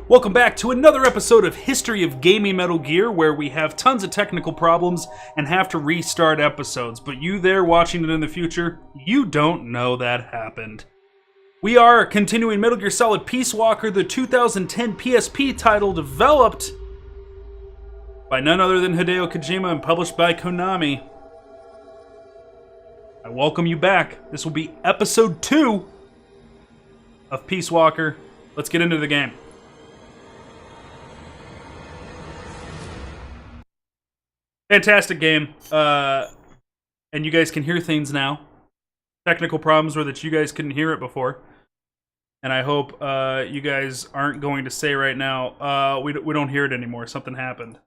Welcome back to another episode of History of Gaming Metal Gear, where we have tons of technical problems and have to restart episodes. But you there watching it in the future, you don't know that happened. We are continuing Metal Gear Solid Peace Walker, the 2010 PSP title developed by none other than Hideo Kojima and published by Konami. I welcome you back. This will be episode 2 of Peace Walker. Let's get into the game. Fantastic game, and you guys can hear things now. Technical problems were that you guys couldn't hear it before, and I hope you guys aren't going to say right now, we don't hear it anymore, something happened.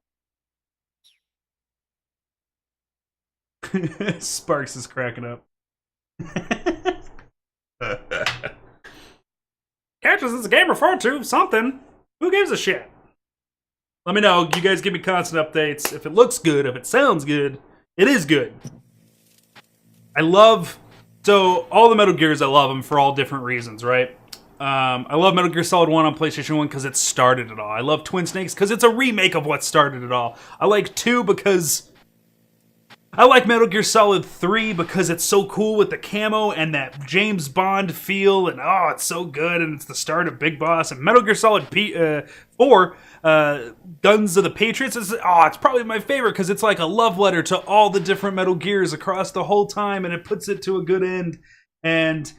Sparks is cracking up. Catches this game referred to something. Who gives a shit? Let me know. You guys give me constant updates. If it looks good, if it sounds good, it is good. So all the Metal Gears, I love them for all different reasons, right? I love Metal Gear Solid 1 on PlayStation 1 because it started it all. I love Twin Snakes because it's a remake of what started it all. I like 2 because I like Metal Gear Solid 3 because it's so cool with the camo and that James Bond feel, and oh, it's so good, and it's the start of Big Boss. And Metal Gear Solid 4, Guns of the Patriots, it's probably my favorite because it's like a love letter to all the different Metal Gears across the whole time, and it puts it to a good end. And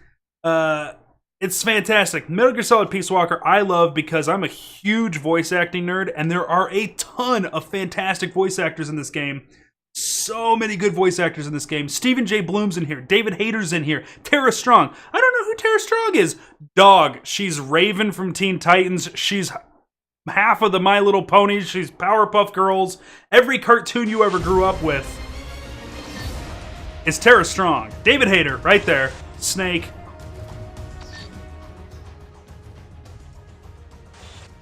it's fantastic. Metal Gear Solid Peace Walker I love because I'm a huge voice acting nerd, and there are a ton of fantastic voice actors in this game. So many good voice actors in this game. Stephen J. Bloom's in here. David Hayter's in here. Tara Strong. I don't know who Tara Strong is. Dog. She's Raven from Teen Titans. She's half of the My Little Ponies. She's Powerpuff Girls. Every cartoon you ever grew up with is Tara Strong. David Hayter, right there. Snake.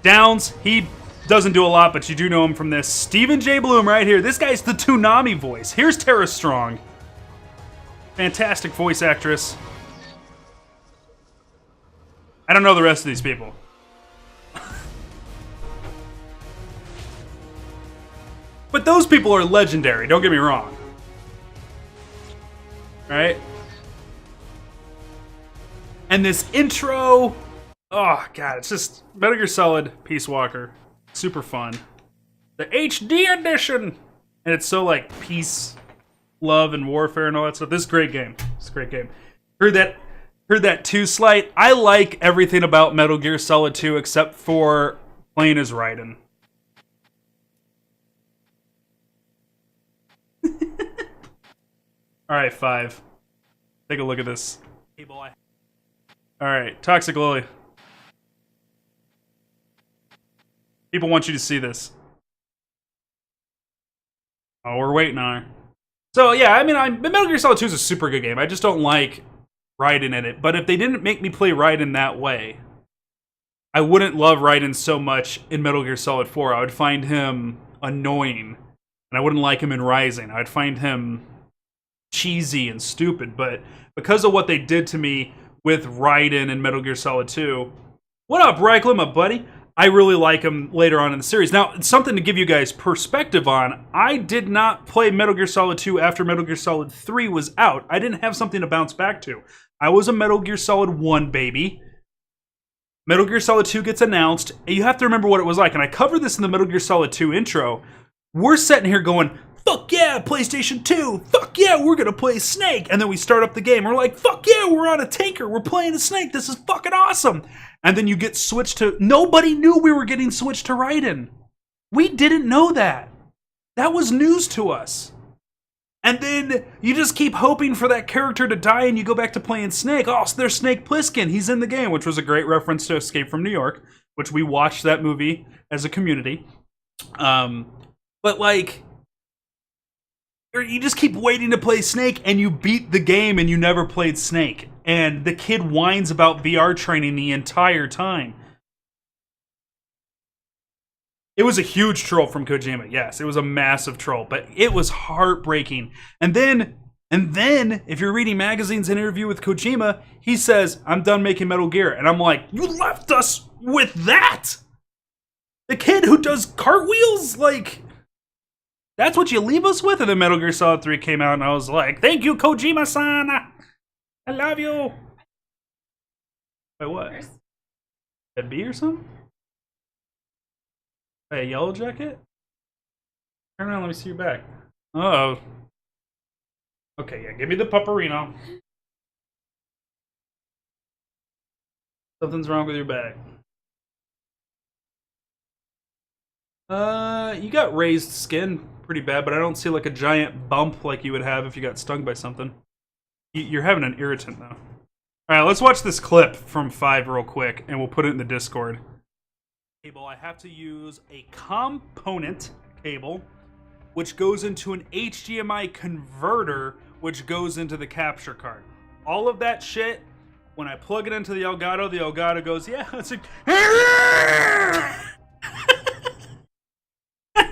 Downs, he doesn't do a lot, but you do know him from this. Stephen J. Bloom right here. This guy's the Toonami voice. Here's Tara Strong. Fantastic voice actress. I don't know the rest of these people. But those people are legendary, don't get me wrong. Right? And this intro, oh god, it's just Metal Gear Solid Peace Walker. Super fun. The HD edition! And it's so like peace, love, and warfare and all that stuff. This is a great game. It's a great game. Heard that 2 slight. I like everything about Metal Gear Solid 2 except for playing as Raiden. Alright, 5. Take a look at this. Hey boy. Alright, Toxic Lily. People want you to see this. Oh, we're waiting on her. So, yeah, I mean, Metal Gear Solid 2 is a super good game. I just don't like Raiden in it. But if they didn't make me play Raiden that way, I wouldn't love Raiden so much in Metal Gear Solid 4. I would find him annoying. And I wouldn't like him in Rising. I'd find him cheesy and stupid. But because of what they did to me with Raiden and Metal Gear Solid 2... What up, Reichler, my buddy? I really like him later on in the series. Now, something to give you guys perspective on, I did not play Metal Gear Solid 2 after Metal Gear Solid 3 was out. I didn't have something to bounce back to. I was a Metal Gear Solid 1 baby. Metal Gear Solid 2 gets announced, and you have to remember what it was like. And I covered this in the Metal Gear Solid 2 intro. We're sitting here going, fuck yeah, PlayStation 2. Fuck yeah, we're going to play Snake. And then we start up the game. We're like, fuck yeah, we're on a tanker. We're playing a Snake. This is fucking awesome. And then you get switched to... Nobody knew we were getting switched to Raiden. We didn't know that. That was news to us. And then you just keep hoping for that character to die and you go back to playing Snake. Oh, so there's Snake Plissken. He's in the game, which was a great reference to Escape from New York, which we watched that movie as a community. But, like... You just keep waiting to play Snake, and you beat the game, and you never played Snake. And the kid whines about VR training the entire time. It was a huge troll from Kojima, yes. It was a massive troll, but it was heartbreaking. And then, if you're reading magazines and interview with Kojima, he says, I'm done making Metal Gear. And I'm like, you left us with that? The kid who does cartwheels? Like, that's what you leave us with? And then Metal Gear Solid 3 came out, and I was like, thank you, Kojima-san! I love you! Wait, what? A B or something? Hey, a yellow jacket? Turn around, let me see your back. Uh-oh. Okay, yeah, give me the pupperino. Something's wrong with your back. You got raised skin pretty bad, but I don't see like a giant bump like you would have if you got stung by something. You're having an irritant, though. Alright, let's watch this clip from 5 real quick, and we'll put it in the Discord. Cable, I have to use a component cable, which goes into an HDMI converter, which goes into the capture card. All of that shit, when I plug it into the Elgato goes, yeah, it's a...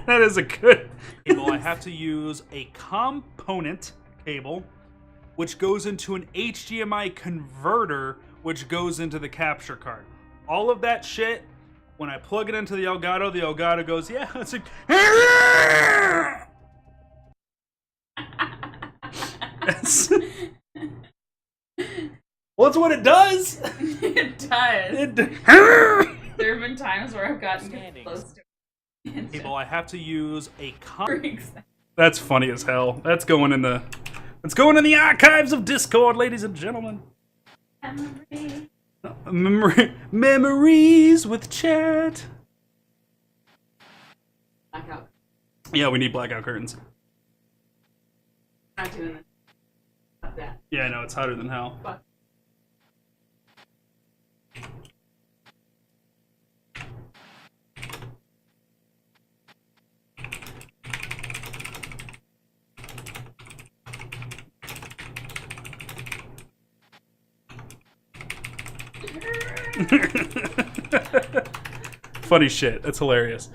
That is a good cable. I have to use a component cable, which goes into an HDMI converter, which goes into the capture card. All of that shit, when I plug it into the Elgato goes, yeah, it's a... Well, that's what it does. It does. There have been times where I've gotten close to it. Cable, I have to use a That's funny as hell. That's going in the archives of Discord, ladies and gentlemen. Memories with chat. Blackout. Yeah, we need blackout curtains. Not doing this. Not that. Yeah, I know, it's hotter than hell. Fuck. Funny shit. That's hilarious.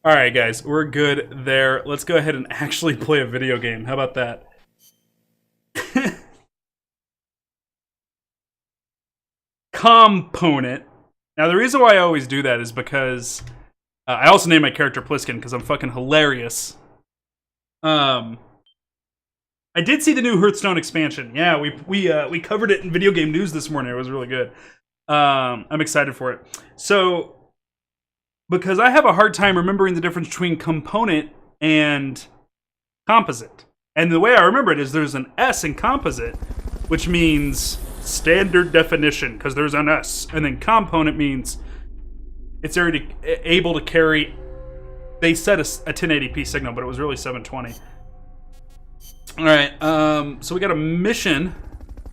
Alright, guys. We're good there. Let's go ahead and actually play a video game. How about that? Component. Now, the reason why I always do that is because I also name my character Pliskin because I'm fucking hilarious. I did see the new Hearthstone expansion. Yeah, we covered it in Video Game News this morning. It was really good. I'm excited for it. So, because I have a hard time remembering the difference between component and composite. And the way I remember it is there's an S in composite, which means standard definition, because there's an S. And then component means it's already able to carry... They said a 1080p signal, but it was really 720. Alright, so we got a mission.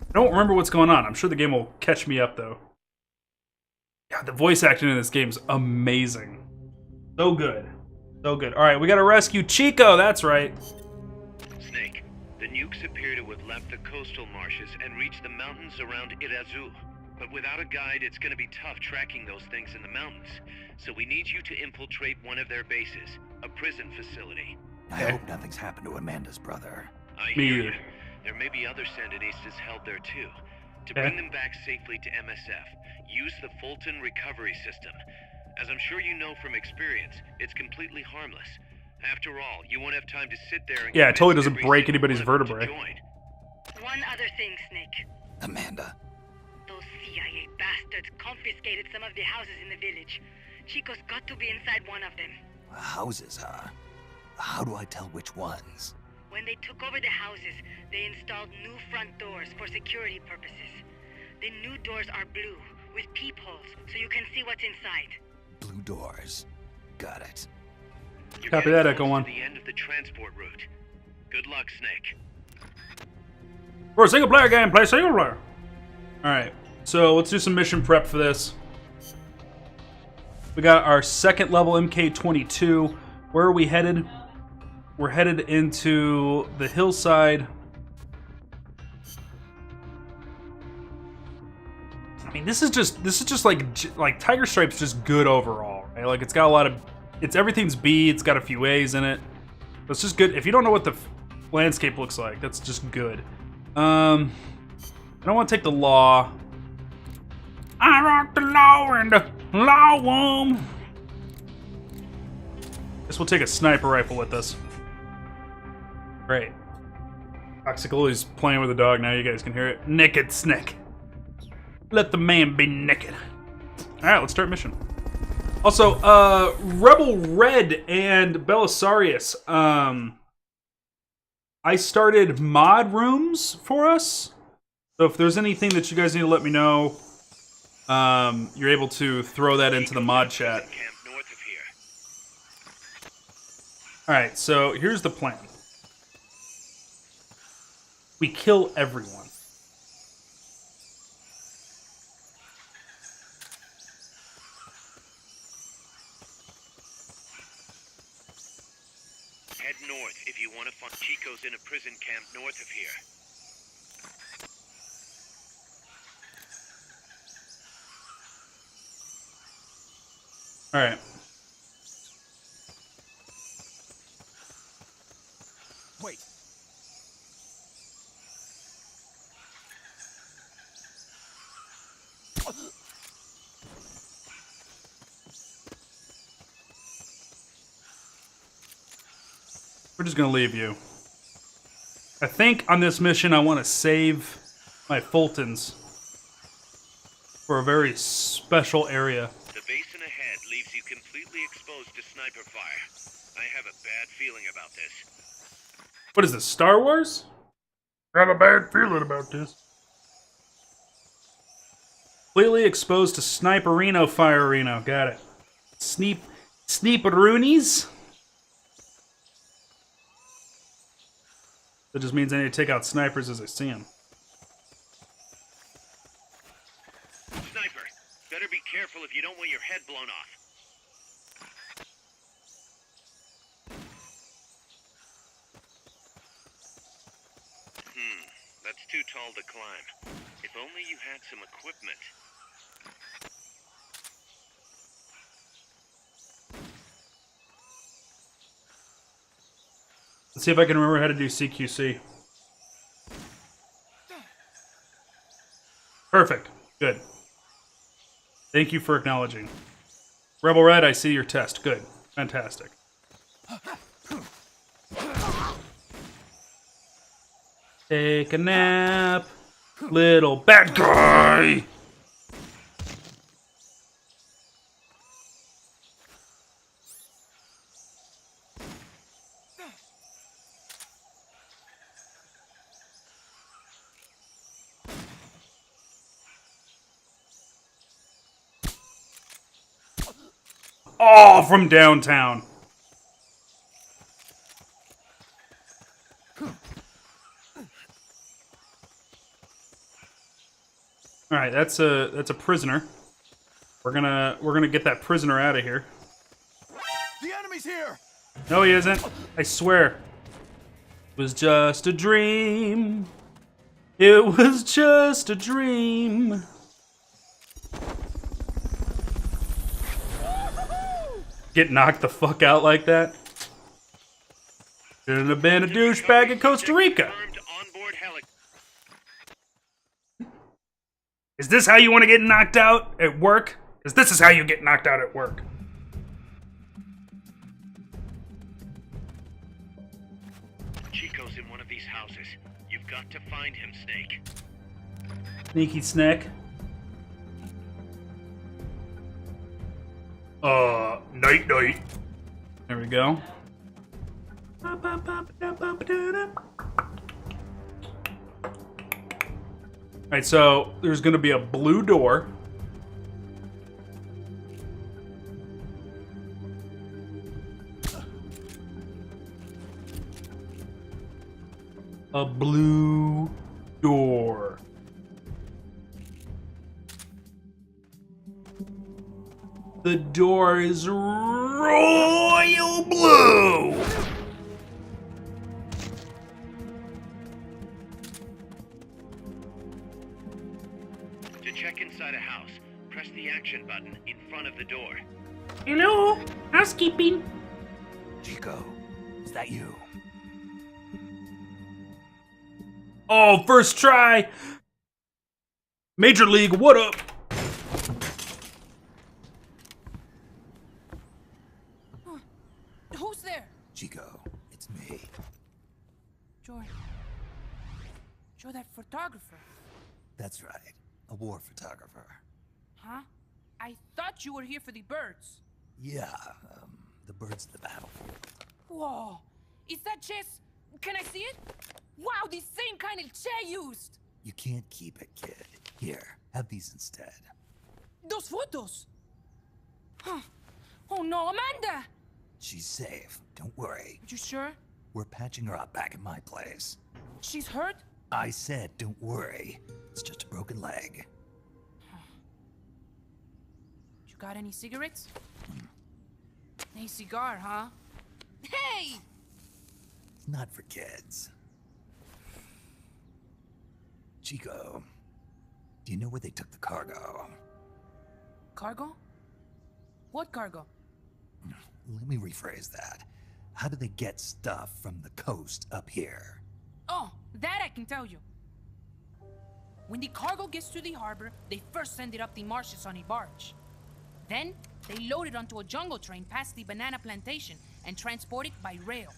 I don't remember what's going on. I'm sure the game will catch me up, though. God, the voice acting in this game's amazing. So good. So good. Alright, we gotta rescue Chico, that's right. Snake, the nukes appear to have left the coastal marshes and reached the mountains around Irazu. But without a guide, it's gonna be tough tracking those things in the mountains. So we need you to infiltrate one of their bases, a prison facility. I hope nothing's happened to Amanda's brother. I Me hear either. you. There may be other Sandinistas held there too. To bring them back safely to MSF, use the Fulton recovery system. As I'm sure you know from experience, it's completely harmless. After all, you won't have time to sit there and... Yeah, it totally doesn't convince break every anybody's single one of them vertebrae. to join. One other thing, Snake. Amanda. Those CIA bastards confiscated some of the houses in the village. Chico's got to be inside one of them. Houses, huh? How do I tell which ones? When they took over the houses, they installed new front doors for security purposes. The new doors are blue, with peepholes, so you can see what's inside. Blue doors. Got it. You're Copy getting that, Echo close One. to the end of the transport route. Good luck, Snake. For a single player game, play single player. Alright, so let's do some mission prep for this. We got our second level MK22. Where are we headed? We're headed into the hillside. I mean, this is just like Tiger Stripe's just good overall, right? Like it's got a lot of, everything's B. It's got a few A's in it. But it's just good. If you don't know what the landscape looks like, that's just good. I don't want to take the law. I rock the law and the law womb. Guess we'll take a sniper rifle with us. Great. Toxical is playing with a dog now. You guys can hear it. Naked Snake. Let the man be naked. All right, let's start mission. Also, Rebel Red and Belisarius. I started mod rooms for us. So if there's anything that you guys need to let me know, you're able to throw that into the mod chat. Camp north of here. Alright, so here's the plan. We kill everyone. Head north if you want to find Chico's in a prison camp north of here. Alright. Wait. We're just gonna leave you. I think on this mission I want to save my Fultons for a very special area. The basin ahead leaves you completely exposed to sniper fire. I have a bad feeling about this. What is this, Star Wars? I have a bad feeling about this. Completely exposed to Sniperino Fireino. Got it. Sneeperoonies? That just means I need to take out snipers as I see them. Sniper, better be careful if you don't want your head blown off. That's too tall to climb. If only you had some equipment. Let's see if I can remember how to do CQC. Perfect. Good. Thank you for acknowledging. Rebel Red, I see your test. Good. Fantastic. Take a nap, little bad guy! Oh, from downtown. All right, that's a prisoner. We're gonna get that prisoner out of here. The enemy's here. No, he isn't. I swear. It was just a dream. It was just a dream. Get knocked the fuck out like that? Shouldn't have been a douchebag in Costa Rica. Onboard Is this how you want to get knocked out at work? Because this is how you get knocked out at work. Chico's in one of these houses. You've got to find him, Snake. Sneaky snack. Night night. There we go. Alright, so there's gonna be a blue door. A blue door. The door is royal blue. To check inside a house, press the action button in front of the door. Hello, housekeeping. Chico, is that you? Oh, first try. Major League, what up? It's me. You're that photographer. That's right. A war photographer. Huh? I thought you were here for the birds. Yeah, the birds of the battlefield. Whoa. Is that chess? Can I see it? Wow, the same kind of chair used. You can't keep it, kid. Here, have these instead. Those photos. Huh. Oh no, Amanda! She's safe. Don't worry. You sure? We're patching her up back at my place. She's hurt? I said, don't worry. It's just a broken leg. You got any cigarettes? A cigar, huh? Hey! It's not for kids. Chico, do you know where they took the cargo? Cargo? What cargo? Let me rephrase that. How do they get stuff from the coast up here? Oh, that I can tell you. When the cargo gets to the harbor, they first send it up the marshes on a barge. Then, they load it onto a jungle train past the banana plantation and transport it by rail.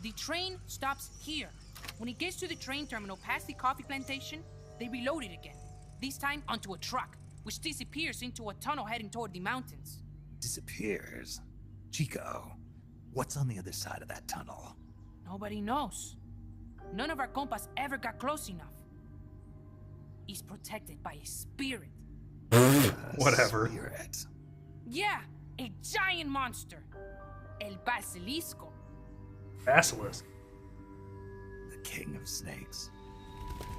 The train stops here. When it gets to the train terminal past the coffee plantation, they reload it again. This time onto a truck, which disappears into a tunnel heading toward the mountains. Disappears? Chico, what's on the other side of that tunnel? Nobody knows. None of our compas ever got close enough. He's protected by a spirit. Whatever. Spirit. Yeah, a giant monster. El Basilisco. Basilisk. The king of snakes.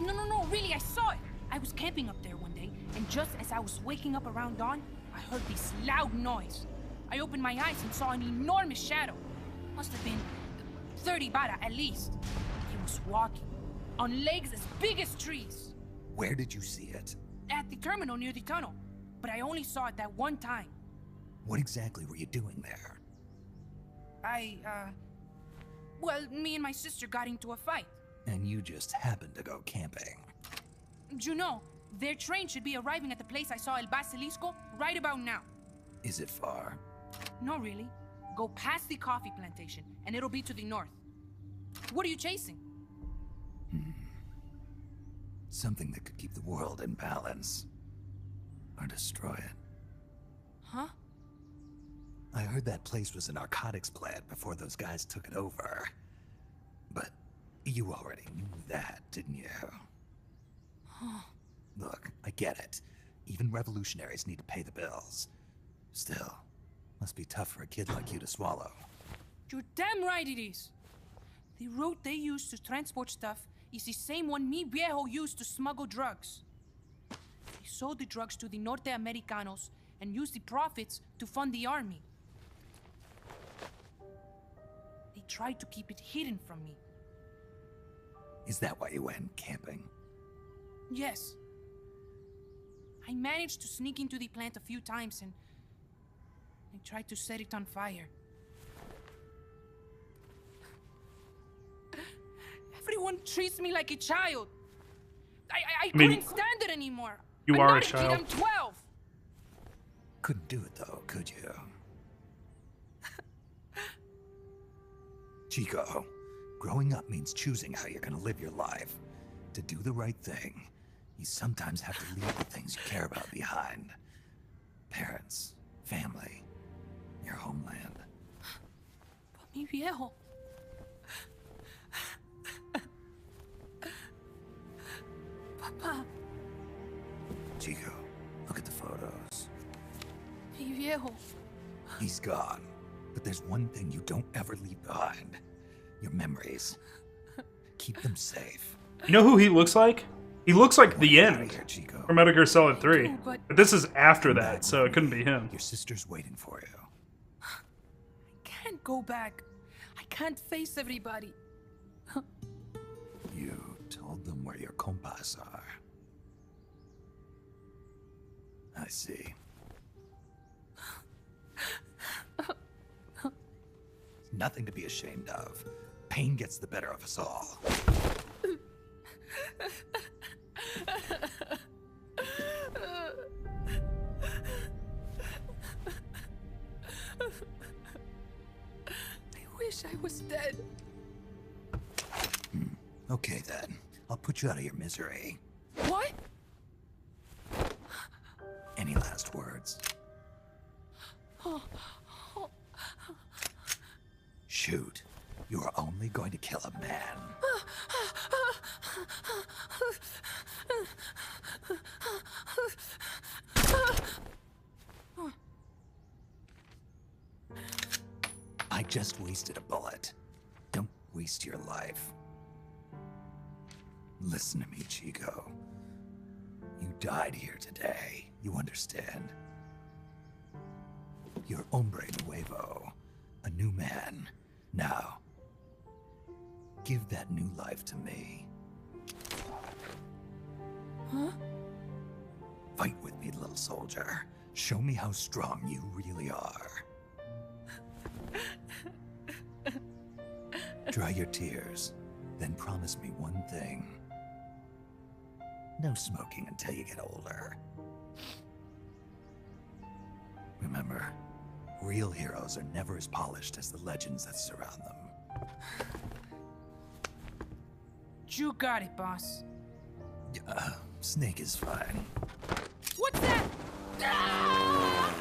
No, really, I saw it. I was camping up there one day, and just as I was waking up around dawn, I heard this loud noise. I opened my eyes and saw an enormous shadow. Must have been 30 bara at least. He was walking, on legs as big as trees. Where did you see it? At the terminal near the tunnel, but I only saw it that one time. What exactly were you doing there? Well, me and my sister got into a fight. And you just happened to go camping. You know, their train should be arriving at the place I saw El Basilisco right about now. Is it far? No, really. Go past the coffee plantation, and it'll be to the north. What are you chasing? Something that could keep the world in balance. Or destroy it. Huh? I heard that place was a narcotics plant before those guys took it over. But you already knew that, didn't you? Look, I get it. Even revolutionaries need to pay the bills. Still, must be tough for a kid like you to swallow. You're damn right it is. The route they use to transport stuff is the same one mi viejo used to smuggle drugs. He sold the drugs to the Norte Americanos and used the profits to fund the army. They tried to keep it hidden from me. Is that why you went camping? Yes. I managed to sneak into the plant a few times and I tried to set it on fire. Everyone treats me like a child. I mean, couldn't stand it anymore. you I'm are not a kid, child. I'm 12. Couldn't do it though, could you? Chico, growing up means choosing how you're gonna live your life. To do the right thing, you sometimes have to leave the things you care about behind. Parents, family, your homeland. But mi viejo. Papa, Chico, look at the photos. mi viejo. He's gone, but there's one thing you don't ever leave behind. Your memories. Keep them safe. You know who he looks like? He looks like the Get outta end here, Chico. from Metal Gear Solid 3. do, but- But this is after Come that, back so with it couldn't me. be him. Your sister's waiting for you. I can't go back. I can't face everybody. You told them where your compas are. I see. Nothing to be ashamed of. Pain gets the better of us all. I wish wish I was dead. Okay then. I'll put you out of your misery. What? Any last words? Shoot. You are only going to kill a man. I just wasted a bullet. Don't waste your life. Listen to me, Chico. You died here today. You understand? You're hombre nuevo. A new man. Now, give that new life to me. Huh? Fight with me, little soldier. Show me how strong you really are. Dry your tears, then promise me one thing. No smoking until you get older. Remember, real heroes are never as polished as the legends that surround them. You got it, boss. Snake is fine. What's that? Ah!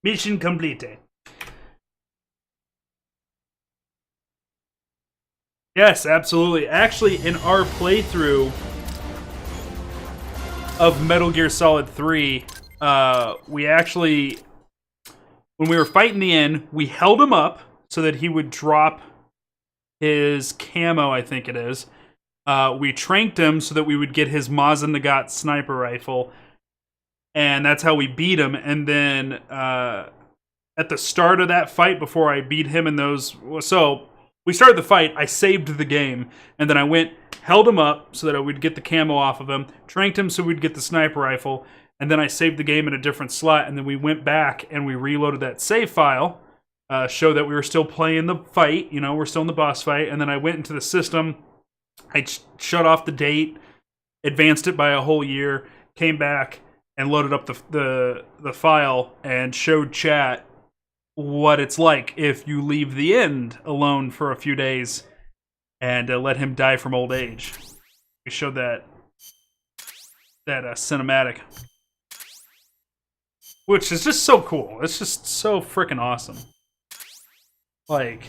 Mission completed. Yes, absolutely. Actually, in our playthrough of Metal Gear Solid 3, we actually, when we were fighting the end, we held him up so that he would drop his camo, I think it is. We tranked him so that we would get his Maz and Nagat sniper rifle. And that's how we beat him. And then at the start of that fight, before I beat him in those... So, we started the fight, I saved the game, and then I went, held him up so that I would get the camo off of him, tranked him so we'd get the sniper rifle, and then I saved the game in a different slot, and then we went back and we reloaded that save file, show that we were still playing the fight, you know, we're still in the boss fight, and then I went into the system, I shut off the date, advanced it by a whole year, came back, and loaded up the file, and showed chat what it's like if you leave the end alone for a few days and let him die from old age. We showed that cinematic, which is just so cool. It's just so freaking awesome. Like,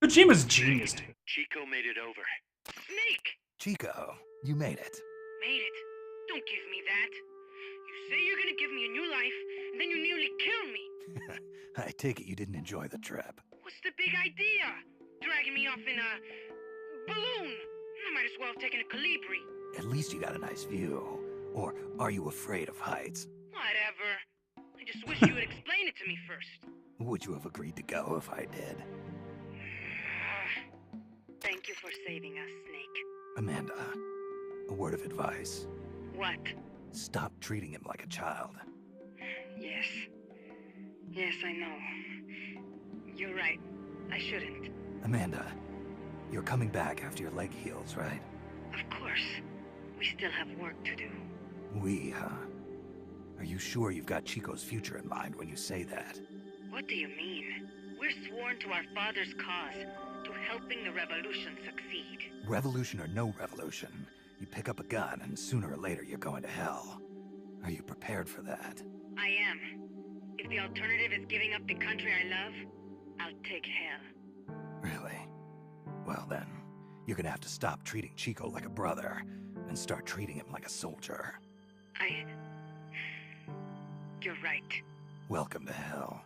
Kojima's genius, dude. Chico made it over. Snake! Chico, you made it. Made it. Don't give me that. You say you're gonna give me a new life, and then you nearly kill me. I take it you didn't enjoy the trip. What's the big idea? Dragging me off in a balloon? I might as well have taken a Colibri. At least you got a nice view. Or are you afraid of heights? Whatever. I just wish you would explain it to me first. Would you have agreed to go if I did? Thank you for saving us, Snake. Amanda, a word of advice. What? Stop treating him like a child. Yes. Yes, I know. You're right. I shouldn't. Amanda, you're coming back after your leg heals, right? Of course. We still have work to do. We, huh? Are you sure you've got Chico's future in mind when you say that? What do you mean? We're sworn to our father's cause, to helping the revolution succeed. Revolution or no revolution, you pick up a gun and sooner or later you're going to hell. Are you prepared for that? I am. If the alternative is giving up the country I love, I'll take hell. Really? Well then, you're gonna have to stop treating Chico like a brother and start treating him like a soldier. You're right. Welcome to hell.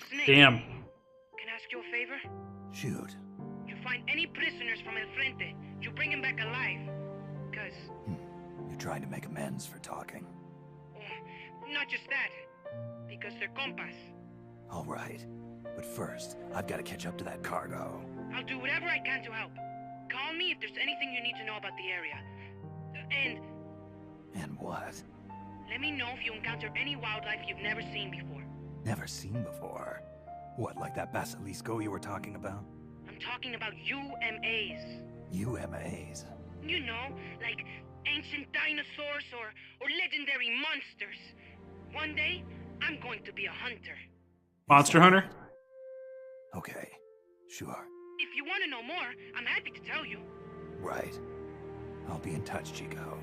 Snake, Damn. can I ask you a favor? Shoot. You find any prisoners from El Frente, you bring them back alive. Cause... You're trying to make amends for talking. Not just that. Because they're compas. All right. But first, I've got to catch up to that cargo. I'll do whatever I can to help. Call me if there's anything you need to know about the area. And what? Let me know if you encounter any wildlife you've never seen before. Never seen before. What, like that basilisco you were talking about? I'm talking about UMAs. UMAs. You know, like ancient dinosaurs or legendary monsters. One day, I'm going to be a hunter. Monster Hunter? Okay, sure. If you want to know more, I'm happy to tell you. Right. I'll be in touch, Chico.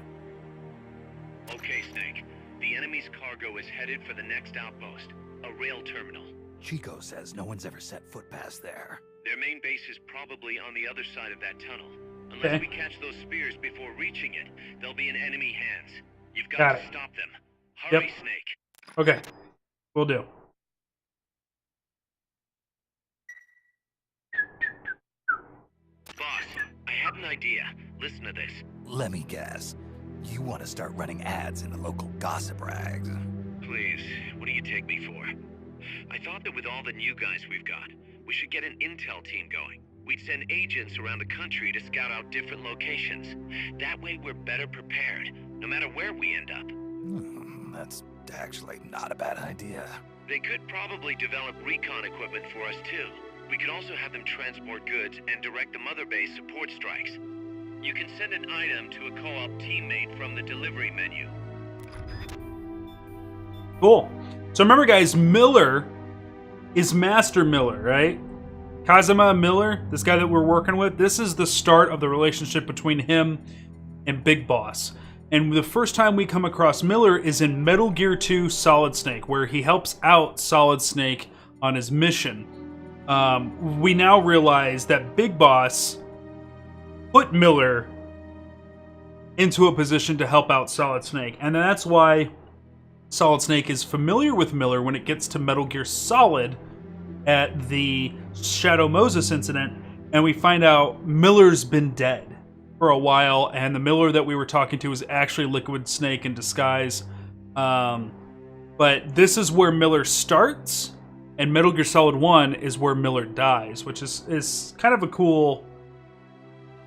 Okay, Snake. The enemy's cargo is headed for the next outpost, a rail terminal. Chico says no one's ever set foot past there. Their main base is probably on the other side of that tunnel. Unless Okay. we catch those spears before reaching it, they'll be in enemy hands. You've got Got to it. stop them. Hurry, Yep. Snake. Okay. Will do. Boss, I had an idea. Listen to this. Let me guess. You want to start running ads in the local gossip rags. Please, what do you take me for? I thought that with all the new guys we've got, we should get an intel team going. We'd send agents around the country to scout out different locations. That way we're better prepared, no matter where we end up. That's actually not a bad idea. They could probably develop recon equipment for us too. We could also have them transport goods and direct the mother base support strikes. You can send an item to a co-op teammate from the delivery menu. Cool. So remember, guys, Miller is Master Miller, right? Kazuma Miller, this guy that we're working with, this is the start of the relationship between him and Big Boss. And the first time we come across Miller is in Metal Gear 2 Solid Snake, where he helps out Solid Snake on his mission. We now realize that Big Boss put Miller into a position to help out Solid Snake. And that's why Solid Snake is familiar with Miller when it gets to Metal Gear Solid at the Shadow Moses incident. And we find out Miller's been dead for a while, and the Miller that we were talking to is actually Liquid Snake in disguise. But this is where Miller starts, and Metal Gear Solid 1 is where Miller dies, which is kind of a cool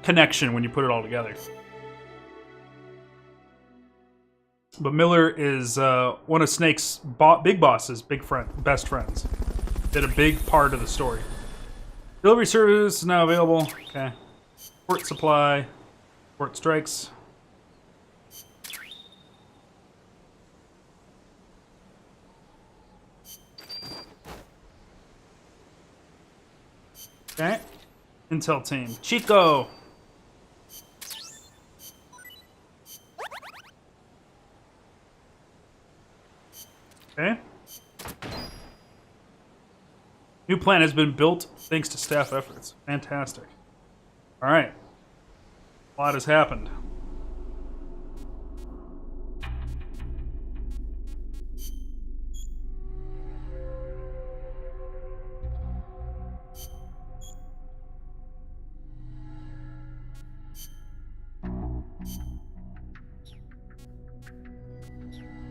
connection when you put it all together. But Miller is one of Snake's Big Boss's best friends. Did a big part of the story. Delivery service is now available. Okay. Port supply. Port strikes. Okay. Intel team. Chico! Okay. New plan has been built thanks to staff efforts. Fantastic. All right. A lot has happened.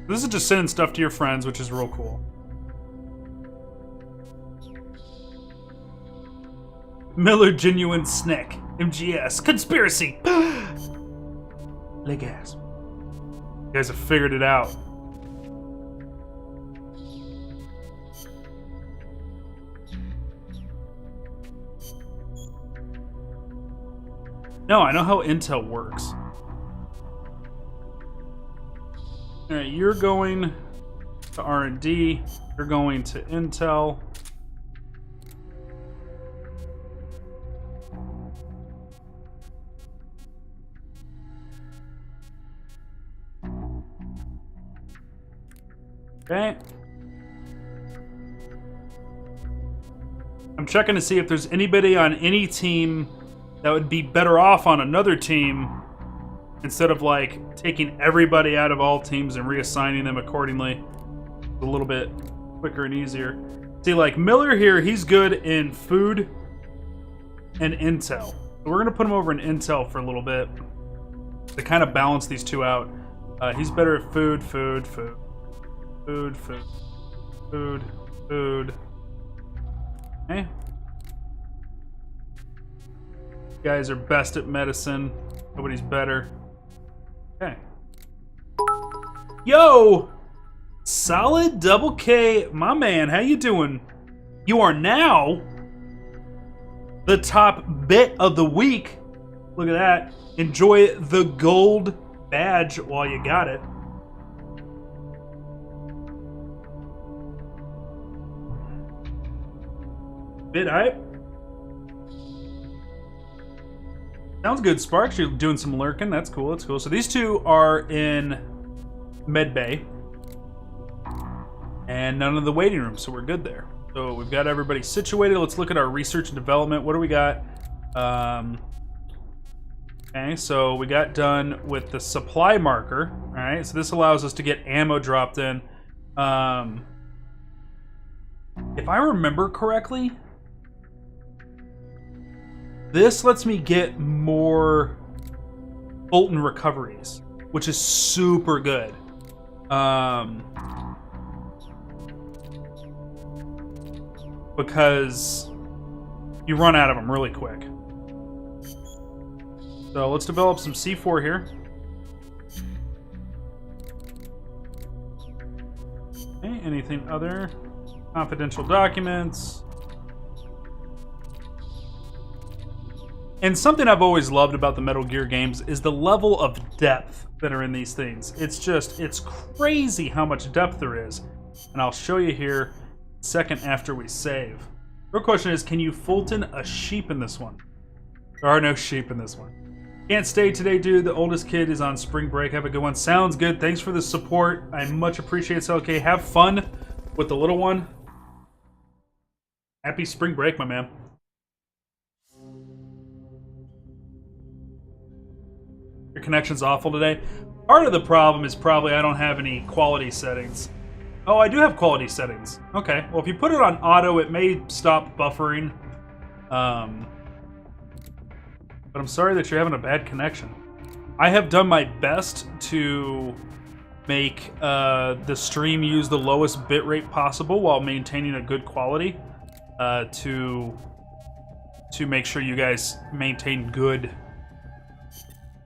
This is just sending stuff to your friends, which is real cool. Miller Genuine Snack. MGS. Conspiracy. Leg ass. You guys have figured it out. No, I know how Intel works. Alright, you're going to R&D. You're going to Intel. Okay. I'm checking to see if there's anybody on any team that would be better off on another team instead of like taking everybody out of all teams and reassigning them accordingly. It's a little bit quicker and easier. See, like Miller here, he's good in food and intel. So we're gonna put him over in intel for a little bit to kind of balance these two out. He's better at food. Okay. You guys are best at medicine. Nobody's better. Okay. Yo! Solid Double K, my man, how you doing? You are now the top bit of the week. Look at that. Enjoy the gold badge while you got it. Bit hype. Sounds good, Sparks. You're doing some lurking. That's cool. That's cool. So these two are in med bay, and none of the waiting rooms, so we're good there. So we've got everybody situated. Let's look at our research and development. What do we got? Okay, so we got done with the supply marker. All right, so this allows us to get ammo dropped in. If I remember correctly, this lets me get more Fulton recoveries, which is super good. Because you run out of them really quick. So let's develop some C4 here. Okay, anything other? Confidential documents. And something I've always loved about the Metal Gear games is the level of depth that are in these things. It's crazy how much depth there is. And I'll show you here a second after we save. Real question is, can you Fulton a sheep in this one? There are no sheep in this one. Can't stay today, dude. The oldest kid is on spring break. Have a good one. Sounds good. Thanks for the support. I much appreciate it. Okay, have fun with the little one. Happy spring break, my man. Your connection's awful today. Part of the problem is probably I don't have any quality settings. Oh, I do have quality settings. Okay, well, if you put it on auto, it may stop buffering. But I'm sorry that you're having a bad connection. I have done my best to make the stream use the lowest bitrate possible while maintaining a good quality to make sure you guys maintain good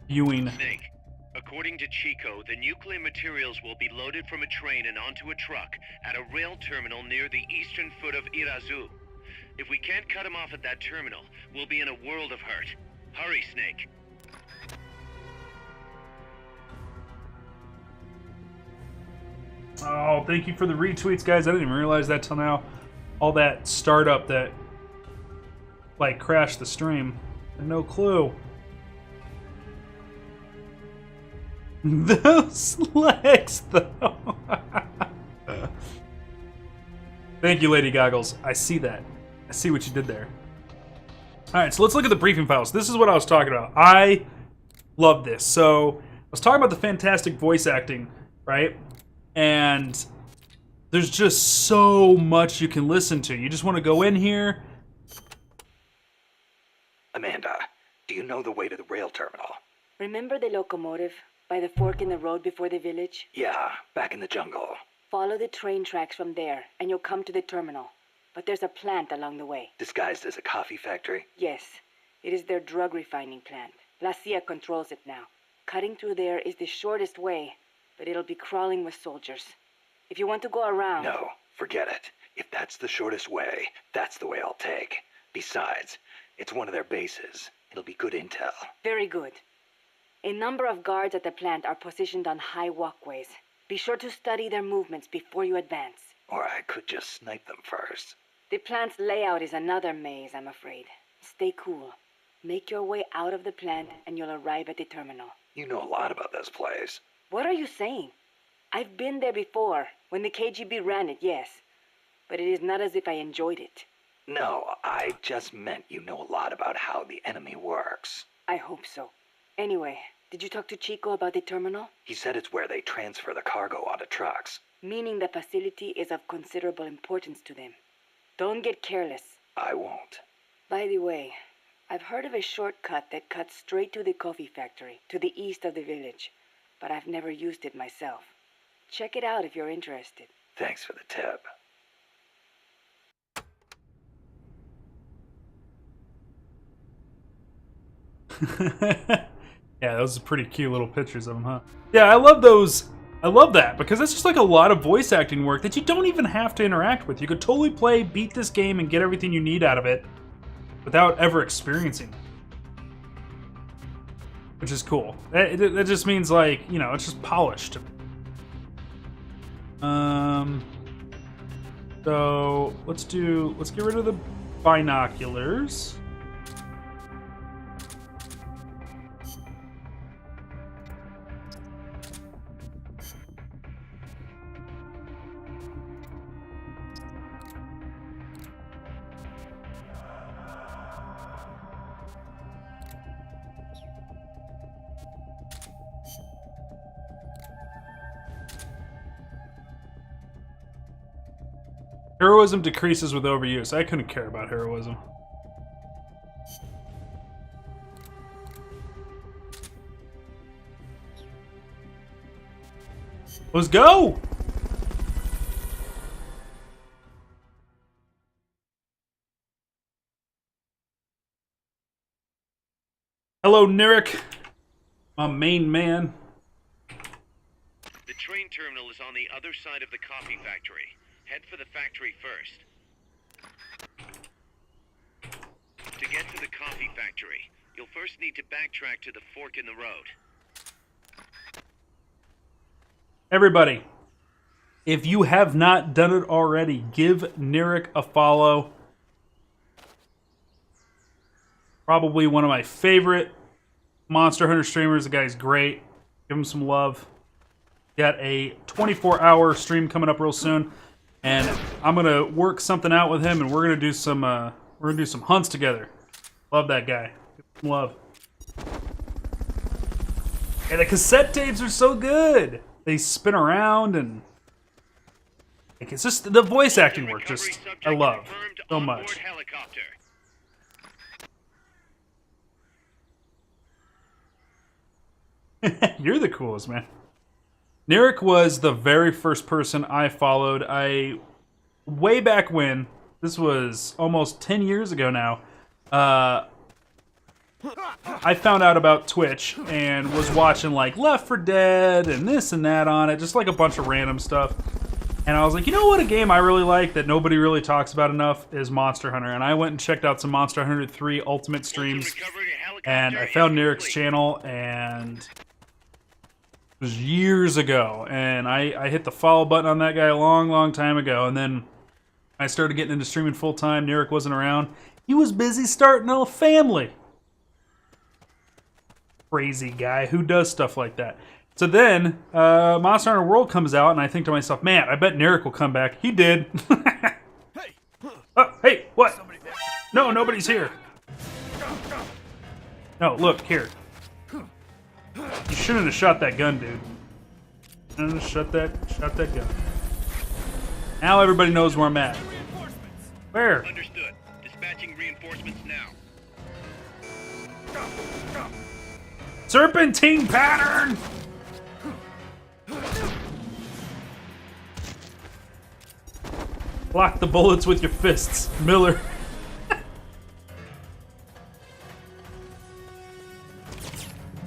viewing. Snake, according to Chico, the nuclear materials will be loaded from a train and onto a truck at a rail terminal near the eastern foot of Irazu. If we can't cut him off at that terminal, we'll be in a world of hurt. Hurry, Snake. Oh, thank you for the retweets, guys. I didn't even realize that till now. All that startup that, like, crashed the stream. No clue. Those legs, though. Thank you, Lady Goggles. I see that. I see what you did there. All right, so let's look at the briefing files. This is what I was talking about. I love this. So I was talking about the fantastic voice acting, right? And there's just so much you can listen to. You just want to go in here. Amanda, do you know the way to the rail terminal? Remember the locomotive by the fork in the road before the village? Yeah, back in the jungle. Follow the train tracks from there, and you'll come to the terminal. But there's a plant along the way. Disguised as a coffee factory? Yes, it is their drug refining plant. La CIA controls it now. Cutting through there is the shortest way, but it'll be crawling with soldiers. If you want to go around... No, forget it. If that's the shortest way, that's the way I'll take. Besides, it's one of their bases. It'll be good intel. Very good. A number of guards at the plant are positioned on high walkways. Be sure to study their movements before you advance. Or I could just snipe them first. The plant's layout is another maze, I'm afraid. Stay cool. Make your way out of the plant and you'll arrive at the terminal. You know a lot about this place. What are you saying? I've been there before, when the KGB ran it, yes. But it is not as if I enjoyed it. No, I just meant you know a lot about how the enemy works. I hope so. Anyway, did you talk to Chico about the terminal? He said it's where they transfer the cargo onto trucks. Meaning the facility is of considerable importance to them. Don't get careless. I won't. By the way, I've heard of a shortcut that cuts straight to the coffee factory, to the east of the village. But I've never used it myself. Check it out if you're interested. Thanks for the tip. Yeah, those are pretty cute little pictures of them, huh? Yeah, I love those. I love that because that's just like a lot of voice acting work that you don't even have to interact with. You could totally beat this game and get everything you need out of it without ever experiencing it. which is cool. That just means, like, you know, it's just polished. So let's get rid of the binoculars. Heroism decreases with overuse. I couldn't care about heroism. Let's go! Hello, Nirik. My main man. The train terminal is on the other side of the coffee factory. Head for the factory first. To get to the coffee factory, you'll first need to backtrack to the fork in the road. Everybody, if you have not done it already, give Nirik a follow. Probably one of my favorite Monster Hunter streamers. The guy's great. Give him some love. Got a 24-hour stream coming up real soon. And I'm gonna work something out with him, and we're gonna do some hunts together. Love that guy. Give him some love. And the cassette tapes are so good. They spin around, and like, it's just the voice acting work. Just I love so much. You're the coolest, man. Nirik was the very first person I followed. Way back when, this was almost 10 years ago now, I found out about Twitch and was watching like Left 4 Dead and this and that on it, just like a bunch of random stuff. And I was like, you know what, a game I really like that nobody really talks about enough is Monster Hunter. And I went and checked out some Monster Hunter 3 Ultimate streams, and I found Nirik's channel, and it was years ago, and I hit the follow button on that guy a long time ago, and then I started getting into streaming full time. Nirik wasn't around. He was busy starting a family. Crazy guy who does stuff like that. So then, Monster Hunter World comes out, and I think to myself, man, I bet Nirik will come back. He did. Oh, hey, what? No, nobody's here. No, look, here. You shouldn't have shot that gun, dude. Shouldn't have shot that gun. Now everybody knows where I'm at. Where? Understood. Dispatching reinforcements now. Serpentine pattern! Block the bullets with your fists, Miller.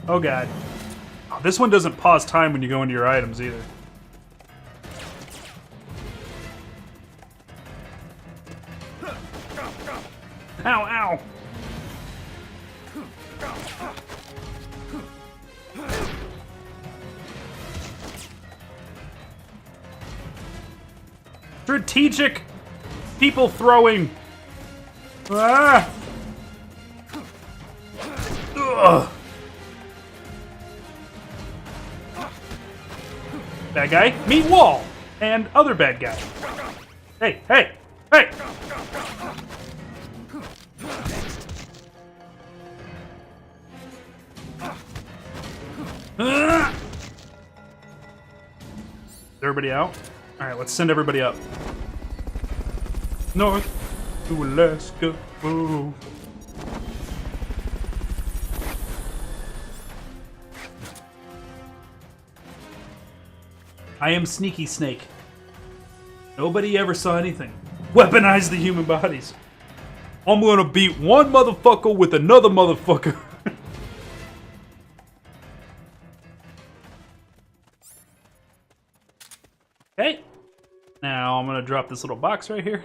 Oh god. Oh, this one doesn't pause time when you go into your items either. Ow, ow. Strategic people throwing. Ah. Ugh. Bad guy, meet wall, and other bad guy. Hey, hey, hey! Is everybody out? All right, let's send everybody up. North to Alaska. Whoa. I am Sneaky Snake. Nobody ever saw anything. Weaponize the human bodies. I'm gonna beat one motherfucker with another motherfucker. Okay. Now I'm gonna drop this little box right here.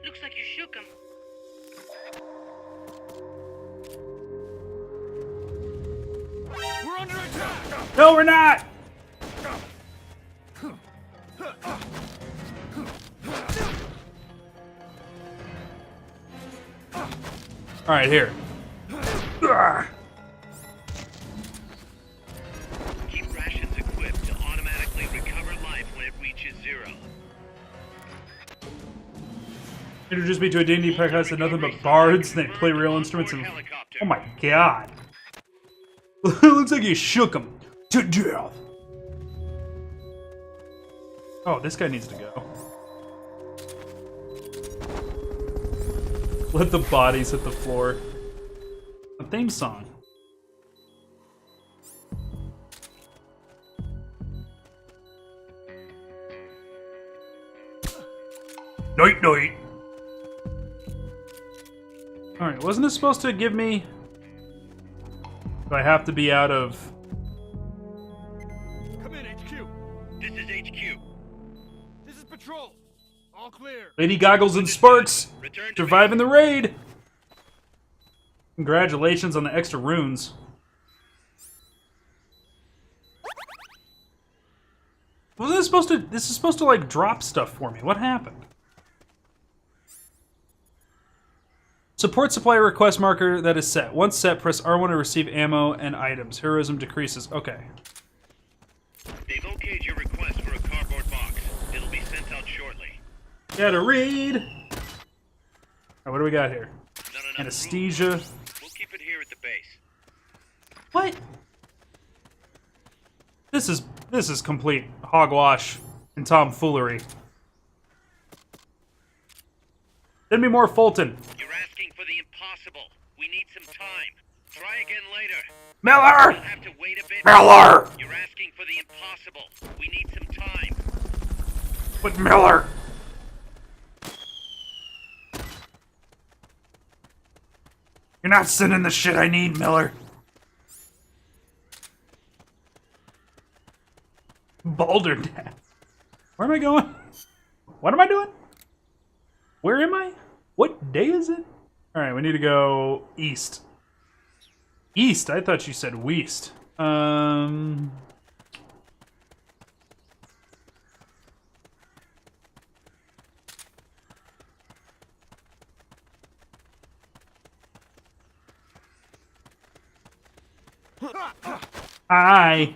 Looks like you shook him. No, we're not! Alright, here. Keep rations equipped to automatically recover life when it reaches 0. Introduce me to a D&D podcast and nothing but bards, and they play real instruments and... Oh my god. Looks like you shook him to death. Oh, this guy needs to go. Let the bodies hit the floor. A theme song. Night, night. Alright, wasn't it supposed to give me... Do I have to be out of... Come in, HQ. This is HQ. This is patrol. All clear. Lady Goggles and Sparks Return to surviving the raid! Congratulations on the extra runes. Wasn't this supposed to... This is supposed to, like, drop stuff for me. What happened? Support supply request marker that is set. Once set, press R1 to receive ammo and items. Heroism decreases. Okay. They've okayed your request for a cardboard box. It'll be sent out shortly. Gotta read. Alright, what do we got here? Not enough Anesthesia. room. We'll keep it here at the base. What? This is complete hogwash and tomfoolery. Send me more Fulton. You're asking for the impossible. We need some time. Try again later. Miller! You'll have to wait a bit. Miller! You're asking for the impossible. We need some time. But Miller! You're not sending the shit I need, Miller. Balderdash. Where am I going? What am I doing? Where am I? What day is it? Alright, we need to go east. East? I thought you said west. Hi.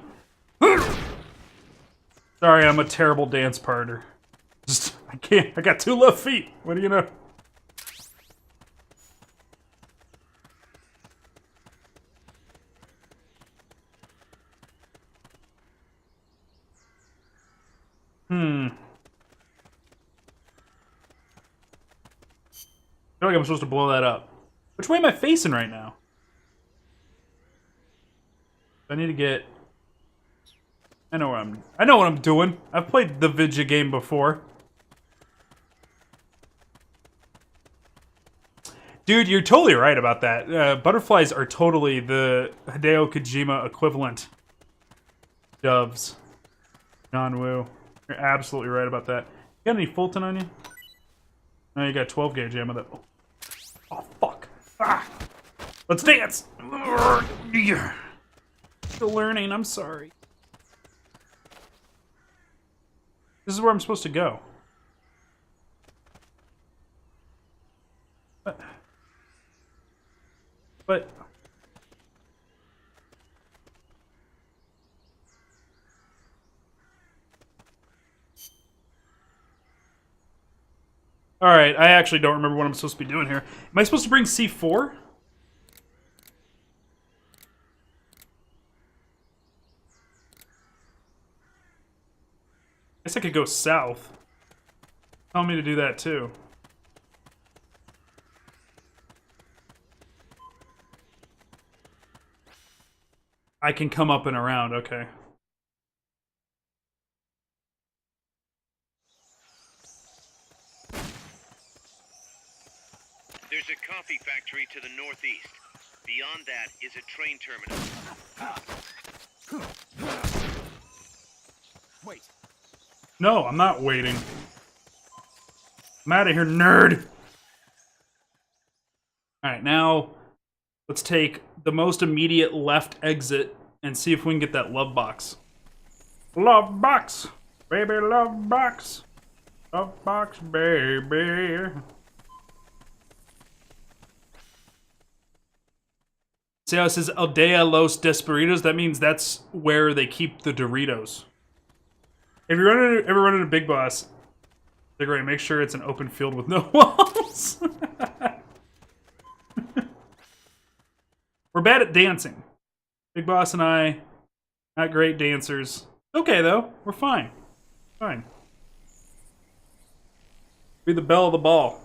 Sorry, I'm a terrible dance partner. Just, I can't. I got 2 left feet. What do you know? I feel like I'm supposed to blow that up. Which way am I facing right now? I need to get... I know what I'm doing. I've played the Vidya game before. Dude, you're totally right about that. Butterflies are totally the Hideo Kojima equivalent. Doves. John Woo. You're absolutely right about that. You got any Fulton on you? No, you got 12 gauge ammo. That. Oh, fuck. Ah. Let's dance. Still learning. I'm sorry. This is where I'm supposed to go. But all right, I actually don't remember what I'm supposed to be doing here. Am I supposed to bring C4? I guess I could go south. Tell me to do that too. I can come up and around, okay. There's a coffee factory to the northeast. Beyond that is a train terminal. Wait. No, I'm not waiting. I'm out of here, nerd! Alright, now let's take the most immediate left exit and see if we can get that love box. Love box! Baby, love box! Love box, baby! See how it says Aldea Los Desperitos? That means that's where they keep the Doritos. If you ever run into Big Boss, they're great. Make sure it's an open field with no walls. We're bad at dancing. Big Boss and I, not great dancers. Okay, though. We're fine. Fine. Be the belle of the ball.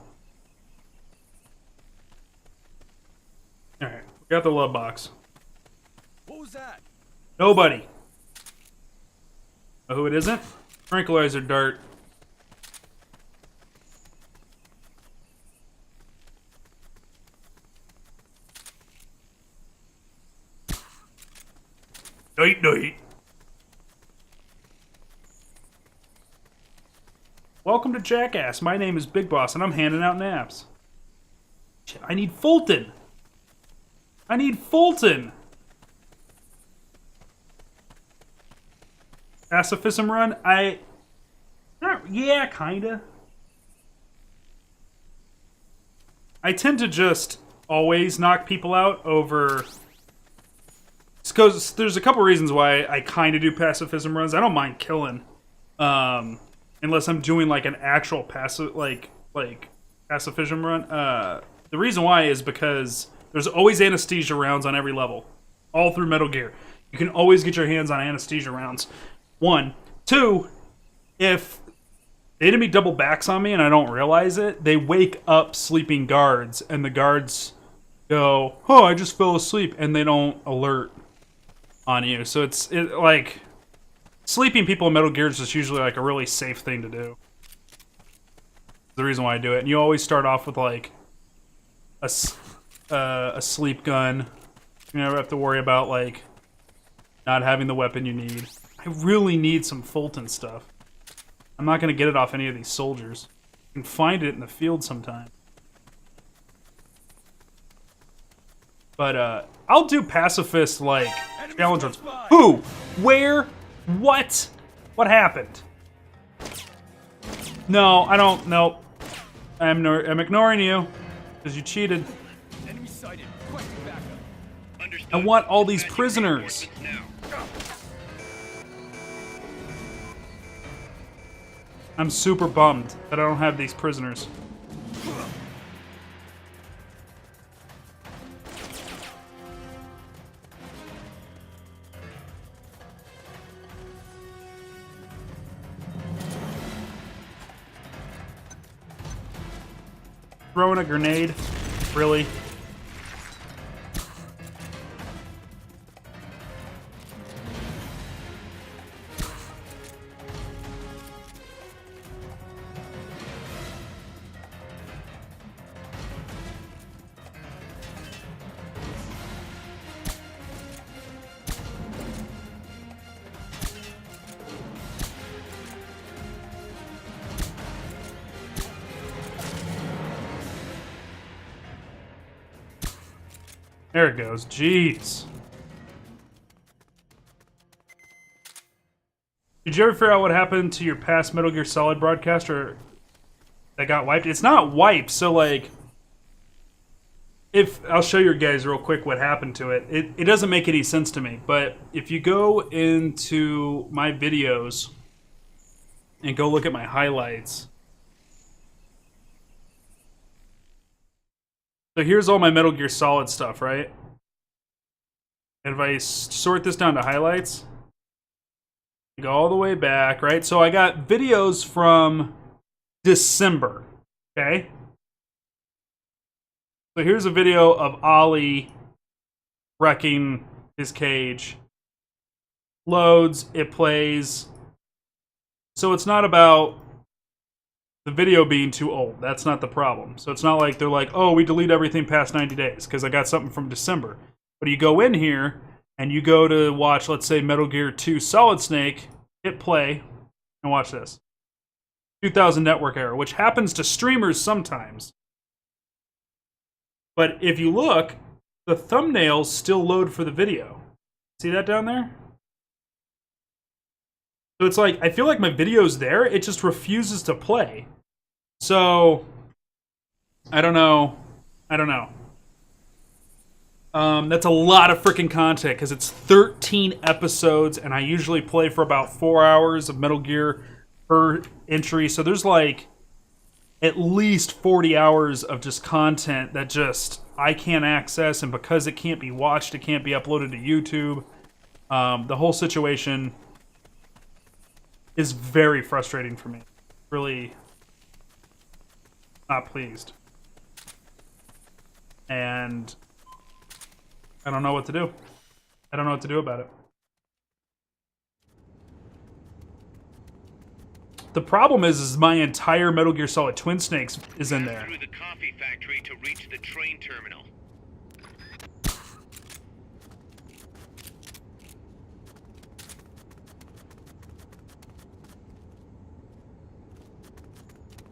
Alright, we got the love box. What was that? Nobody. Oh, who it isn't? Tranquilizer dart. Night, night. Welcome to Jackass. My name is Big Boss, and I'm handing out naps. Shit, I need Fulton. I need Fulton. Pacifism run? Yeah, kinda. I tend to just always knock people out over... Because there's a couple reasons why I kind of do pacifism runs. I don't mind killing, unless I'm doing like an actual pacifism run. The reason why is because there's always anesthesia rounds on every level, all through Metal Gear. You can always get your hands on anesthesia rounds. 1, 2, if the enemy double backs on me and I don't realize it, they wake up sleeping guards, and the guards go, "Oh, I just fell asleep," and they don't alert on you. So it's like sleeping people in Metal Gear is just usually like a really safe thing to do. The reason why I do it. And you always start off with like a sleep gun. You never have to worry about like not having the weapon you need. I really need some Fulton stuff. I'm not going to get it off any of these soldiers. You can find it in the field sometime. But I'll do pacifist like challenge runs. Who? Where? What? What happened? No, I don't. Nope. I'm ignoring you because you cheated. Enemy sighted. Requesting backup. Understood. I want all these Dispatching prisoners. reinforcements now. I'm super bummed that I don't have these prisoners. Throwing a grenade? Really? There it goes. Jeez. Did you ever figure out what happened to your past Metal Gear Solid broadcaster that got wiped? It's not wiped, so like... I'll show you guys real quick what happened to it. It doesn't make any sense to me, but if you go into my videos and go look at my highlights... So here's all my Metal Gear Solid stuff, right? And if I sort this down to highlights, go all the way back, right? So I got videos from December, okay? So here's a video of Ollie wrecking his cage. Loads, it plays. So it's not about the video being too old. That's not the problem. So it's not like they're like, oh, we delete everything past 90 days because I got something from December. But you go in here and you go to watch, let's say, Metal Gear 2 Solid Snake, hit play, and watch this. 2000 network error, which happens to streamers sometimes. But if you look, the thumbnails still load for the video. See that down there? So it's like, I feel like my video's there, it just refuses to play. So, I don't know. That's a lot of freaking content, because it's 13 episodes, and I usually play for about 4 hours of Metal Gear per entry, so there's like at least 40 hours of just content that just I can't access, and because it can't be watched, it can't be uploaded to YouTube. The whole situation is very frustrating for me. Really not pleased. And I don't know what to do. I don't know what to do about it. The problem is my entire Metal Gear Solid Twin Snakes is in there. Through the coffee factory to reach the train terminal.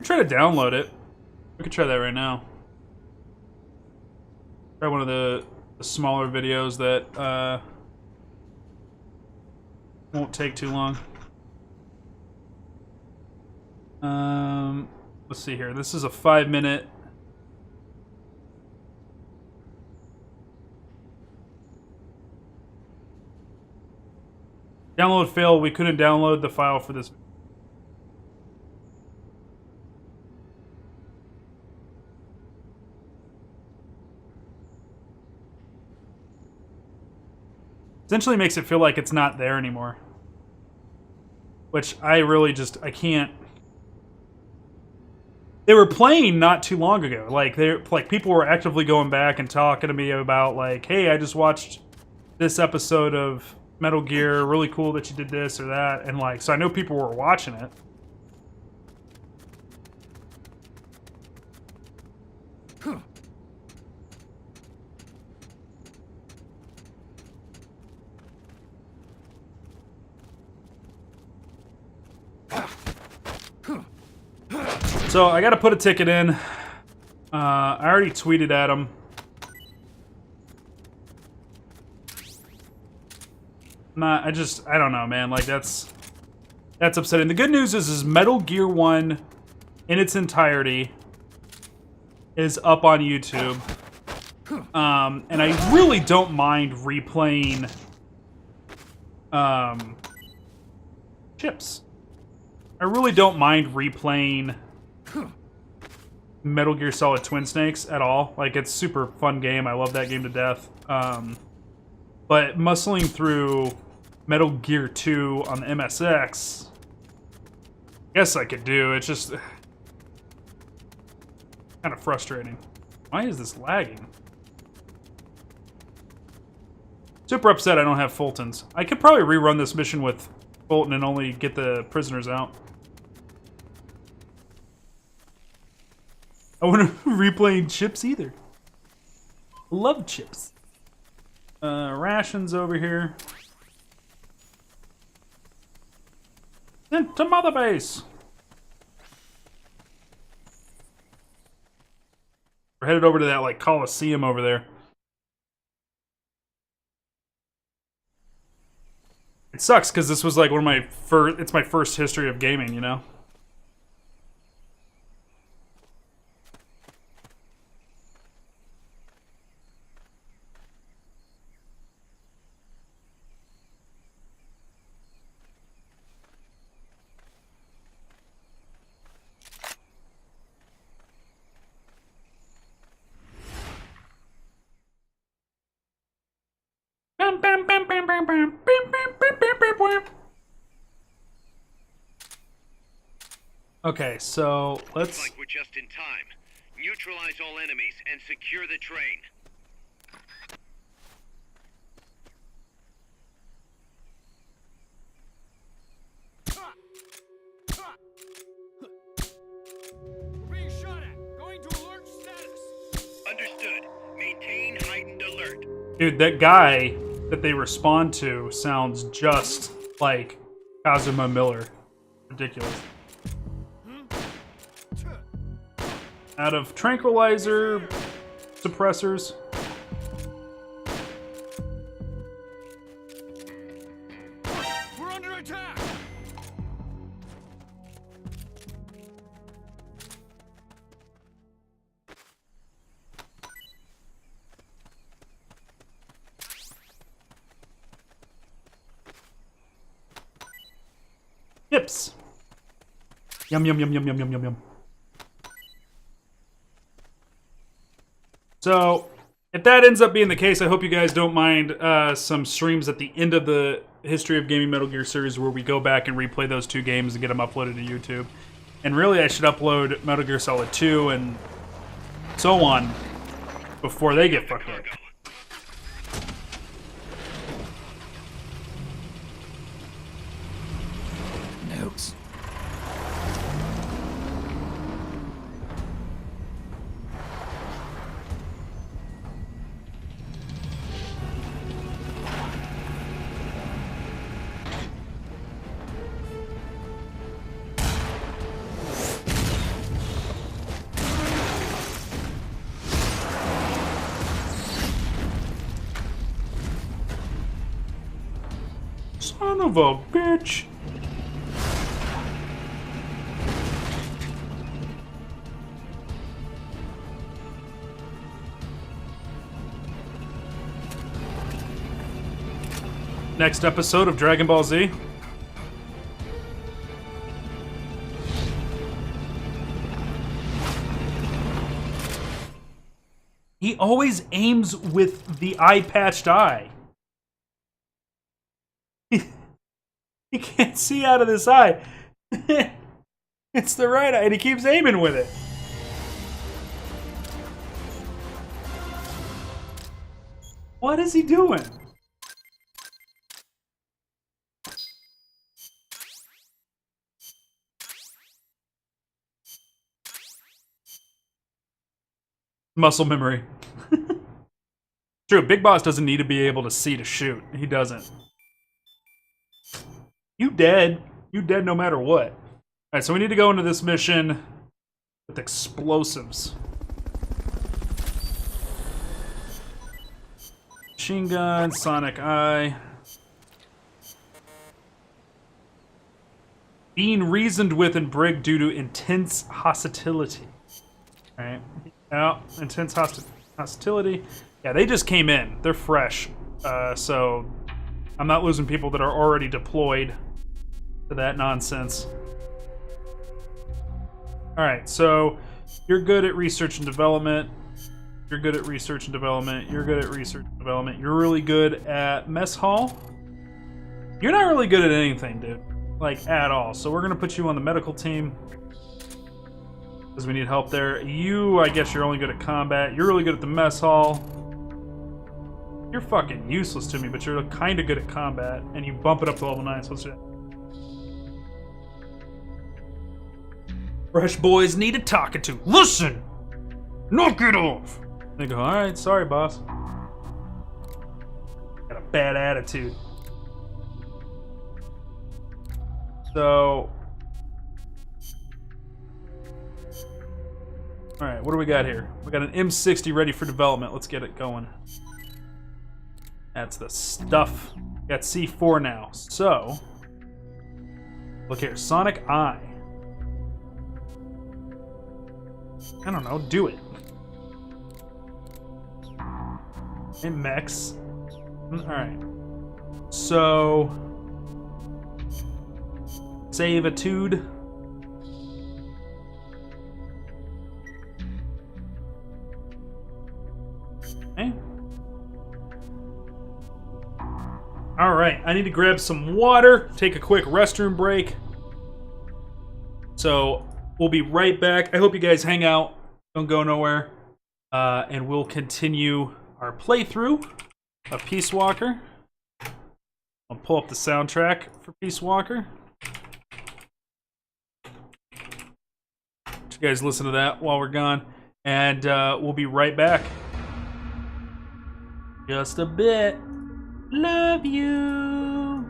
Try to download it. We could try that right now. Try one of the smaller videos that won't take too long. Let's see here. This is a 5-minute. Download failed. We couldn't download the file for this. Essentially makes it feel like it's not there anymore. Which I really just, I can't. They were playing not too long ago. Like people were actively going back and talking to me about like, hey, I just watched this episode of Metal Gear, really cool that you did this or that, and like, so I know people were watching it. So I gotta put a ticket in. I already tweeted at him. I don't know, man. Like that's upsetting. The good news is Metal Gear 1 in its entirety is up on YouTube. And I really don't mind replaying Chips. I really don't mind replaying Metal Gear Solid Twin Snakes at all. Like, it's a super fun game. I love that game to death. But muscling through Metal Gear 2 on the MSX, I guess I could do. It's just kind of frustrating. Why is this lagging? Super upset I don't have Fultons. I could probably rerun this mission with Fulton and only get the prisoners out. I want to replaying Chips either. Love Chips. Rations over here. Sent to Mother Base. We're headed over to that like Coliseum over there. It sucks because this was like one of my first. It's my first history of gaming, you know. Okay, so let's. Looks like we're just in time. Neutralize all enemies and secure the train. We're being shot at. Going to alert status. Understood. Maintain heightened alert. Dude, that guy that they respond to sounds just like Kazuma Miller. Ridiculous. Out of tranquilizer suppressors. Hips. Yum, yum, yum, yum, yum, yum, yum, yum. So, if that ends up being the case, I hope you guys don't mind some streams at the end of the History of Gaming Metal Gear series where we go back and replay those 2 games and get them uploaded to YouTube. And really, I should upload Metal Gear Solid 2 and so on before they get fucked up. Nukes. Son of a bitch. Next episode of Dragon Ball Z. He always aims with the eye-patched eye. He can't see out of this eye. It's the right eye, and he keeps aiming with it. What is he doing? Muscle memory. True, Big Boss doesn't need to be able to see to shoot. He doesn't. You dead. You dead no matter what. Alright, so we need to go into this mission with explosives. Machine gun, sonic eye. Being reasoned with and brigged due to intense hostility. Alright. Oh, intense hostility. Yeah, they just came in. They're fresh. So I'm not losing people that are already deployed to that nonsense. Alright, so you're good at research and development. You're good at research and development. You're good at research and development. You're really good at mess hall. You're not really good at anything, dude. Like, at all. So we're gonna put you on the medical team. Because we need help there. You, I guess you're only good at combat. You're really good at the mess hall. You're fucking useless to me, but you're kind of good at combat. And you bump it up to level 9, so let's do that. Fresh boys need a talking to. Listen! Knock it off! They go, alright, sorry, boss. Got a bad attitude. So... Alright, what do we got here? We got an M60 ready for development. Let's get it going. That's the stuff. Got C4 now. So... Look here, Sonic Eye. I don't know, do it. And mechs. Alright. So... Save-itude. Okay. Alright, I need to grab some water, take a quick restroom break. So, we'll be right back. I hope you guys hang out. Don't go nowhere. And we'll continue our playthrough of Peace Walker. I'll pull up the soundtrack for Peace Walker. You guys listen to that while we're gone. And we'll be right back. Just a bit. Love you.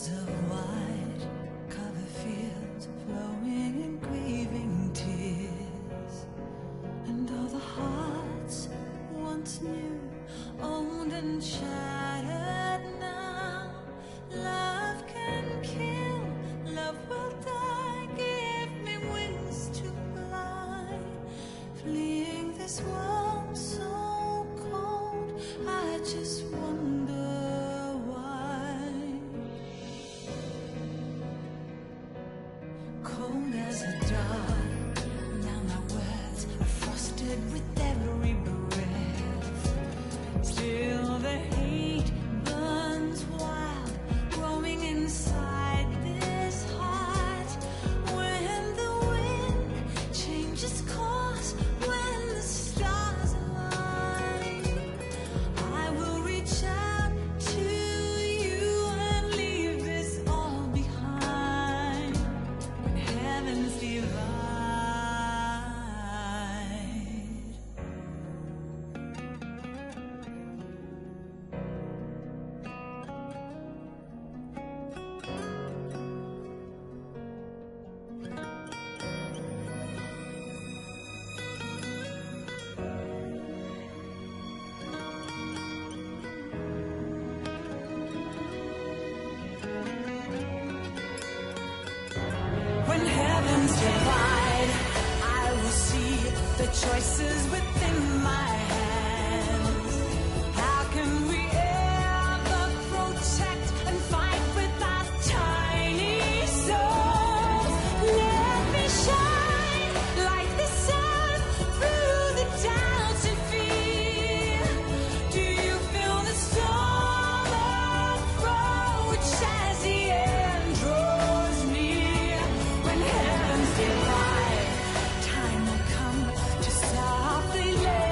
Miles of white cover fields flowing in grieving tears, and all the hearts once new, owned and shattered now. Love can kill, love will die. Give me wings to fly, fleeing this world so cold. I just wonder why. Cold as the dark, now my words are frosted with every breath. Still the hate burns wild, growing inside this heart. When the wind changes course, when the stars align, I will reach out to you and leave this all behind. When heavens divide. When heavens divide, I will see the choices within my hands. How can we ever protect and fight with our tiny souls? Let me shine like the sun through the doubts and fear. Do you feel the storm approach as the end draws near? When heavens divide, time will come to softly lay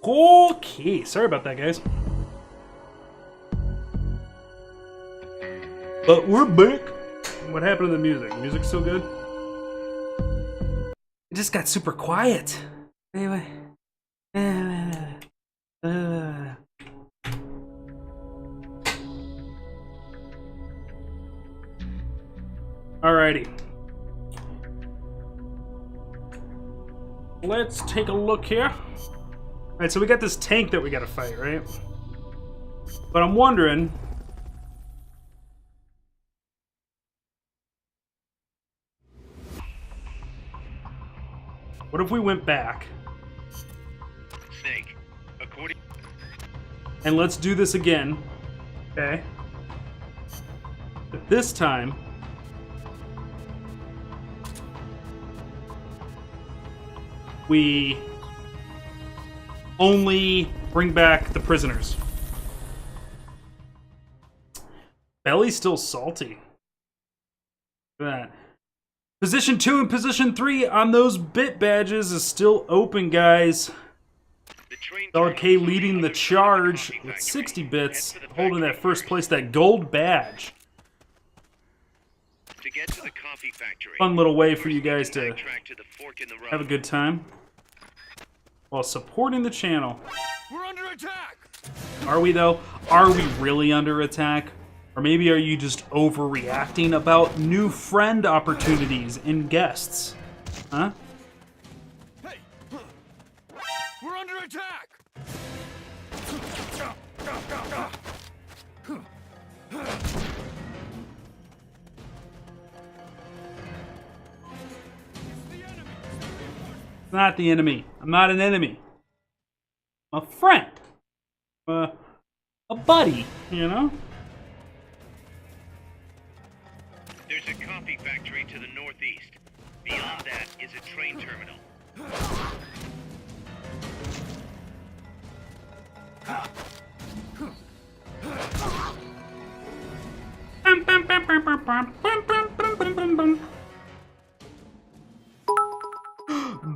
Okay, sorry about that, guys. But we're back. What happened to the music? Music still good? It just got super quiet. Anyway. Alrighty. Let's take a look here. Alright, so we got this tank that we gotta fight, right? But I'm wondering... what if we went back? Snake, according... And let's do this again. Okay? But this time... we only bring back the prisoners. Belly's still salty. Look at that. Position 2 and position 3 on those bit badges is still open, guys. Solid K leading the charge with 60 bits, holding that first place, that gold badge. To get to the coffee factory. Fun little way for you guys to have a good time while supporting the channel. We're under attack! Are we though? Are we really under attack? Or maybe are you just overreacting about new friend opportunities and guests? Huh? Hey! We're under attack! It's not the enemy. I'm not an enemy. I'm a friend. A buddy, you know? There's a coffee factory to the northeast. Beyond that is a train terminal.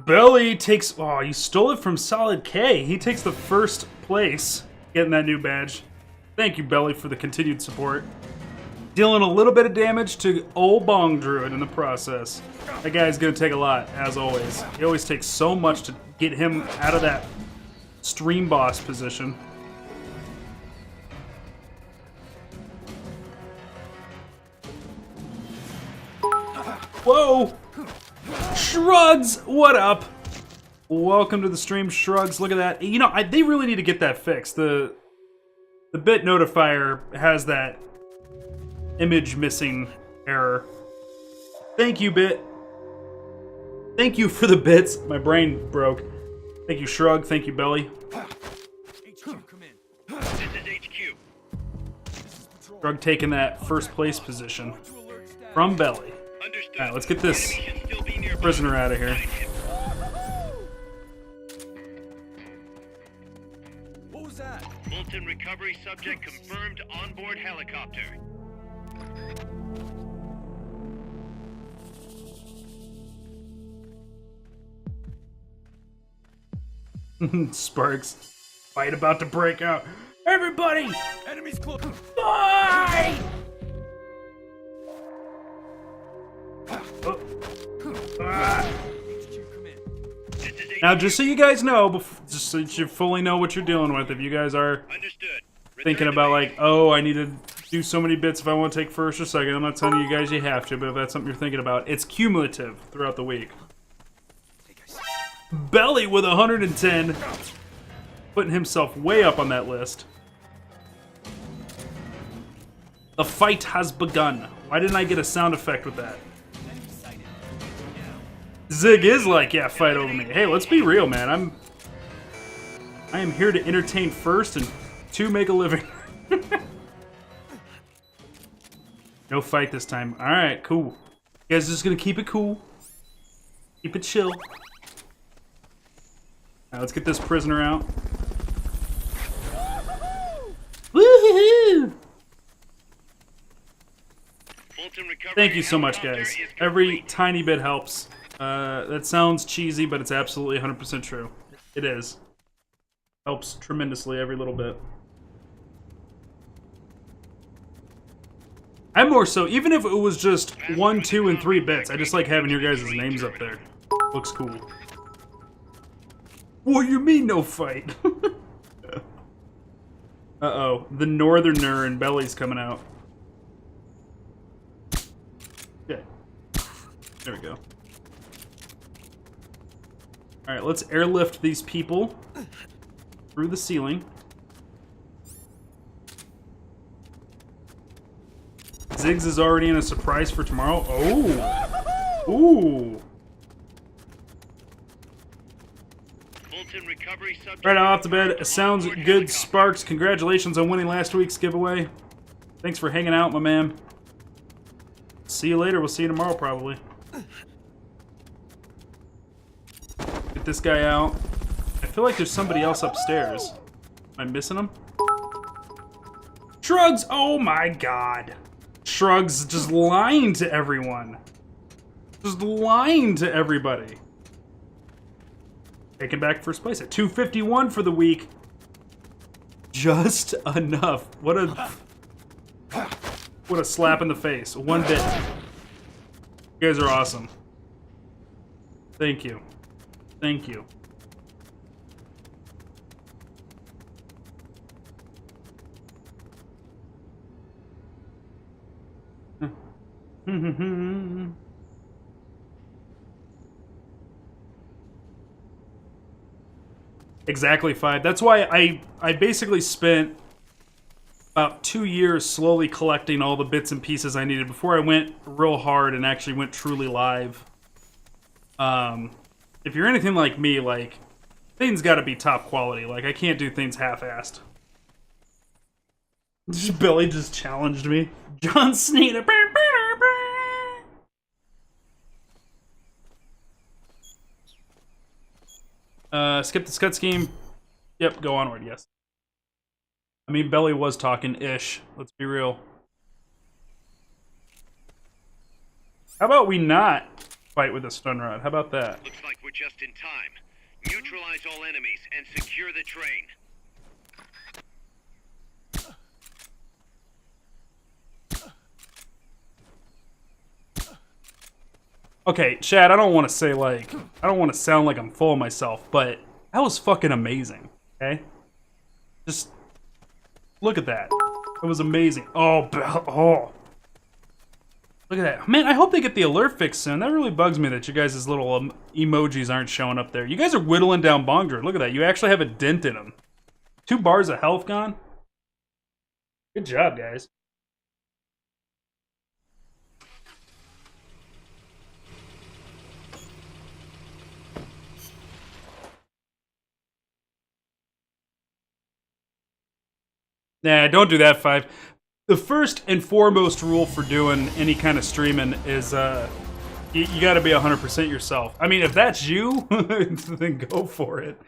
Belly takes... oh, you stole it from Solid K. He takes the first place getting that new badge. Thank you, Belly, for the continued support. Dealing a little bit of damage to old Bong Druid in the process. That guy's gonna take a lot, as always. He always takes so much to get him out of that stream boss position. Whoa! Shrugs! What up? Welcome to the stream, Shrugs. Look at that. You know, they really need to get that fixed. The bit notifier has that image missing error. Thank you, Bit. Thank you for the bits. My brain broke. Thank you, Shrug. Thank you, Belly. HQ, come in. This is HQ. Shrug taking that first place position from Belly. Understood. Alright, let's get this Enemy should still be nearby. prisoner out of here. What was that? Fulton recovery subject confirmed onboard helicopter. Sparks. Fight about to break out. Everybody! Enemies close. Fight! Ah. HQ, come in. This is Now, just so you guys know, just so you fully know what you're dealing with, if you guys are Understood. thinking about like, oh, I need to do so many bits if I want to take first or second, I'm not telling you guys you have to, but if that's something you're thinking about, it's cumulative throughout the week. Belly with 110, putting himself way up on that list. The fight has begun. Why didn't I get a sound effect with that? Zig is like, yeah, fight over me. Hey, let's be real, man. I am here to entertain first and to make a living. No fight this time. All right, cool. You guys just gonna keep it cool, keep it chill. All right, let's get this prisoner out. Woohoo! Fulton recovery Thank you so much, helicopter guys. is Every complete. tiny bit helps. That sounds cheesy, but it's absolutely 100% true. It is. Helps tremendously every little bit. I'm more so, even if it was just 1, 2, and 3 bits, I just like having your guys' names up there. Looks cool. What do you mean, no fight? Uh-oh. The Northerner and Belly's coming out. Okay. There we go. Alright, let's airlift these people through the ceiling. Ziggs is already in a surprise for tomorrow. Oh! Ooh! Right off the bed. Sounds good, Sparks. Congratulations on winning last week's giveaway. Thanks for hanging out, my man. See you later. We'll see you tomorrow, probably. Get this guy out. I feel like there's somebody else upstairs. Am I missing him? Shrugs! Oh my god. Shrugs just lying to everyone. Just lying to everybody. Taking back first place at 251 for the week. Just enough. What a slap in the face. 1 bit. You guys are awesome. Thank you. Thank you. Exactly 5. That's why I basically spent about 2 years slowly collecting all the bits and pieces I needed before I went real hard and actually went truly live. If you're anything like me, like, things gotta be top quality. Like, I can't do things half-assed. Billy just challenged me. John Sneed. Skip the Scud scheme. Yep, go onward, yes. I mean, Belly was talking-ish. Let's be real. How about we not fight with a stun rod? How about that? Looks like we're just in time. Neutralize all enemies and secure the train. Okay, Chad, I don't want to say, like, I don't want to sound like I'm full of myself, but that was fucking amazing, okay? Just look at that. It was amazing. Oh, oh. Look at that. Man, I hope they get the alert fixed soon. That really bugs me that you guys' little emojis aren't showing up there. You guys are whittling down Bongdred. Look at that. You actually have a dent in them. 2 bars of health gone. Good job, guys. Nah, don't do that, 5. The first and foremost rule for doing any kind of streaming is you gotta be 100% yourself. I mean, if that's you, then go for it.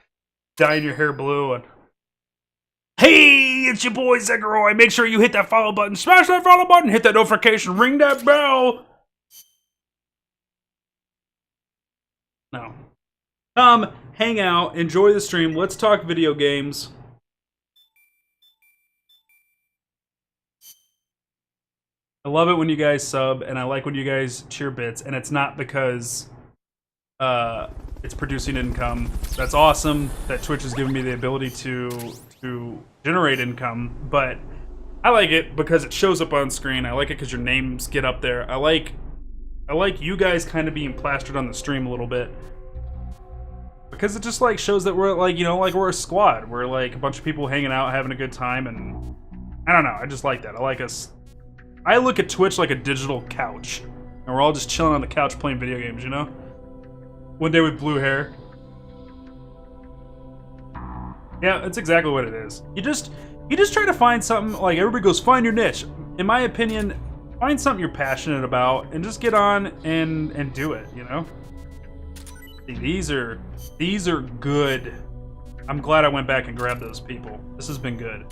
Dyeing your hair blue and... Hey, it's your boy Zegaroy. Make sure you hit that follow button. Smash that follow button. Hit that notification. Ring that bell. No. Come, hang out, enjoy the stream. Let's talk video games. I love it when you guys sub, and I like when you guys cheer bits, and it's not because it's producing income. That's awesome that Twitch has given me the ability to generate income, but I like it because it shows up on screen. I like it because your names get up there. I like you guys kind of being plastered on the stream a little bit. Because it just, like, shows that we're, like, you know, like, we're a squad. We're, like, a bunch of people hanging out, having a good time, and I don't know. I just like that. I like us... I look at Twitch like a digital couch. And we're all just chilling on the couch playing video games, you know? One day with blue hair. Yeah, that's exactly what it is. You just try to find something, like, everybody goes, find your niche. In my opinion, find something you're passionate about, and just get on and do it, you know? These are good. I'm glad I went back and grabbed those people. This has been good.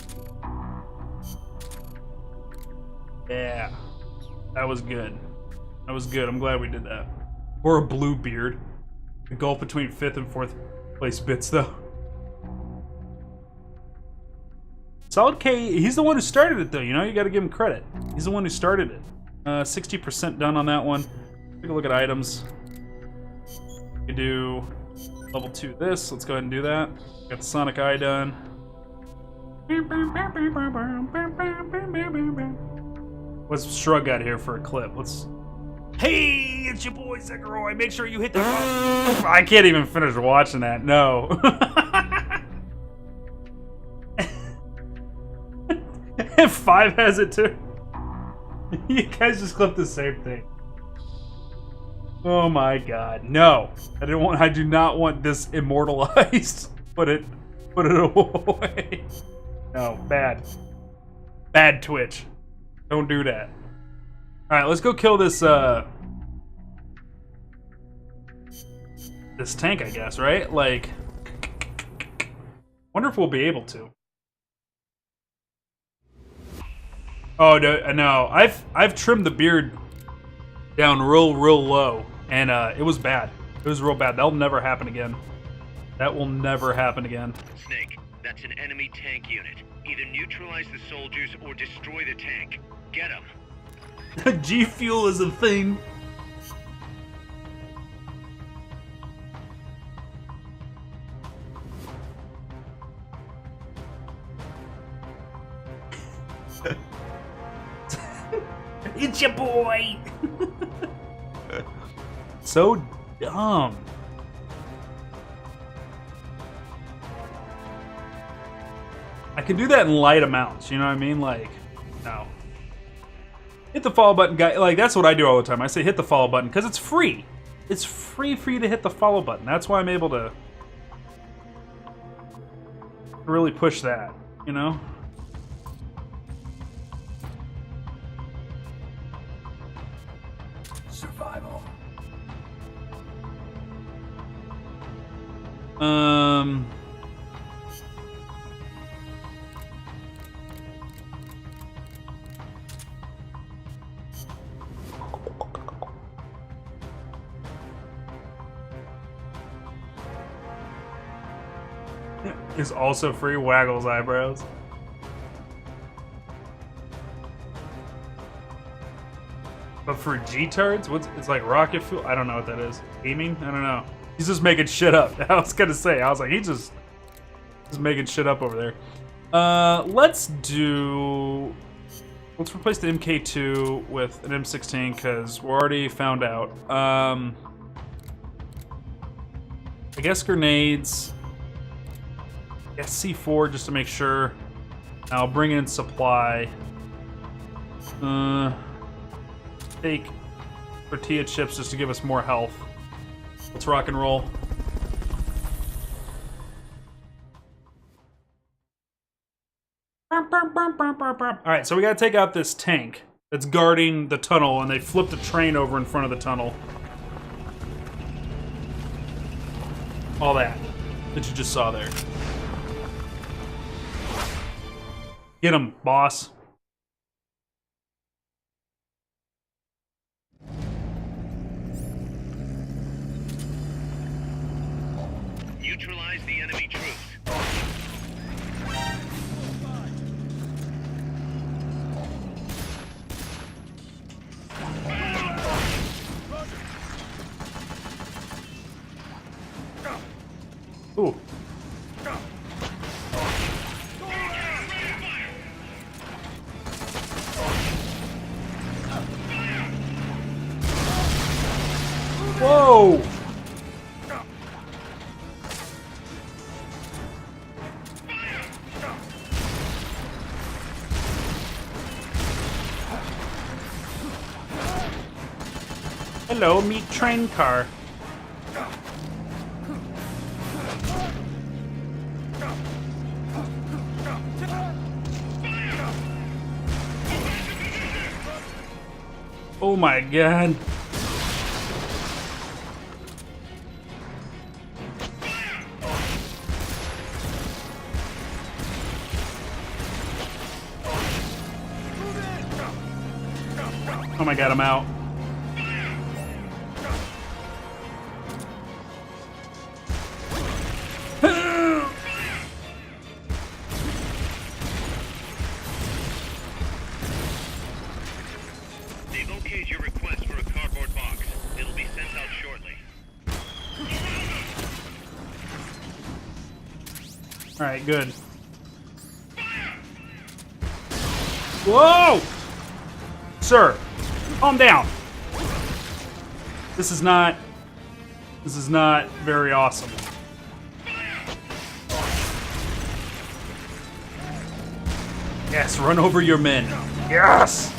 Yeah, that was good. That was good. I'm glad we did that. Or a blue beard. The gulf between 5th and 4th place bits, though. Solid K, he's the one who started it though, you know, you gotta give him credit. He's the one who started it. 60% done on that one. Take a look at items. We can do level 2 this, let's go ahead and do that. Got the Sonic Eye done. What's Shrug got here for a clip? Let's... Hey, it's your boy Zekaroy, make sure you hit the... I can't even finish watching that, no. 5 has it too. You guys just clipped the same thing. Oh my god. No. I do not want this immortalized. Put it away. No, bad. Bad Twitch. Don't do that. Alright, let's go kill this this tank, I guess, right? Like, wonder if we'll be able to. Oh no, I've trimmed the beard down real low, and it was bad. It was real bad. That'll never happen again. That will never happen again. Snake, that's an enemy tank unit. Either neutralize the soldiers or destroy the tank. Get them. G Fuel is a thing. It's your boy. So dumb. I can do that in light amounts, you know what I mean? Like, no. Hit the follow button, guy. Like, that's what I do all the time. I say hit the follow button because it's free. It's free for you to hit the follow button. That's why I'm able to really push that, you know? Survival. Is also free. Waggles eyebrows. But for G-tards, it's like rocket fuel? I don't know what that is. Aiming? I don't know. He's just making shit up. I was gonna say, I was like, he's just making shit up over there. Let's replace the MK2 with an M16 because we're already found out. I guess grenades. I guess C4 just to make sure. I'll bring in supply. Take tortilla chips just to give us more health. Let's rock and roll. Alright, so we gotta take out this tank that's guarding the tunnel, and they flipped a train over in front of the tunnel. All that you just saw there. Get him, boss. Neutralize the enemy troops. Ooh. Whoa! Hello, meet train car. Oh my god. Oh my god, I'm out. Alright, good. Whoa! Sir, calm down. This is not very awesome. Yes, run over your men. Yes!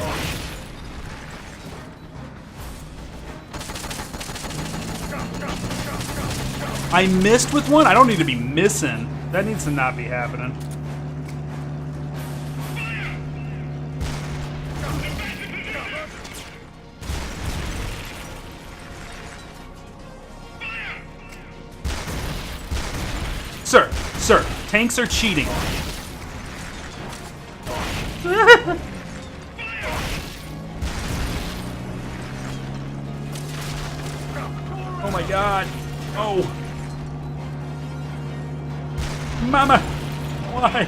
I missed with one? I don't need to be missing. That needs to not be happening. Sir, tanks are cheating. Oh my god. Oh. Mama! Why?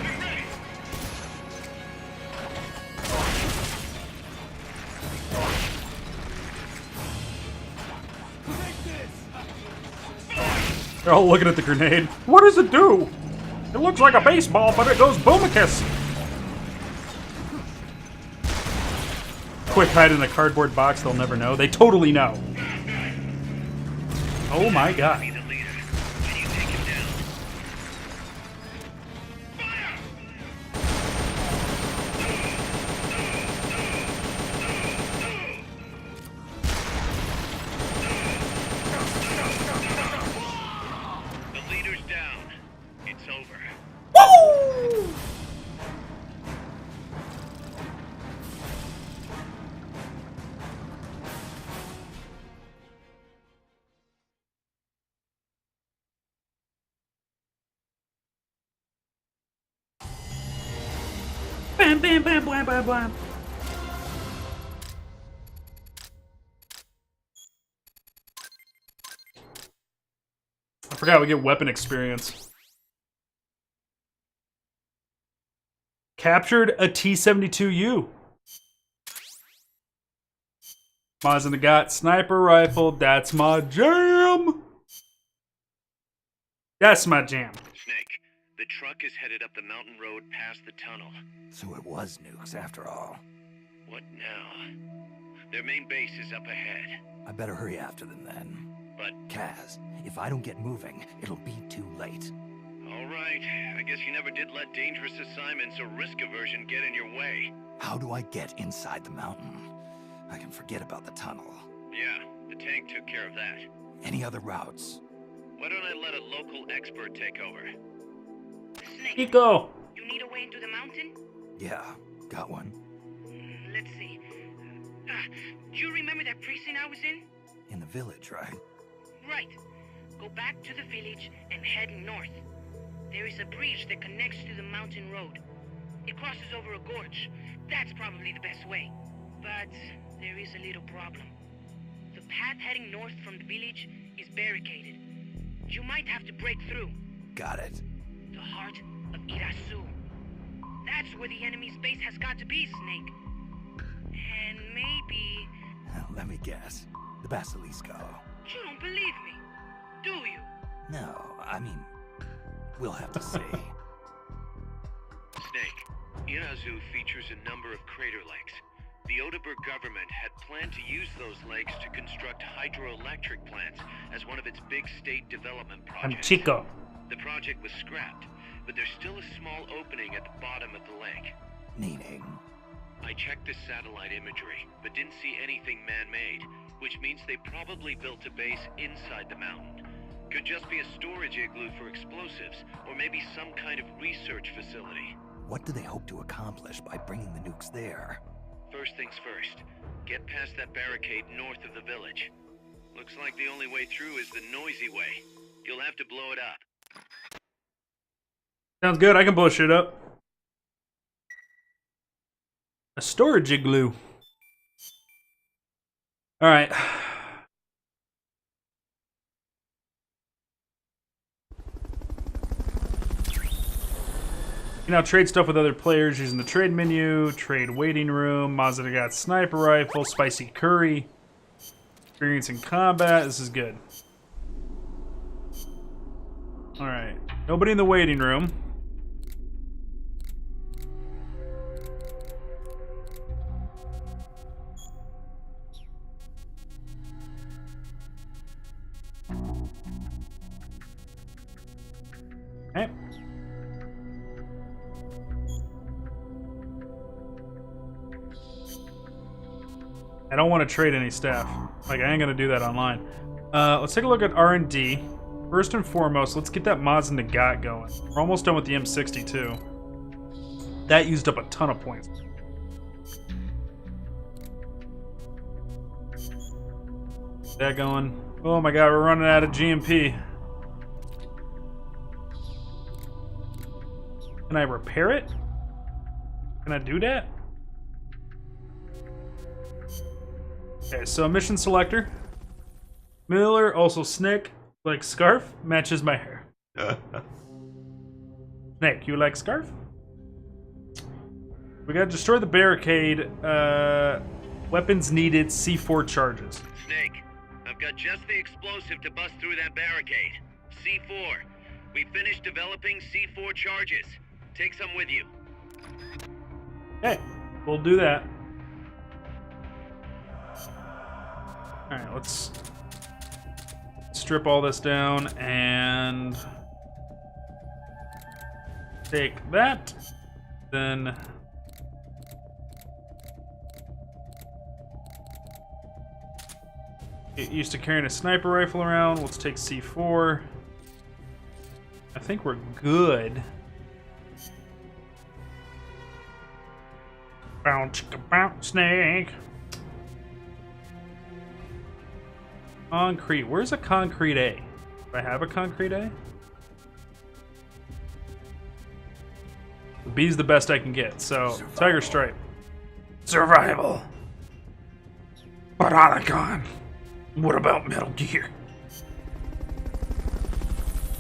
They're all looking at the grenade. What does it do? It looks like a baseball, but it goes boomicus. Quick hide in a cardboard box, they'll never know. They totally know. Oh my god. Bam, bam, bam, bam, bam, bam. I forgot we get weapon experience. Captured a T-72U. Maz in the got sniper rifle. That's my jam. That's my jam. Snake, the truck is headed up the mountain road past the tunnel. So it was nukes after all. What now? Their main base is up ahead. I better hurry after them then. But, Kaz, if I don't get moving, it'll be too late. all right, I guess you never did let dangerous assignments or risk aversion get in your way. How do I get inside the mountain? I can forget about the tunnel. Yeah, the tank took care of that. Any other routes? Why don't I let a local expert take over? Snake, Nico. you need a way into the mountain? Yeah, got one. Let's see. Do you remember that precinct I was in? In the village, right? Right. Go back to the village and head north. There is a bridge that connects to the mountain road. It crosses over a gorge. That's probably the best way. But there is a little problem. The path heading north from the village is barricaded. You might have to break through. Got it. The heart of Irazu. That's where the enemy's base has got to be, Snake. And maybe... Let me guess. The Basilisco. You don't believe me, do you? No, I mean, we'll have to see. Snake, Irazu features a number of crater lakes. The Odeberg government had planned to use those lakes to construct hydroelectric plants as one of its big state development I'm projects. Chico. The project was scrapped, but there's still a small opening at the bottom of the lake. Meaning? I checked the satellite imagery, but didn't see anything man-made, which means they probably built a base inside the mountain. Could just be a storage igloo for explosives, or maybe some kind of research facility. What do they hope to accomplish by bringing the nukes there? First things first, get past that barricade north of the village. Looks like the only way through is the noisy way. You'll have to blow it up. Sounds good. I can blow shit up. A storage igloo. Alright. You can now trade stuff with other players using the trade menu, trade waiting room, Mazda got sniper rifle, spicy curry, experience in combat. This is good. Alright. Nobody in the waiting room. Okay. I don't want to trade any staff. Like, I ain't gonna do that online. Let's take a look at R&D. First and foremost, let's get that Mods and Nagat going. We're almost done with the M62. That used up a ton of points. That going. Oh my god, we're running out of GMP. Can I repair it? Can I do that? Okay, so mission selector. Miller, also Snake, like scarf, matches my hair. Snake, you like scarf? We gotta destroy the barricade. Weapons needed, C4 charges. Snake, I've got just the explosive to bust through that barricade. C4. We finished developing C4 charges. Take some with you. Okay, we'll do that. Alright, let's strip all this down and take that. Then get used to carrying a sniper rifle around. Let's take C4. I think we're good. Bounce, bounce, Snake. Concrete. Where's a concrete A? Do I have a concrete A? The B's the best I can get, so survival. Tiger Stripe. Survival. But Otacon. What about Metal Gear?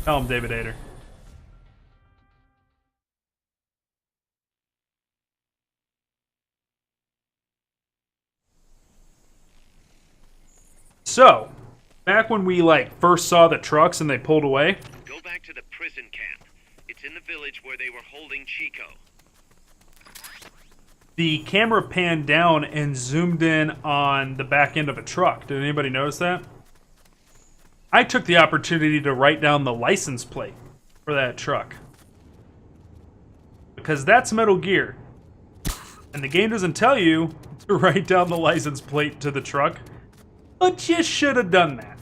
Tell him, David Ader. So, back when we first saw the trucks and they pulled away. Go back to the prison camp. It's in the village where they were holding Chico. The camera panned down and zoomed in on the back end of a truck. Did anybody notice that? I took the opportunity to write down the license plate for that truck. Because that's Metal Gear. And the game doesn't tell you to write down the license plate to the truck. But you should have done that.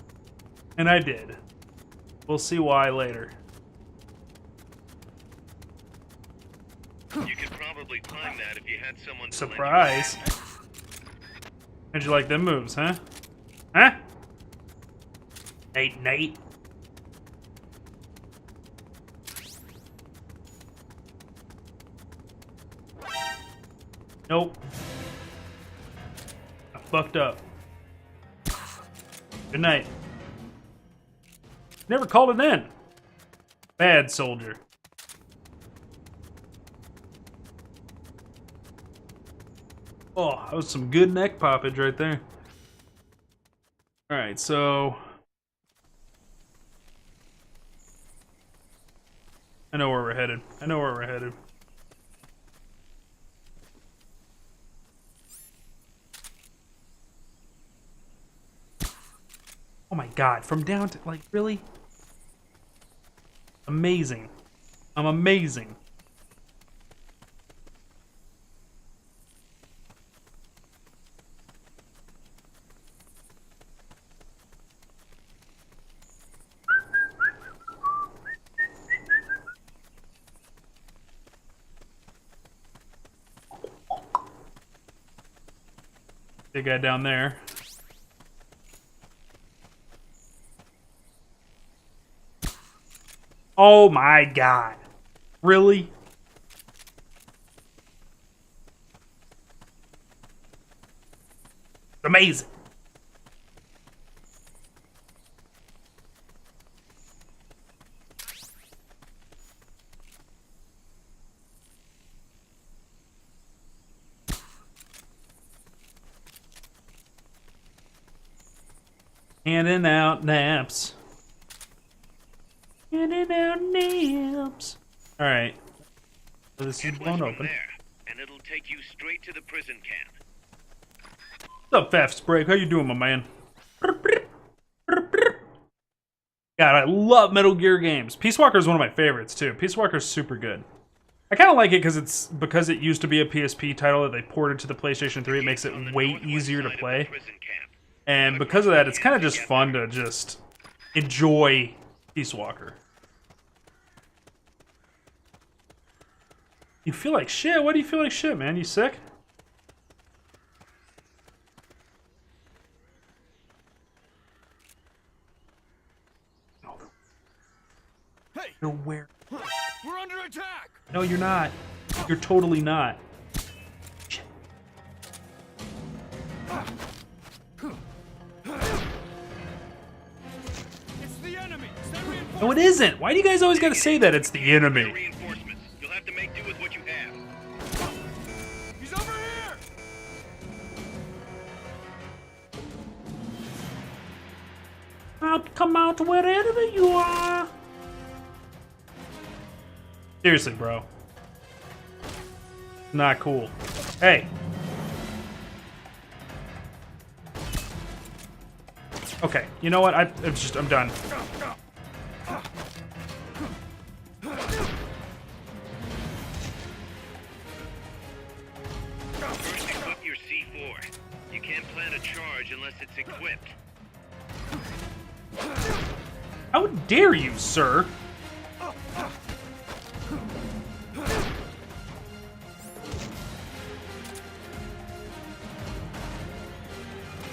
And I did. We'll see why later. You could probably climb that if you had someone. Surprise. How'd you like them moves, huh? Huh? Nate. Nope. I fucked up. Good night. Never called it in. Bad soldier. Oh, that was some good neck poppage right there. Alright, so I know where we're headed. Oh my god, from down to, really? Amazing. I'm amazing. Big guy down there. Oh my god. Really? Amazing. Handing out naps. Handing out naps. Alright. So this is blown open. There, and it'll take you straight to the prison camp. What's up, Faf Sprague? How you doing, my man? God, I love Metal Gear games. Peace Walker is one of my favorites too. Peace Walker is super good. I kind of like it because it used to be a PSP title that they ported to the PlayStation 3. It makes it way easier to play. And because of that, it's kind of just fun to just enjoy Peace Walker. You feel like shit? Why do you feel like shit, man? You sick? Hey, You're where? we're under attack. No, you're not. You're totally not. Shit. It's the enemy. Send reinforcements. No, it isn't. Why do you guys always gotta say that it's the enemy? Reinforcements. You'll have to make do with what you have. He's over here. I'll come out wherever you are. Seriously, bro. Not cool. Hey. Okay, you know what? I'm done. First, equip your C4. You can't plant a charge unless it's equipped. How dare you, sir?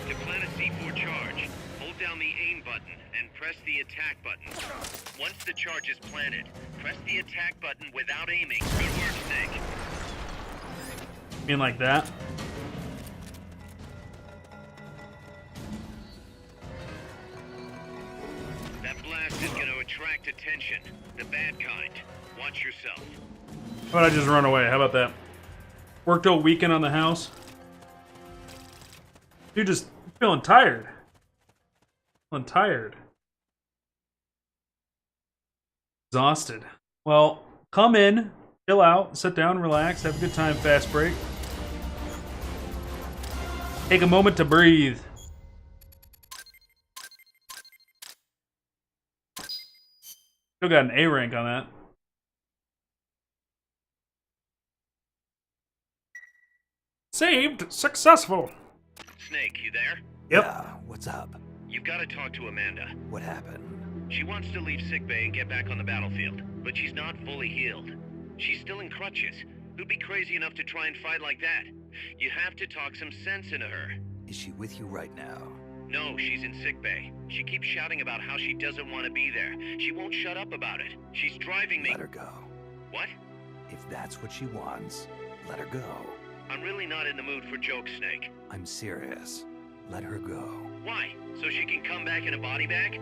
To plant a C4 charge, hold down the aim button and press the attack button. Once the charge is planted, press the attack button without aiming. Good work, Snake. You mean like that? That blast is going to attract attention. The bad kind. Watch yourself. How about I just run away? How about that? Worked all weekend on the house. Dude, just feeling tired. Feeling tired. Exhausted. Well, come in, chill out, sit down, relax, have a good time, fast break. Take a moment to breathe. Still got an A rank on that. Saved successful. Snake, you there? Yep. Yeah, what's up? You've got to talk to Amanda. What happened? She wants to leave sickbay and get back on the battlefield, but she's not fully healed. She's still in crutches. Who'd be crazy enough to try and fight like that? You have to talk some sense into her. Is she with you right now? No, she's in sickbay. She keeps shouting about how she doesn't want to be there. She won't shut up about it. She's driving me. Let her go. What? If that's what she wants, let her go. I'm really not in the mood for jokes, Snake. I'm serious. Let her go. Why? So she can come back in a body bag?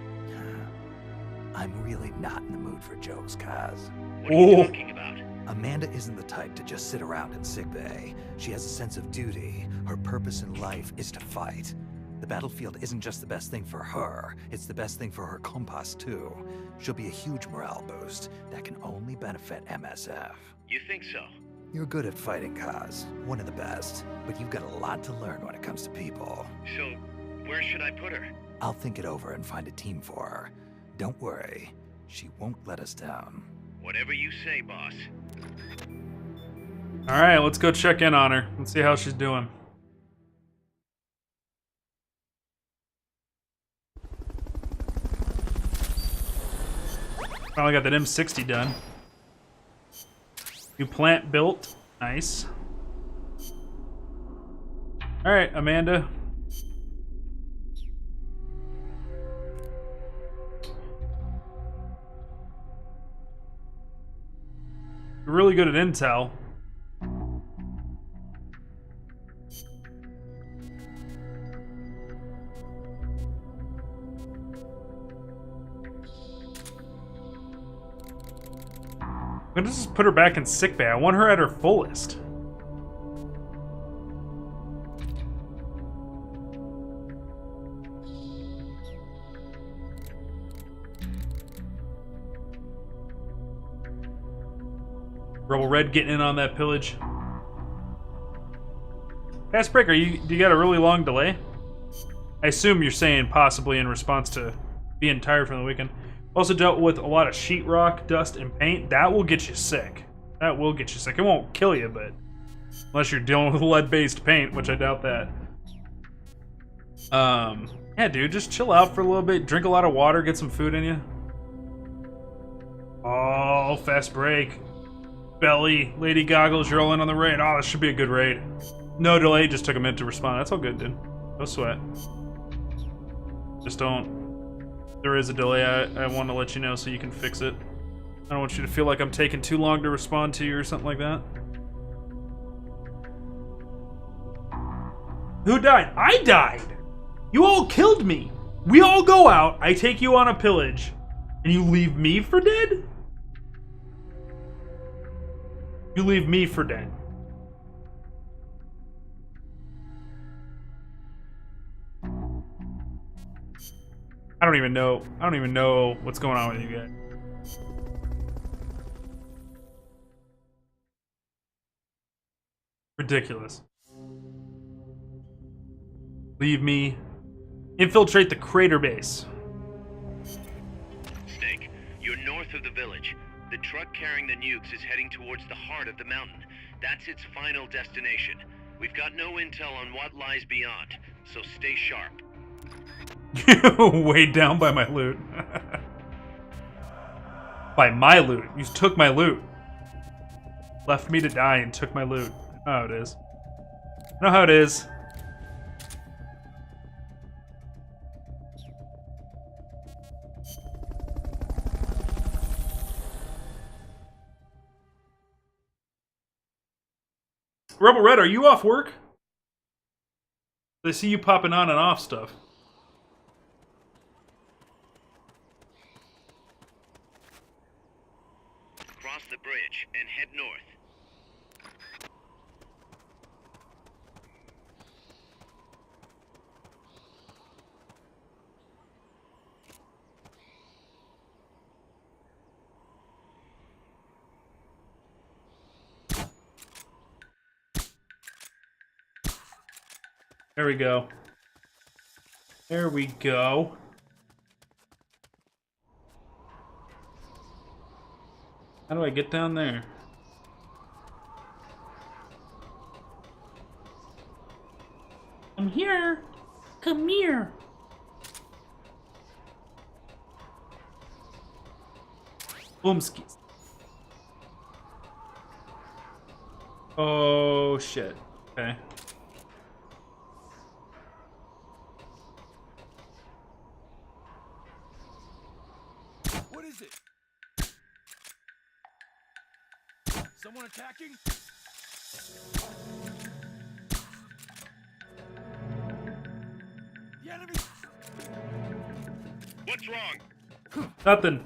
I'm really not in the mood for jokes, Kaz. What are you Oh. talking about? Amanda isn't the type to just sit around in sickbay. She has a sense of duty. Her purpose in life is to fight. The battlefield isn't just the best thing for her, it's the best thing for her compass, too. She'll be a huge morale boost that can only benefit MSF. You think so? You're good at fighting, Kaz. One of the best. But you've got a lot to learn when it comes to people. So, where should I put her? I'll think it over and find a team for her. Don't worry. She won't let us down. Whatever you say, boss. Alright, let's go check in on her. Let's see how she's doing. Finally got that M60 done. New plant built. Nice. Alright, Amanda. You're really good at intel. I'm gonna just put her back in sickbay. I want her at her fullest. Rebel Red getting in on that pillage. Fast break, do you got a really long delay? I assume you're saying possibly in response to being tired from the weekend. Also dealt with a lot of sheetrock, dust, and paint. That will get you sick. That will get you sick. It won't kill you, but unless you're dealing with lead-based paint, which I doubt that. Yeah, dude, just chill out for a little bit. Drink a lot of water. Get some food in you. Oh, fast break. Belly, Lady Goggles, you're all in on the raid. Oh, this should be a good raid. No delay, just took a minute to respond. That's all good, dude. No sweat. Just don't... There is a delay. I want to let you know so you can fix it. I don't want you to feel like I'm taking too long to respond to you or something like that. Who died? I died! You all killed me! We all go out, I take you on a pillage, and you leave me for dead? You leave me for dead. I don't even know what's going on with you guys. Ridiculous. Leave me. Infiltrate the crater base. Snake, you're north of the village. The truck carrying the nukes is heading towards the heart of the mountain. That's its final destination. We've got no intel on what lies beyond, so stay sharp. Weighed down by my loot. By my loot. You took my loot. Left me to die and took my loot. I know how it is. I know how it is. Rebel Red, are you off work? They see you popping on and off stuff. Cross the bridge and head north. There we go. There we go. How do I get down there? I'm here. Come here. Boomskis. Oh shit. Okay. What is it? Someone attacking? The enemy! What's wrong? Nothing.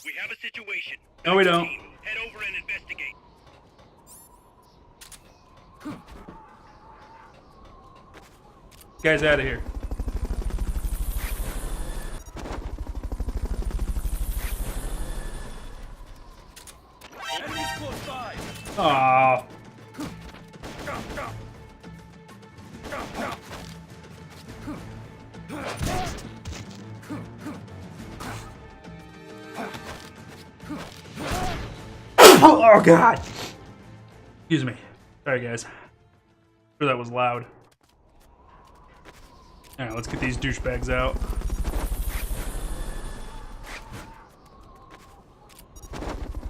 We have a situation. No, we don't. Team, head over and investigate. Guys, out of here. Enemies close by! Aww. Oh god. Excuse me. Sorry guys. Sure that was loud. Alright, let's get these douchebags out.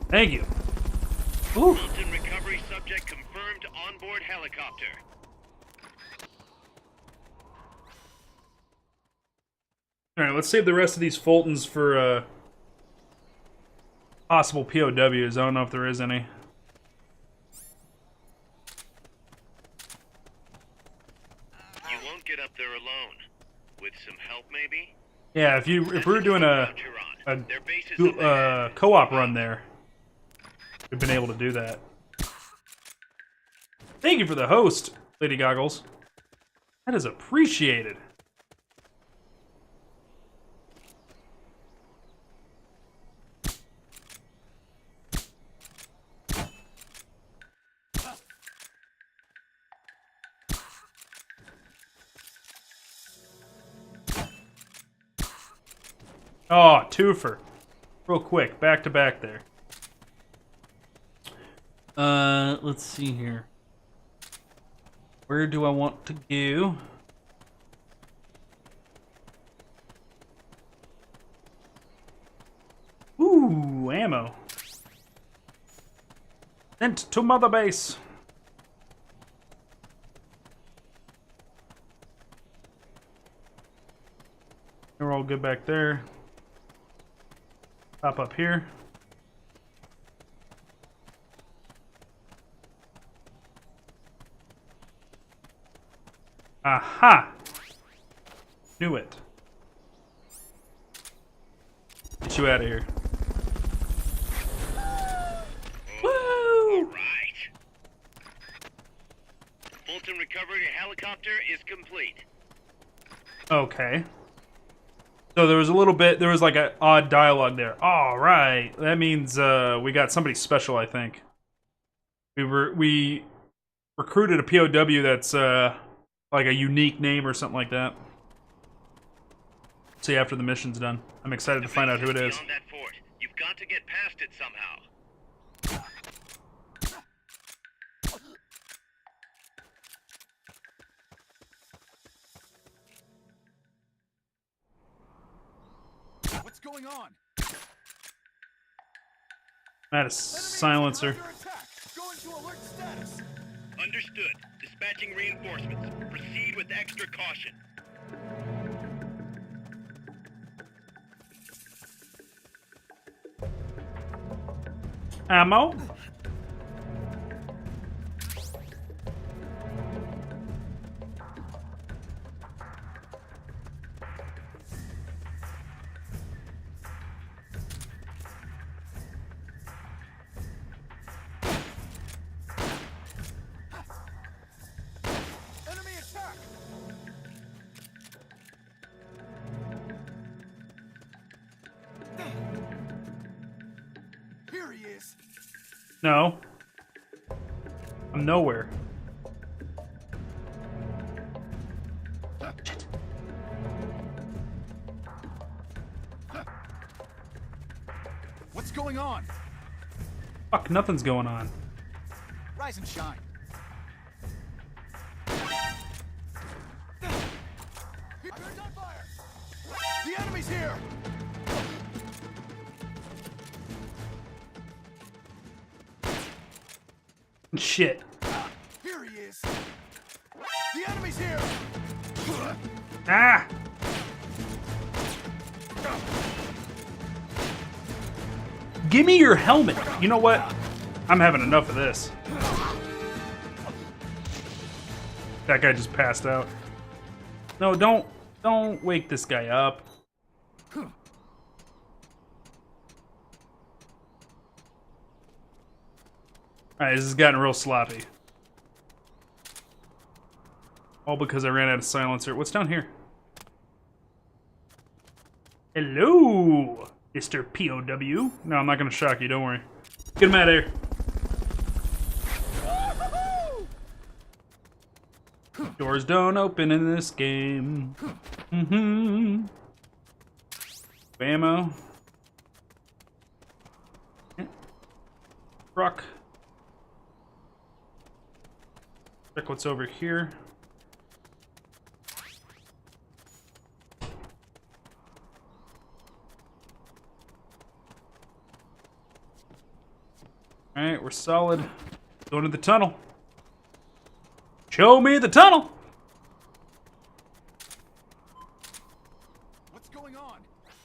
Thank you. Ooh. Mountain recovery subject confirmed onboard helicopter. Alright, let's save the rest of these Fultons for possible POWs. I don't know if there is any. You won't get up there alone. With some help, maybe? Yeah, if we're doing a Their base is up ahead. co-op run there, we've been able to do that. Thank you for the host, Lady Goggles. That is appreciated. Oh, twofer. Real quick, back to back there. Let's see here. Where do I want to go? Ooh, ammo. Sent to mother base. We're all good back there. Pop up here. Aha! Knew it. Get you out of here. All right. Fulton recovery helicopter is complete. Okay. So there was a little bit, there was like an odd dialogue there. All right. That means we got somebody special, I think. We recruited a POW that's like a unique name or something like that. See after the mission's done. I'm excited to find out who it is. Beyond that fort. You've got to get past it somehow. What's going on? I had a silencer. Under attack. Go into alert status. Understood. Dispatching reinforcements. Proceed with extra caution. Ammo? Enemy attack. Here he is. No. I'm nowhere. What's going on? Fuck, nothing's going on. Rise and shine. He's on fire. The enemy's here. Shit. Here he is. The enemy's here. Ah! Give me your helmet. You know what? I'm having enough of this. That guy just passed out. No, don't wake this guy up. Alright, this has gotten real sloppy. All because I ran out of silencer. What's down here? Hello, Mr. POW. No, I'm not gonna shock you, don't worry. Get him out of here. Doors don't open in this game. Ammo. Truck. Check what's over here. Alright, we're solid. Going to the tunnel. Show me the tunnel! What's going on?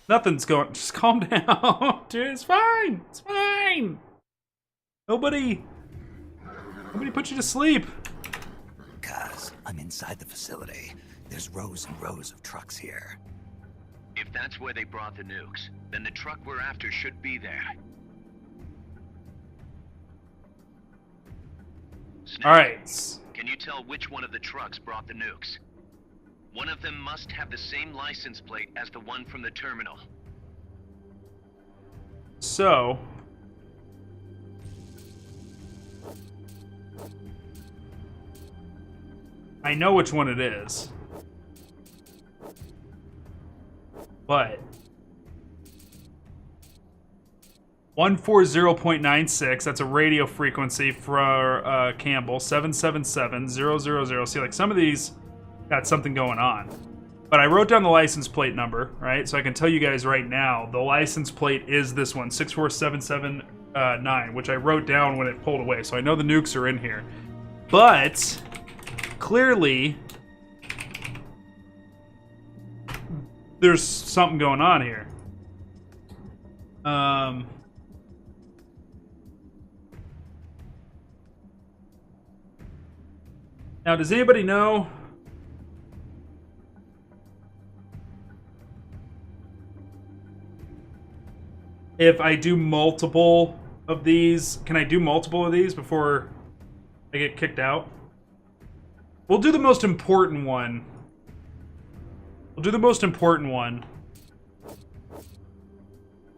Nothing's going. Just calm down. Dude, it's fine. It's fine. Nobody put you to sleep. Kaz, I'm inside the facility. There's rows and rows of trucks here. If that's where they brought the nukes, then the truck we're after should be there. Snake, Alright. can you tell which one of the trucks brought the nukes? One of them must have the same license plate as the one from the terminal. So. I know which one it is. But 140.96. That's a radio frequency for Campbell. 777-000. See, like some of these got something going on. But I wrote down the license plate number, right? So I can tell you guys right now, the license plate is this one, 64779, which I wrote down when it pulled away. So I know the nukes are in here. But clearly, there's something going on here. Now, does anybody know if I do multiple of these? Can I do multiple of these before I get kicked out? We'll do the most important one. We'll do the most important one.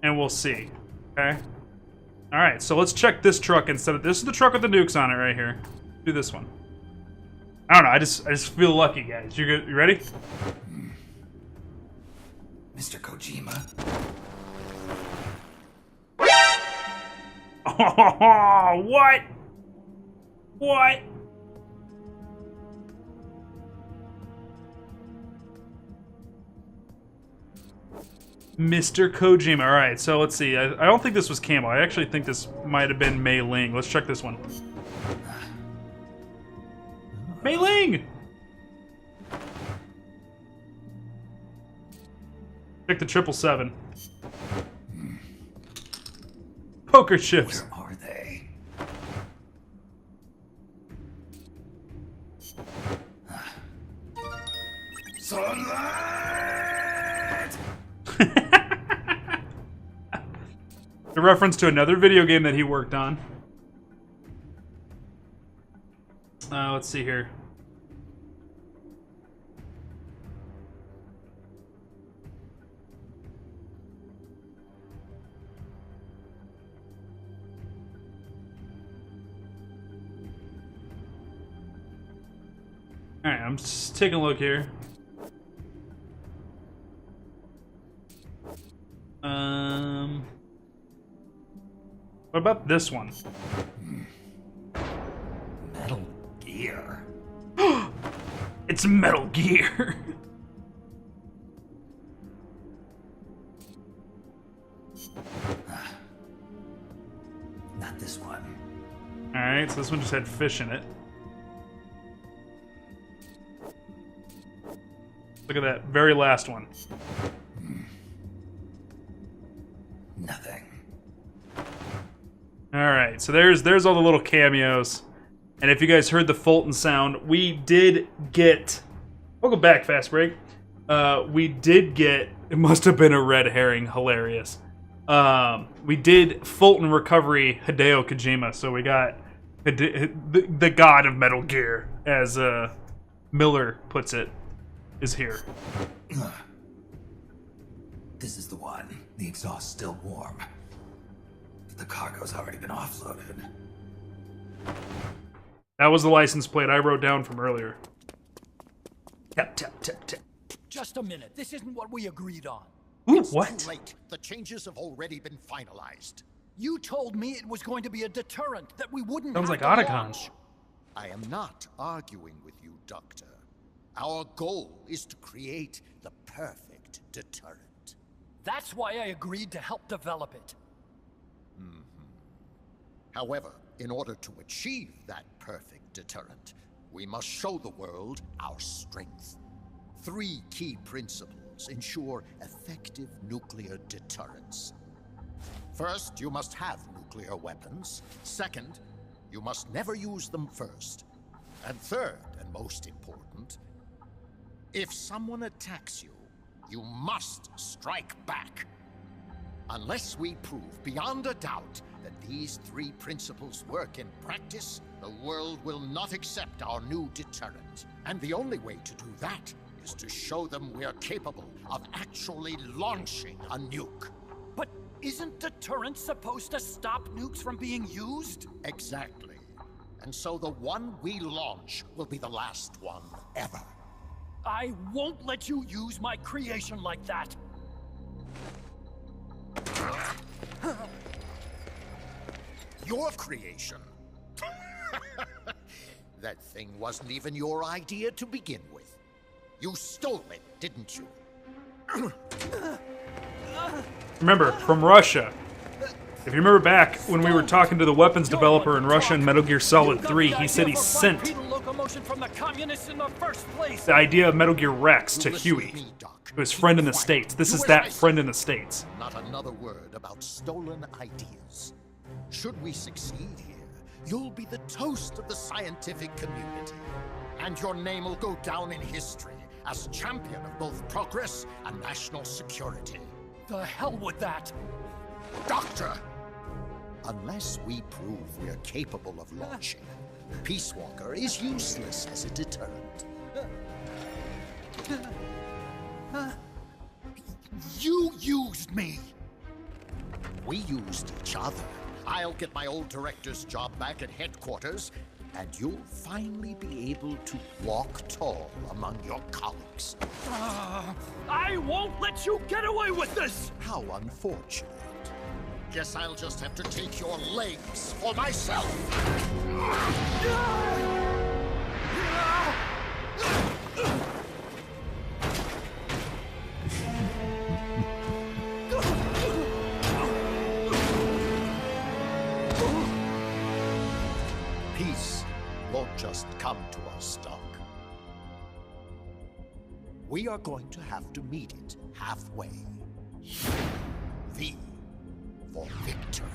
And we'll see. Okay? Alright, so let's check this truck instead of... This is the truck with the nukes on it right here. Do this one. I don't know, I just feel lucky, guys. You good? You ready? Mr. Kojima? Oh, what? What? Mr. Kojima. All right, so let's see. I don't think this was Camo. I actually think this might have been Mei Ling. Let's check this one. Mei Ling! Check the 777. Poker chips. Where are they? Sunlight! A reference to another video game that he worked on. Let's see here. Alright, I'm just taking a look here. What about this one? Metal Gear. It's Metal Gear. Not this one. Alright, so this one just had fish in it. Look at that very last one. Nothing. Alright, so there's all the little cameos. And if you guys heard the Fulton sound, we did get... Welcome back, Fast Break. We did get... It must have been a red herring. Hilarious. We did Fulton recovery Hideo Kojima, so we got the god of Metal Gear, as Miller puts it, is here. This is the one. The exhaust's still warm. But the cargo's already been offloaded. That was the license plate I wrote down from earlier. Tap, tap, tap, tap. Just a minute. This isn't what we agreed on. Ooh, It's what? too late. The changes have already been finalized. You told me it was going to be a deterrent, that we wouldn't Sounds have like to Otacon. launch. I am not arguing with you, Doctor. Our goal is to create the perfect deterrent. That's why I agreed to help develop it. However, in order to achieve that perfect deterrent, we must show the world our strength. 3 key principles ensure effective nuclear deterrence. First, you must have nuclear weapons. Second, you must never use them first. And third, and most important, if someone attacks you, you must strike back. Unless we prove beyond a doubt that these 3 principles work in practice, the world will not accept our new deterrent. And the only way to do that is to show them we're capable of actually launching a nuke. But isn't deterrence supposed to stop nukes from being used? Exactly. And so the one we launch will be the last one ever. I won't let you use my creation like that. Your creation. That thing wasn't even your idea to begin with. You stole it, didn't you? Remember, from Russia. If you remember back when we were talking to the weapons developer in Russia in Metal Gear Solid 3, he said he sent from the communists in the first place. the idea of Metal Gear Rex to Huey, to his friend in the States. This is that friend in the States. Not another word about stolen ideas. Should we succeed here, you'll be the toast of the scientific community. And your name will go down in history as champion of both progress and national security. The hell with that! Doctor! Unless we prove we're capable of launching, Peace Walker is useless as a deterrent. You used me! We used each other. I'll get my old director's job back at headquarters, and you'll finally be able to walk tall among your colleagues. I won't let you get away with this! How unfortunate. Guess I'll just have to take your legs for myself. Peace won't just come to us, Doc. We are going to have to meet it halfway. V for victory.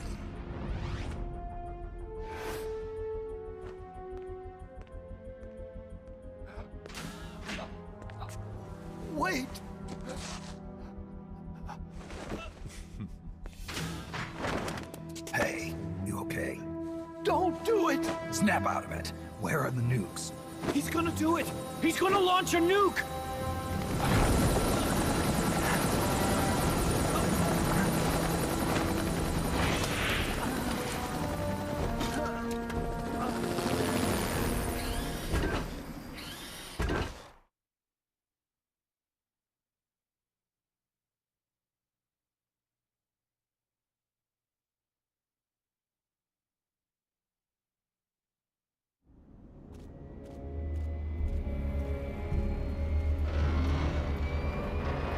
Wait! Hey, you okay? Don't do it! Snap out of it. Where are the nukes? He's gonna do it! He's gonna launch a nuke!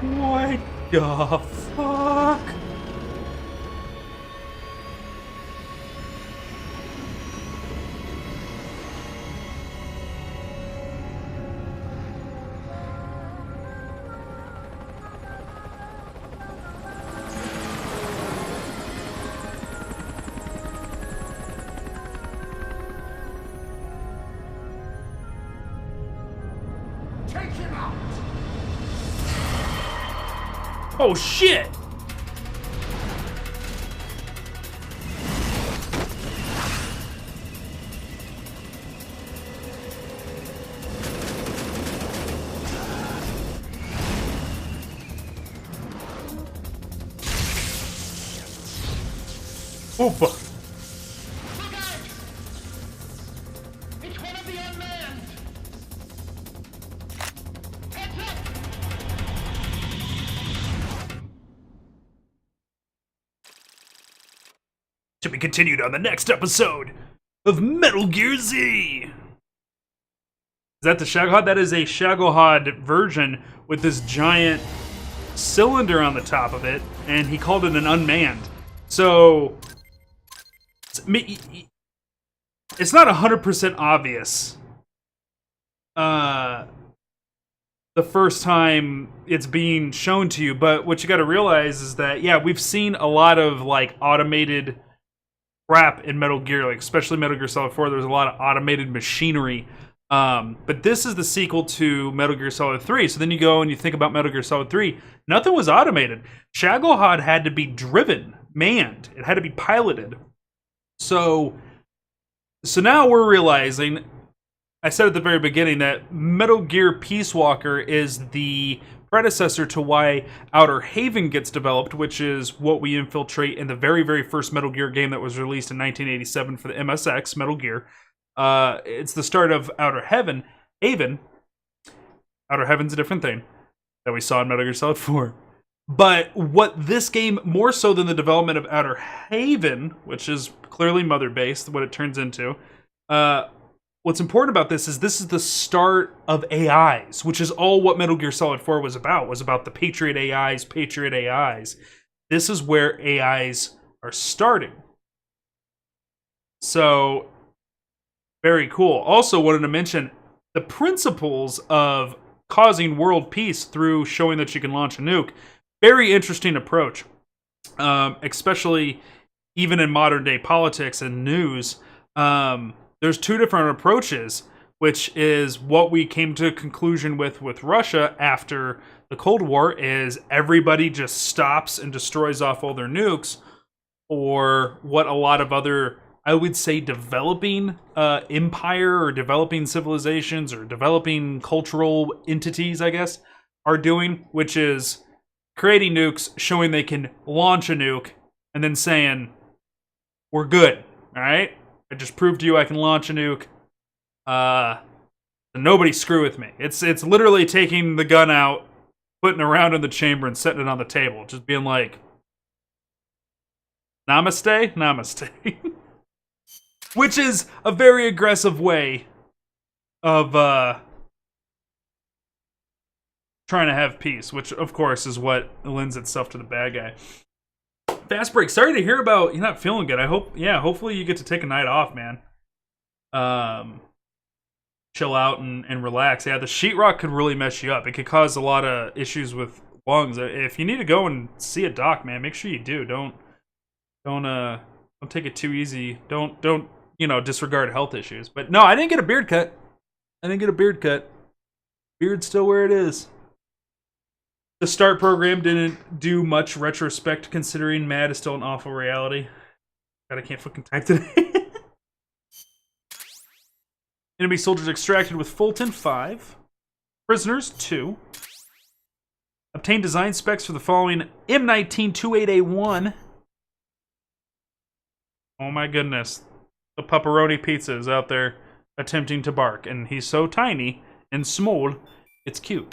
What the fuck? Take him out! Oh shit! Oopa. It's one of the unmanned! Heads up! To be continued on the next episode of Metal Gear Z. Is that the Shagohod? That is a Shagohod version with this giant cylinder on the top of it, and he called it an unmanned. So it's not 100% obvious the first time it's being shown to you, but what you got to realize is that, yeah, we've seen a lot of like automated crap in Metal Gear, like especially Metal Gear Solid 4. There's a lot of automated machinery, but this is the sequel to Metal Gear Solid 3. So then you go and you think about Metal Gear Solid 3. Nothing was automated. Shagohod had to be driven, manned. It had to be piloted. So now we're realizing, I said at the very beginning, that Metal Gear Peace Walker is the predecessor to why Outer Haven gets developed, which is what we infiltrate in the very, very first Metal Gear game that was released in 1987 for the MSX, Metal Gear. It's the start of Outer Haven. Outer Heaven's a different thing that we saw in Metal Gear Solid 4. But what this game, more so than the development of Outer Haven, which is clearly mother-based, what it turns into, what's important about this is the start of AIs, which is all what Metal Gear Solid 4 was about the Patriot AIs. This is where AIs are starting. So, very cool. Also wanted to mention the principles of causing world peace through showing that you can launch a nuke. Very interesting approach, especially even in modern day politics and news. There's two different approaches, which is what we came to a conclusion with Russia after the Cold War, is everybody just stops and destroys off all their nukes, or what a lot of other, I would say, developing empire or developing civilizations or developing cultural entities, I guess, are doing, which is creating nukes, showing they can launch a nuke, and then saying, we're good, alright? I just proved to you I can launch a nuke. Nobody screw with me. It's literally taking the gun out, putting it around in the chamber, and setting it on the table. Just being like, namaste? Namaste. Which is a very aggressive way of trying to have peace, which of course is what lends itself to the bad guy. Fast break. Sorry to hear about you're not feeling good. Hopefully you get to take a night off, man. Chill out and relax. Yeah, the sheetrock could really mess you up. It could cause a lot of issues with lungs. If you need to go and see a doc, man, make sure you do. Don't take it too easy. Don't disregard health issues. But no, I didn't get a beard cut. Beard's still where it is. The START program didn't do much retrospect, considering Mad is still an awful reality. God, I can't fucking type today. Enemy soldiers extracted with Fulton, 5. Prisoners, 2. Obtain design specs for the following M1928A1. Oh my goodness. The pepperoni pizza is out there attempting to bark, and he's so tiny and small, it's cute.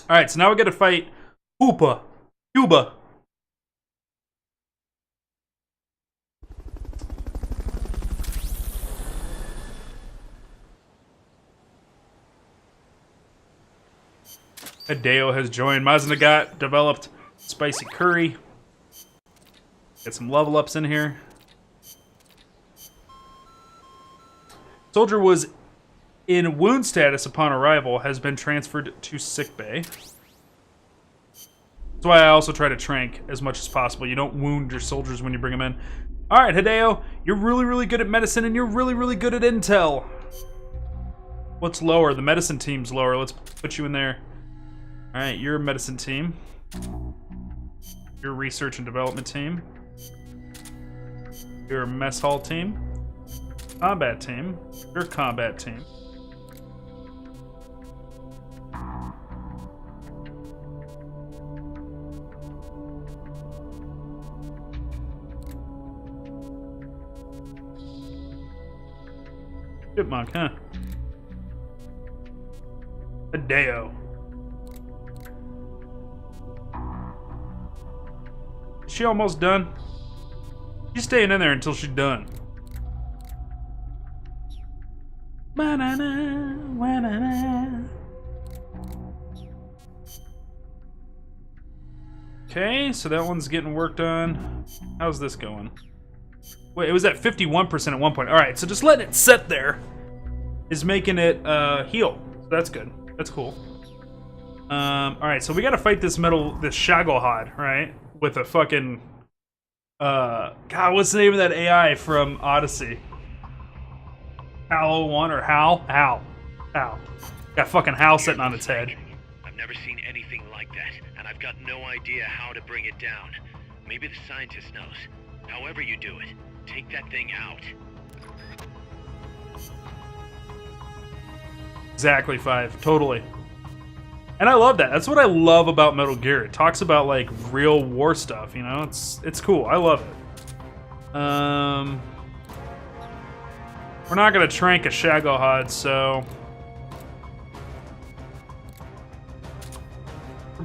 Alright, so now we gotta fight Cuba. Hideo has joined. Maznagat developed spicy curry. Get some level ups in here. Soldier was in wound status upon arrival, has been transferred to sickbay. That's why I also try to trank as much as possible. You don't wound your soldiers when you bring them in. Alright, Hideo, you're really, really good at medicine, and you're really, really good at intel. What's lower? The medicine team's lower. Let's put you in there. Alright, you're a medicine team. You're a research and development team. You're a mess hall team. Combat team. You're a combat team. Chipmunk, huh? Hideo. Is she almost done? She's staying in there until she's done. Okay, so that one's getting worked on. How's this going? Wait, it was at 51% at one point. Alright, so just letting it sit there is making it heal. So that's good. That's cool. Alright, so we gotta fight this Shagohod, right? With a fucking... God, what's the name of that AI from Odyssey? Hal 01 or Hal? Hal. Got fucking Hal sitting on its head. I've never seen anything like that, and I've got no idea how to bring it down. Maybe the scientist knows. However you do it, take that thing out. Exactly, 5. Totally. And I love that. That's what I love about Metal Gear. It talks about, like, real war stuff, you know? It's cool. I love it. We're not gonna trank a Shagohod, so... We're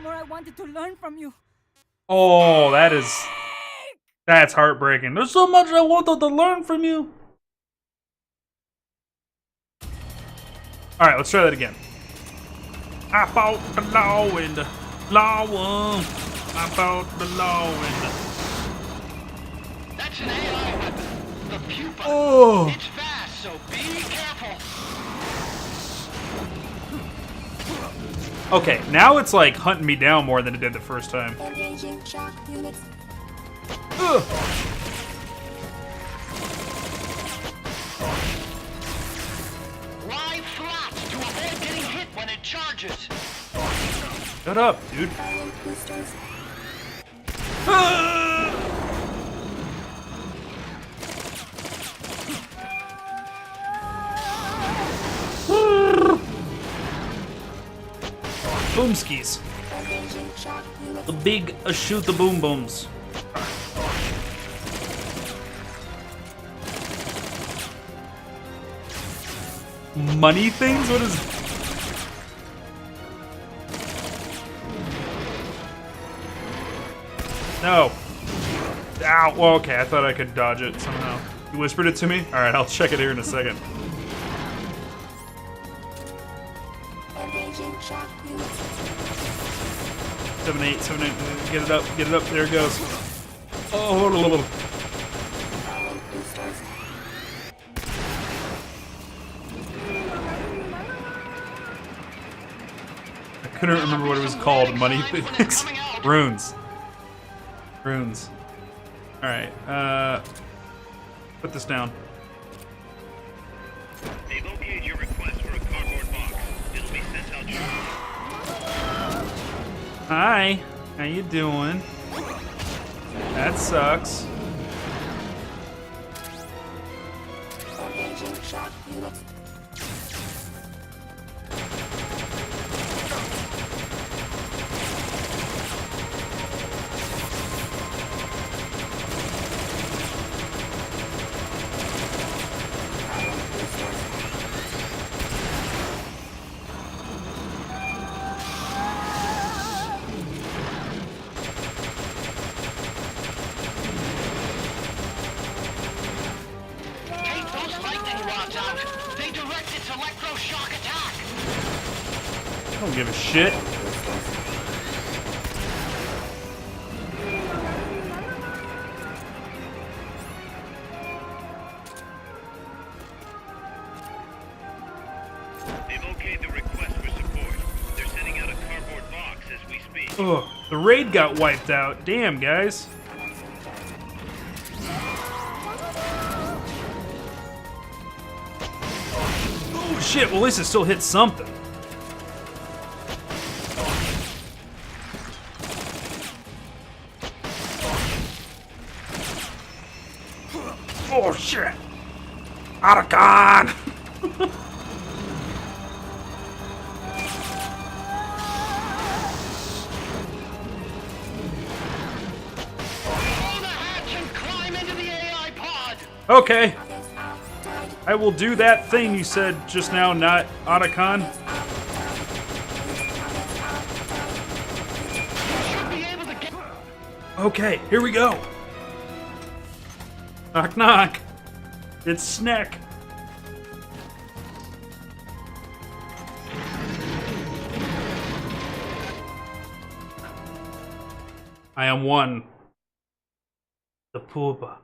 more I wanted to learn from you. Oh, that's heartbreaking. There's so much I wanted to learn from you. All right, let's try that again. I fought the law and the law won. I fought the law and the... That's an AI weapon. The pupa. Oh. It's fast, so be careful. Okay, now it's like hunting me down more than it did the first time. Engaging shock units. Ugh. Lie flat to avoid getting hit when it charges. Shut up, dude. Silent boosters. Ah! Boomskis. Engaging shock units. The big shoot the boom booms. Money things? What is... No. Ow. Well, okay. I thought I could dodge it somehow. You whispered it to me? Alright, I'll check it here in a second. Engaging shock units. 7, 8, 7, 8. Get it up. Get it up. There it goes. Oh, hold on a little. Silent boosters. I couldn't remember what it was called. Money things. Runes. Runes. Alright, put this down. They locate your request for a cardboard box. It'll be sent out shortly. Hi. How you doing? That sucks. Engaging shock units. Take those lightning rods out. They direct its electroshock attack. I don't give a shit. They've okayed the request for support. They're sending out a cardboard box as we speak. Ugh, the raid got wiped out. Damn, guys. Oh shit, well at least it still hit something. Oh shit! Otacon! Blow the hatch and climb into the AI pod. Okay. I will do that thing you said just now, not Otacon. Should be able to get. Okay, here we go. Knock knock. It's Snack. I am one. The Pooba.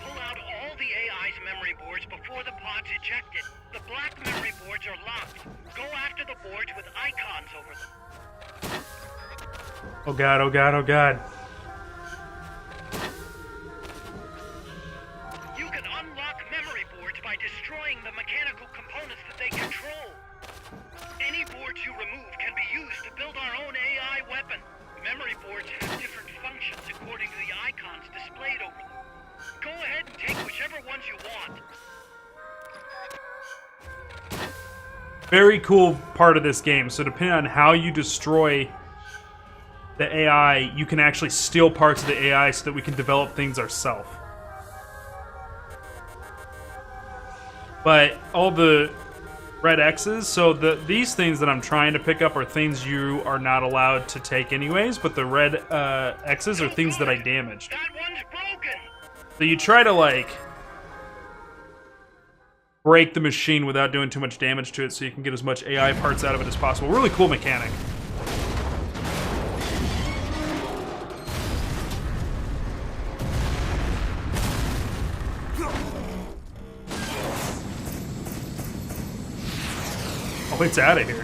Pull out all the AI's memory boards before the pod's ejected. The black memory boards are locked. Go after the boards with icons over them. Oh god, oh god, oh god. You can unlock memory boards by destroying the mechanical components that they control. Any boards you remove can be used to build our own AI weapon. Memory boards have different functions according to the icons displayed over them. Go ahead and take whichever ones you want. Very cool part of this game. So depending on how you destroy the AI, you can actually steal parts of the AI so that we can develop things ourselves. But all the red X's. So these things that I'm trying to pick up are things you are not allowed to take anyways, but the red X's are things that I damaged. That one's broken. So you try to, like, break the machine without doing too much damage to it so you can get as much AI parts out of it as possible. Really cool mechanic. Oh, it's out of here.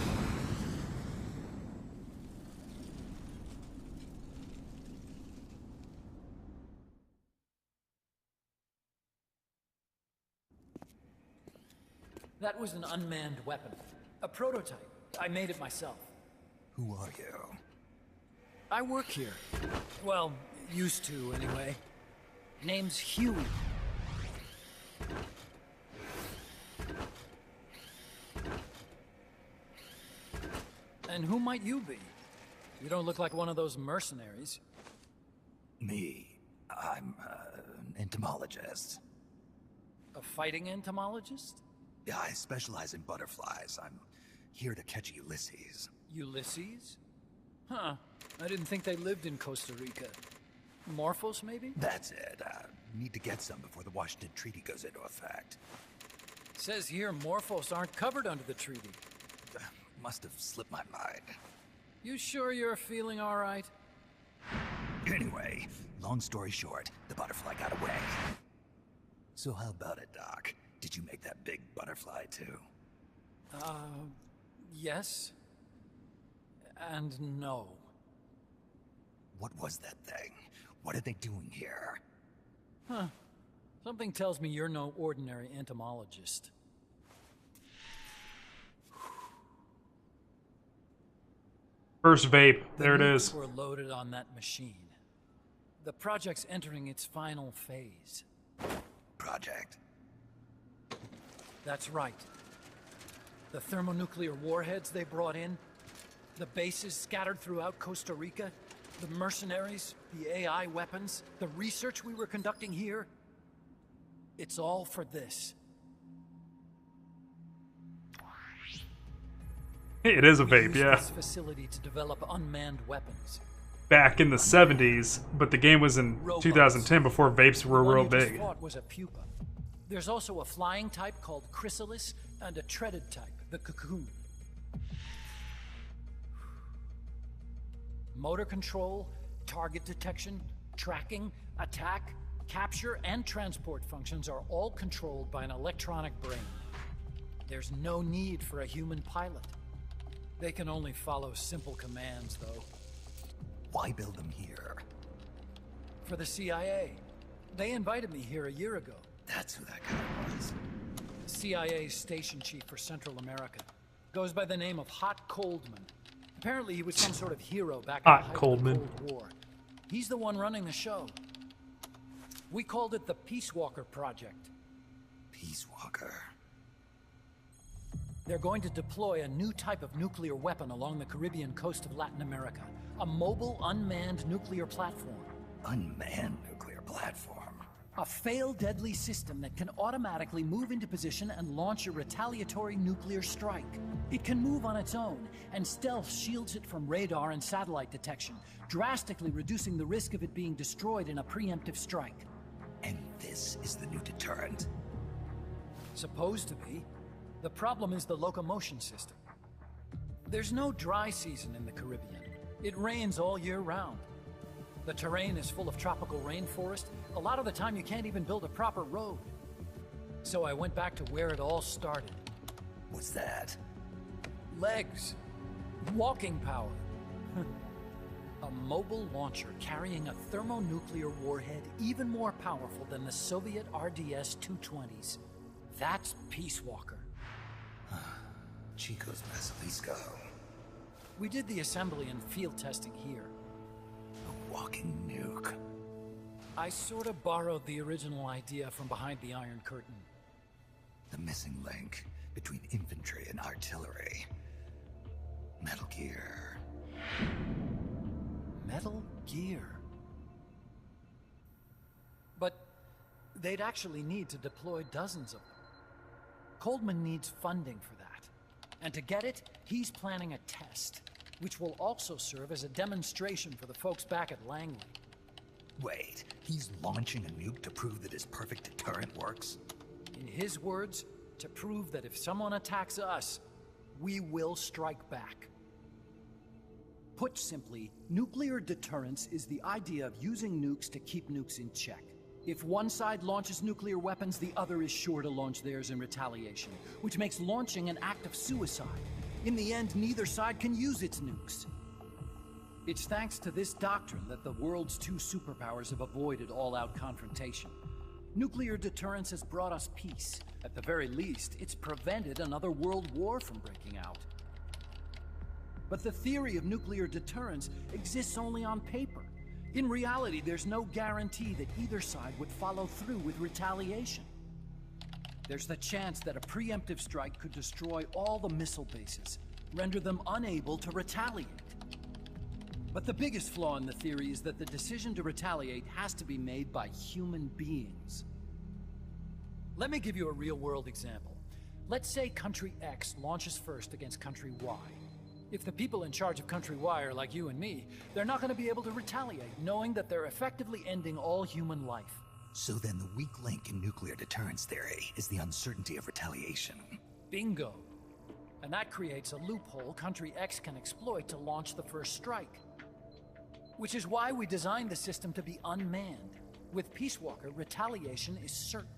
That was an unmanned weapon. A prototype. I made it myself. Who are you? I work here. Well, used to, anyway. Name's Huey. And who might you be? You don't look like one of those mercenaries. Me. I'm an entomologist. A fighting entomologist? Yeah, I specialize in butterflies. I'm here to catch Ulysses. Ulysses? Huh. I didn't think they lived in Costa Rica. Morphos, maybe? That's it. Need to get some before the Washington Treaty goes into effect. Says here Morphos aren't covered under the treaty. Must have slipped my mind. You sure you're feeling all right? Anyway, long story short, the butterfly got away. So how about it, Doc? Did you make that big butterfly too? Yes. And no. What was that thing? What are they doing here? Huh. Something tells me you're no ordinary entomologist. First vape. There it The is. nukes were loaded on that machine. The project's entering its final phase. Project? That's right. The thermonuclear warheads they brought in, the bases scattered throughout Costa Rica, the mercenaries, the AI weapons, the research we were conducting here. It's all for this. It is a We vape, used yeah. this facility to develop unmanned weapons. Back in the 70s, but the game was in Robots. 2010 before vapes were The one real you just big. fought was a pupa. There's also a flying type called Chrysalis and a treaded type, the Cocoon. Motor control, target detection, tracking, attack, capture, and transport functions are all controlled by an electronic brain. There's no need for a human pilot. They can only follow simple commands, though. Why build them here? For the CIA. They invited me here a year ago. That's who that guy was. CIA's station chief for Central America. Goes by the name of Hot Coldman. Apparently he was some sort of hero back in the Hot height of the Coldman. Cold War. He's the one running the show. We called it the Peace Walker Project. Peace Walker. They're going to deploy a new type of nuclear weapon along the Caribbean coast of Latin America. A mobile, unmanned nuclear platform. Unmanned nuclear platform. A fail-deadly system that can automatically move into position and launch a retaliatory nuclear strike. It can move on its own, and stealth shields it from radar and satellite detection, drastically reducing the risk of it being destroyed in a preemptive strike. And this is the new deterrent? Supposed to be. The problem is the locomotion system. There's no dry season in the Caribbean. It rains all year round. The terrain is full of tropical rainforest. A lot of the time you can't even build a proper road. So I went back to where it all started. What's that? Legs. Walking power. A mobile launcher carrying a thermonuclear warhead even more powerful than the Soviet RDS-220s. That's Peace Walker. Chico's Basilisco. We did the assembly and field testing here. A walking nuke. I sort of borrowed the original idea from behind the Iron Curtain. The missing link between infantry and artillery. Metal Gear. Metal Gear. But they'd actually need to deploy dozens of them. Coldman needs funding for that. And to get it, he's planning a test, which will also serve as a demonstration for the folks back at Langley. Wait, he's launching a nuke to prove that his perfect deterrent works? In his words, to prove that if someone attacks us, we will strike back. Put simply, nuclear deterrence is the idea of using nukes to keep nukes in check. If one side launches nuclear weapons, the other is sure to launch theirs in retaliation, which makes launching an act of suicide. In the end, neither side can use its nukes. It's thanks to this doctrine that the world's two superpowers have avoided all-out confrontation. Nuclear deterrence has brought us peace. At the very least, it's prevented another world war from breaking out. But the theory of nuclear deterrence exists only on paper. In reality, there's no guarantee that either side would follow through with retaliation. There's the chance that a preemptive strike could destroy all the missile bases, render them unable to retaliate. But the biggest flaw in the theory is that the decision to retaliate has to be made by human beings. Let me give you a real-world example. Let's say Country X launches first against Country Y. If the people in charge of Country Y are like you and me, they're not going to be able to retaliate, knowing that they're effectively ending all human life. So then the weak link in nuclear deterrence theory is the uncertainty of retaliation. Bingo. And that creates a loophole Country X can exploit to launch the first strike. Which is why we designed the system to be unmanned. With Peace Walker, retaliation is certain.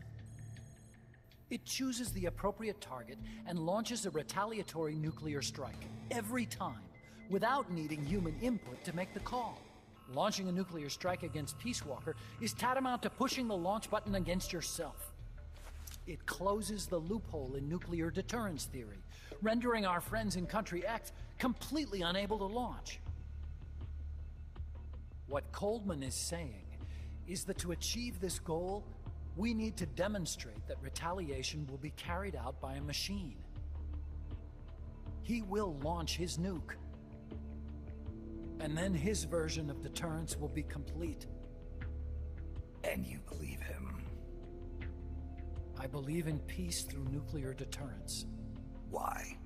It chooses the appropriate target and launches a retaliatory nuclear strike every time, without needing human input to make the call. Launching a nuclear strike against Peace Walker is tantamount to pushing the launch button against yourself. It closes the loophole in nuclear deterrence theory, rendering our friends in Country X completely unable to launch. What Coldman is saying is that to achieve this goal, we need to demonstrate that retaliation will be carried out by a machine. He will launch his nuke. And then his version of deterrence will be complete. And you believe him? I believe in peace through nuclear deterrence. Why?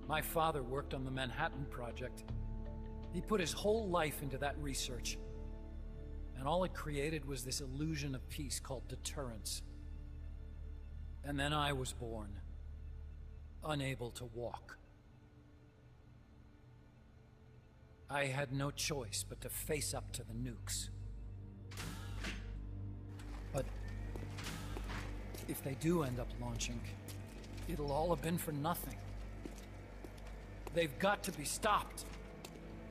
My father worked on the Manhattan Project. He put his whole life into that research. And all it created was this illusion of peace called deterrence. And then I was born, unable to walk. I had no choice but to face up to the nukes. But if they do end up launching, it'll all have been for nothing. They've got to be stopped.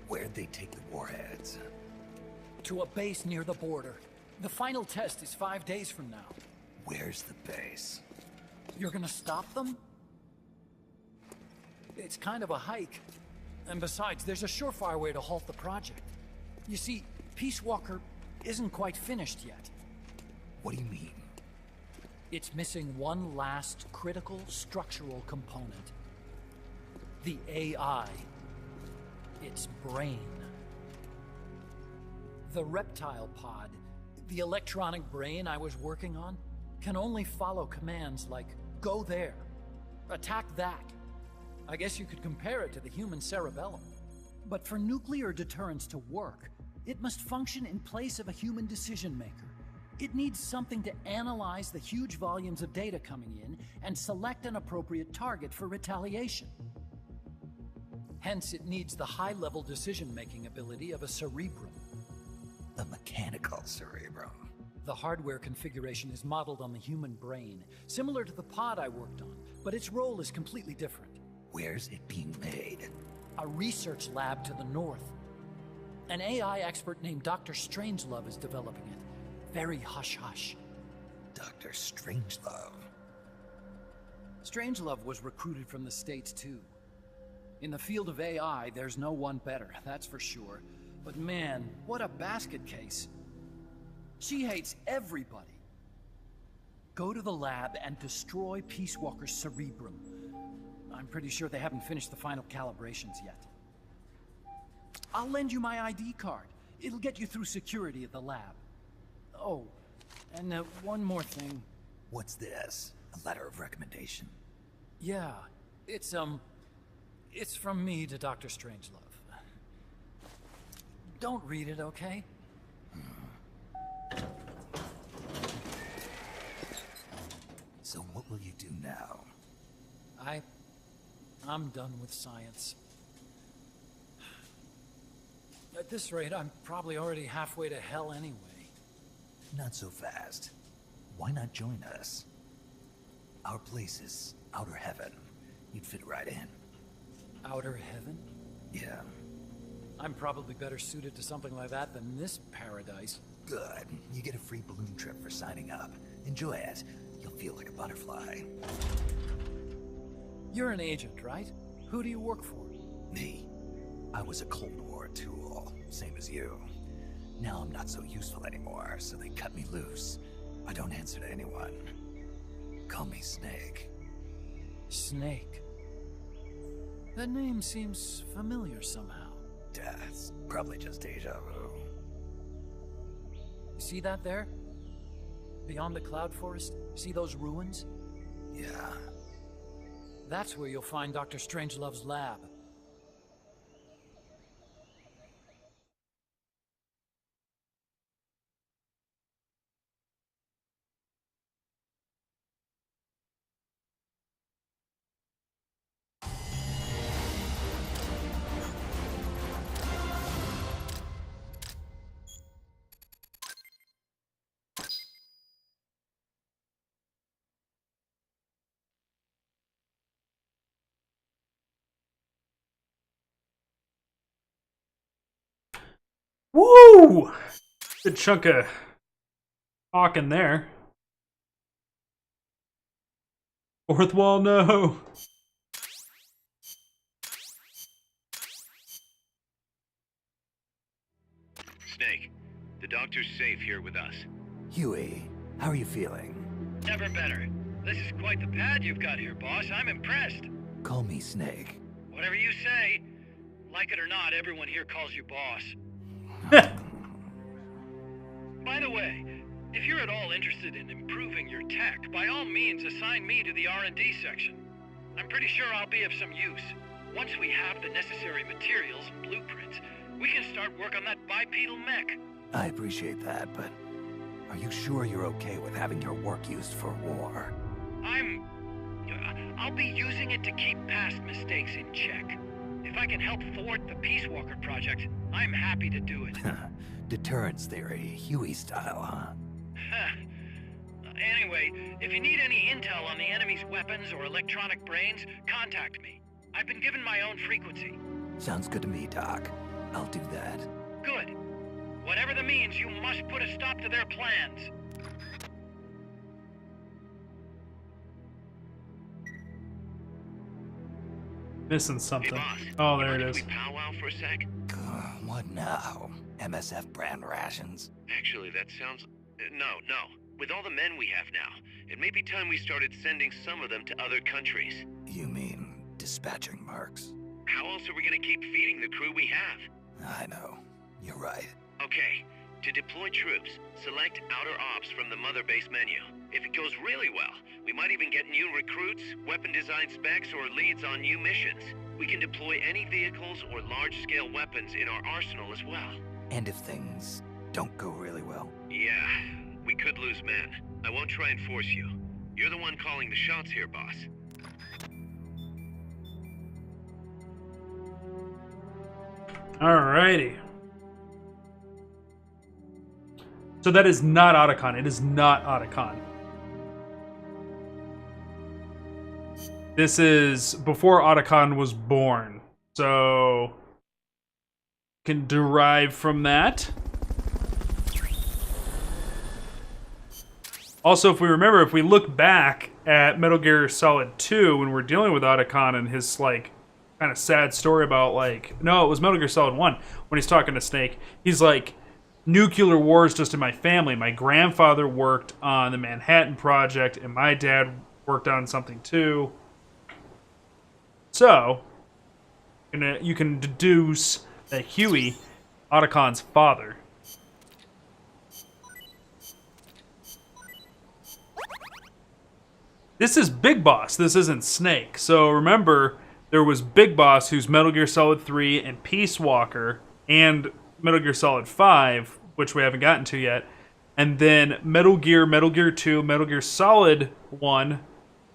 Where'd they take the warheads? To a base near the border. The final test is 5 days from now. Where's the base? You're gonna stop them? It's kind of a hike. And besides, there's a surefire way to halt the project. You see, Peace Walker isn't quite finished yet. What do you mean? It's missing one last critical structural component. The AI. Its brain. The reptile pod, the electronic brain I was working on, can only follow commands like, go there, attack that. I guess you could compare it to the human cerebellum. But for nuclear deterrence to work, it must function in place of a human decision maker. It needs something to analyze the huge volumes of data coming in and select an appropriate target for retaliation. Hence, it needs the high-level decision-making ability of a cerebrum. A mechanical cerebrum. The hardware configuration is modeled on the human brain, similar to the pod I worked on, but its role is completely different. Where's it being made? A research lab to the north. An AI expert named Dr. Strangelove is developing it. Very hush-hush. Dr. Strangelove? Strangelove was recruited from the States, too. In the field of AI, there's no one better, that's for sure. But man, what a basket case. She hates everybody. Go to the lab and destroy Peace Walker's cerebrum. I'm pretty sure they haven't finished the final calibrations yet. I'll lend you my ID card. It'll get you through security at the lab. Oh, and one more thing. What's this? A letter of recommendation? Yeah, It's from me to Dr. Strangelove. Don't read it, okay? So what will you do now? I'm done with science. At this rate, I'm probably already halfway to hell anyway. Not so fast. Why not join us? Our place is outer heaven. You'd fit right in. Outer heaven? Yeah. I'm probably better suited to something like that than this paradise. Good. You get a free balloon trip for signing up. Enjoy it. You'll feel like a butterfly. You're an agent, right? Who do you work for? Me. I was a Cold War tool, same as you. Now I'm not so useful anymore, so they cut me loose. I don't answer to anyone. Call me Snake. Snake? That name seems familiar somehow. It's probably just deja vu. See that there? Beyond the cloud forest? See those ruins? Yeah. That's where you'll find Dr. Strangelove's lab. Woo! Good chunk of talking there. Fourth wall, no. Snake, the doctor's safe here with us. Huey, how are you feeling? Never better. This is quite the pad you've got here, boss. I'm impressed. Call me Snake. Whatever you say. Like it or not, everyone here calls you boss. By the way, if you're at all interested in improving your tech, by all means assign me to the R&D section. I'm pretty sure I'll be of some use. Once we have the necessary materials and blueprints, we can start work on that bipedal mech. I appreciate that, but are you sure you're okay with having your work used for war? I'll be using it to keep past mistakes in check. If I can help thwart the Peace Walker project, I'm happy to do it. Deterrence theory, Huey style, huh? Anyway, if you need any intel on the enemy's weapons or electronic brains, contact me. I've been given my own frequency. Sounds good to me, Doc. I'll do that. Good. Whatever the means, you must put a stop to their plans. Missing something. Hey, boss. Oh, there You it mind is. if we powwow for a sec? What now? MSF brand rations? Actually, that sounds... No. With all the men we have now, it may be time we started sending some of them to other countries. You mean dispatching marks? How else are we gonna keep feeding the crew we have? I know. You're right. Okay, to deploy troops, select Outer Ops from the Mother Base menu. If it goes really well, we might even get new recruits, weapon design specs, or leads on new missions. We can deploy any vehicles or large-scale weapons in our arsenal as well. And if things don't go really well? Yeah, we could lose men. I won't try and force you. You're the one calling the shots here, boss. Alrighty. So that is not Otacon. It is not Otacon. This is before Otacon was born. So can derive from that. Also, if we remember, if we look back at Metal Gear Solid 2 when we're dealing with Otacon and his like kind of sad story about like, no, it was Metal Gear Solid 1 when he's talking to Snake. He's like, nuclear war is just in my family. My grandfather worked on the Manhattan Project and my dad worked on something too. So, you can deduce that Huey, Otacon's father. This is Big Boss. This isn't Snake. So remember, there was Big Boss, who's Metal Gear Solid 3 and Peace Walker, and Metal Gear Solid 5, which we haven't gotten to yet. And then Metal Gear 2, Metal Gear Solid 1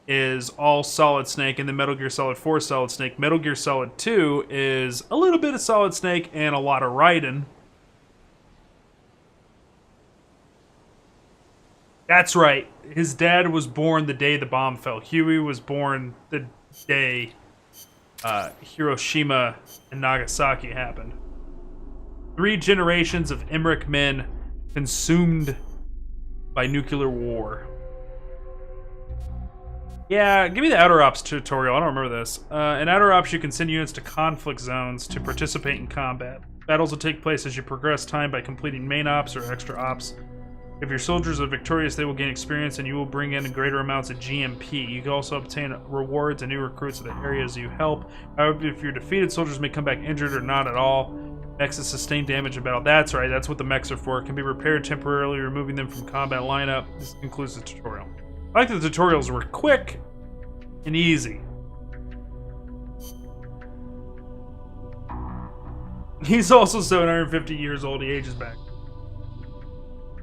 is all Solid Snake, and then Metal Gear Solid 4 Solid Snake. Metal Gear Solid 2 is a little bit of Solid Snake and a lot of Raiden. That's right. His dad was born the day the bomb fell. Huey was born the day Hiroshima and Nagasaki happened. 3 generations of Emmerich men consumed by nuclear war. Yeah, give me the Outer Ops tutorial. I don't remember this. In Outer Ops, you can send units to conflict zones to participate in combat. Battles will take place as you progress time by completing main ops or extra ops. If your soldiers are victorious, they will gain experience and you will bring in greater amounts of GMP. You can also obtain rewards and new recruits in the areas you help. However, if you're defeated, soldiers may come back injured or not at all. Mechs that sustain damage in battle. That's right, that's what the mechs are for. It can be repaired temporarily, removing them from combat lineup. This concludes the tutorial. I like that the tutorials were quick and easy. He's also 750 years old. He ages back.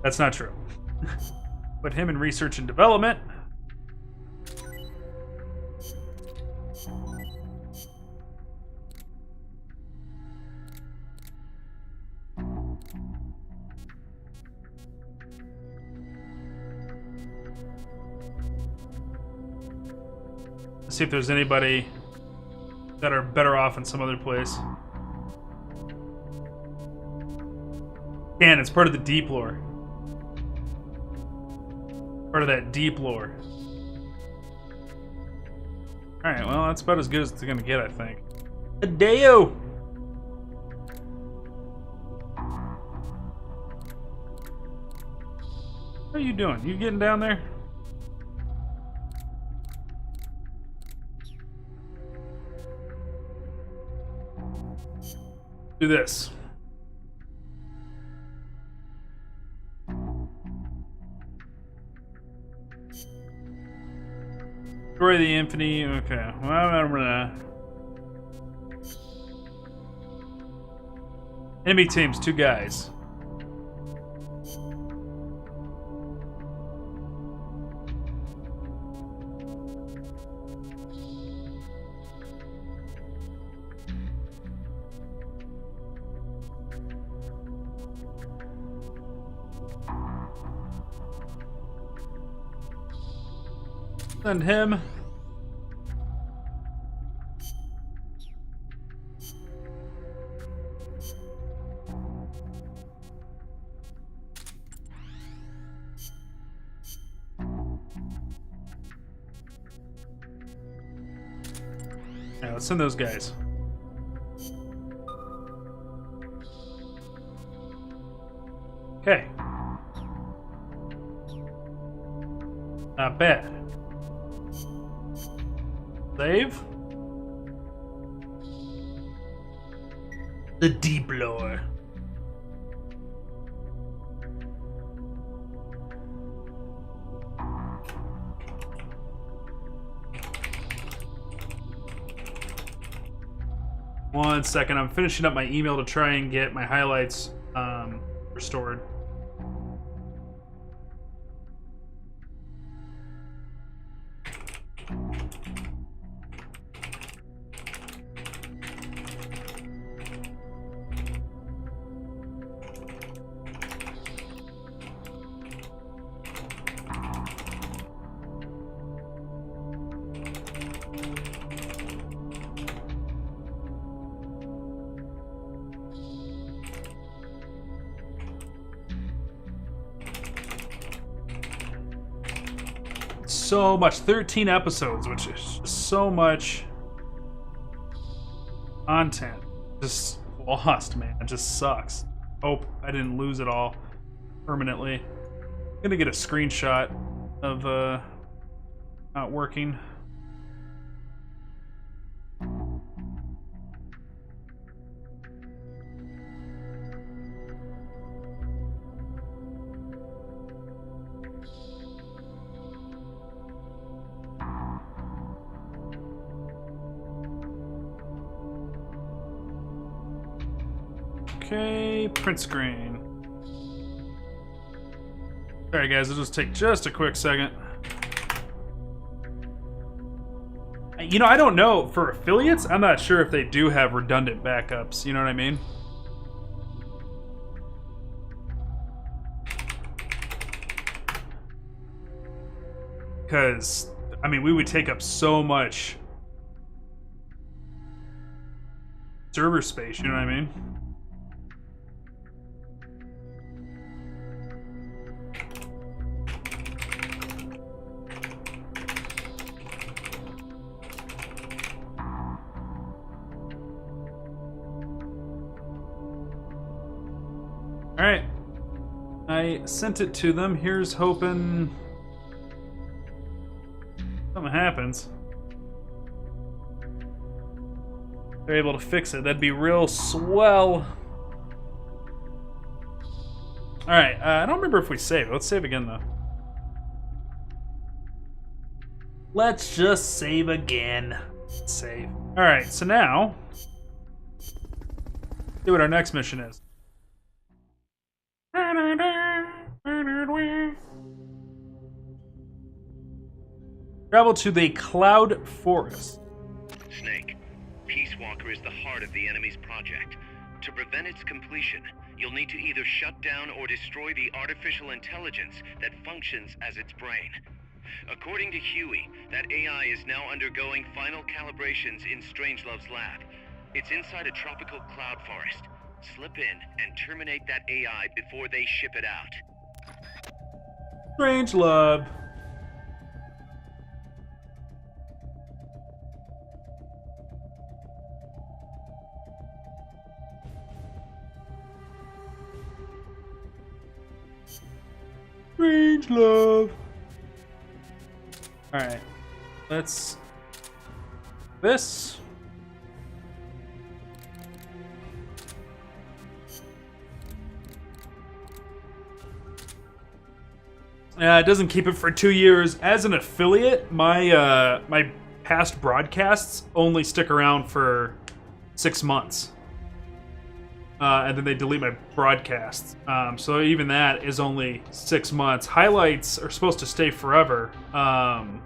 That's not true. Put him in research and development. Let's see if there's anybody that are better off in some other place. And it's part of the deep lore. Part of that deep lore. Alright, well, that's about as good as it's gonna get, I think. Adeo! What are you doing? You getting down there? Do this. Destroy the Infinity. Okay. Well, I'm gonna. Enemy teams, 2 guys. Send him. Alright, let's send those guys. Okay. Not bad. Save. The deep lore. One second, I'm finishing up my email to try and get my highlights restored. So much, 13 episodes, which is so much content. Just lost, man. It just sucks. Hope I didn't lose it all permanently. I'm gonna get a screenshot of not working. Okay, print screen. Alright guys, it'll just take just a quick second. You know, I don't know. For affiliates, I'm not sure if they do have redundant backups. You know what I mean? Because, I mean, we would take up so much server space, you know what I mean? Alright. I sent it to them. Here's hoping something happens. They're able to fix it. That'd be real swell. Alright, I don't remember if we saved. Let's save again, though. Let's just save again. Save. Alright, so now, see what our next mission is. Travel to the Cloud Forest. Snake, Peace Walker is the heart of the enemy's project. To prevent its completion, you'll need to either shut down or destroy the artificial intelligence that functions as its brain. According to Huey, that AI is now undergoing final calibrations in Strangelove's lab. It's inside a tropical cloud forest. Slip in and terminate that AI before they ship it out. Strangelove. Strangelove. Alright. Let's... this. It doesn't keep it for 2 years. As an affiliate, my my past broadcasts only stick around for 6 months. And then they delete my broadcasts. So even that is only 6 months. Highlights are supposed to stay forever. And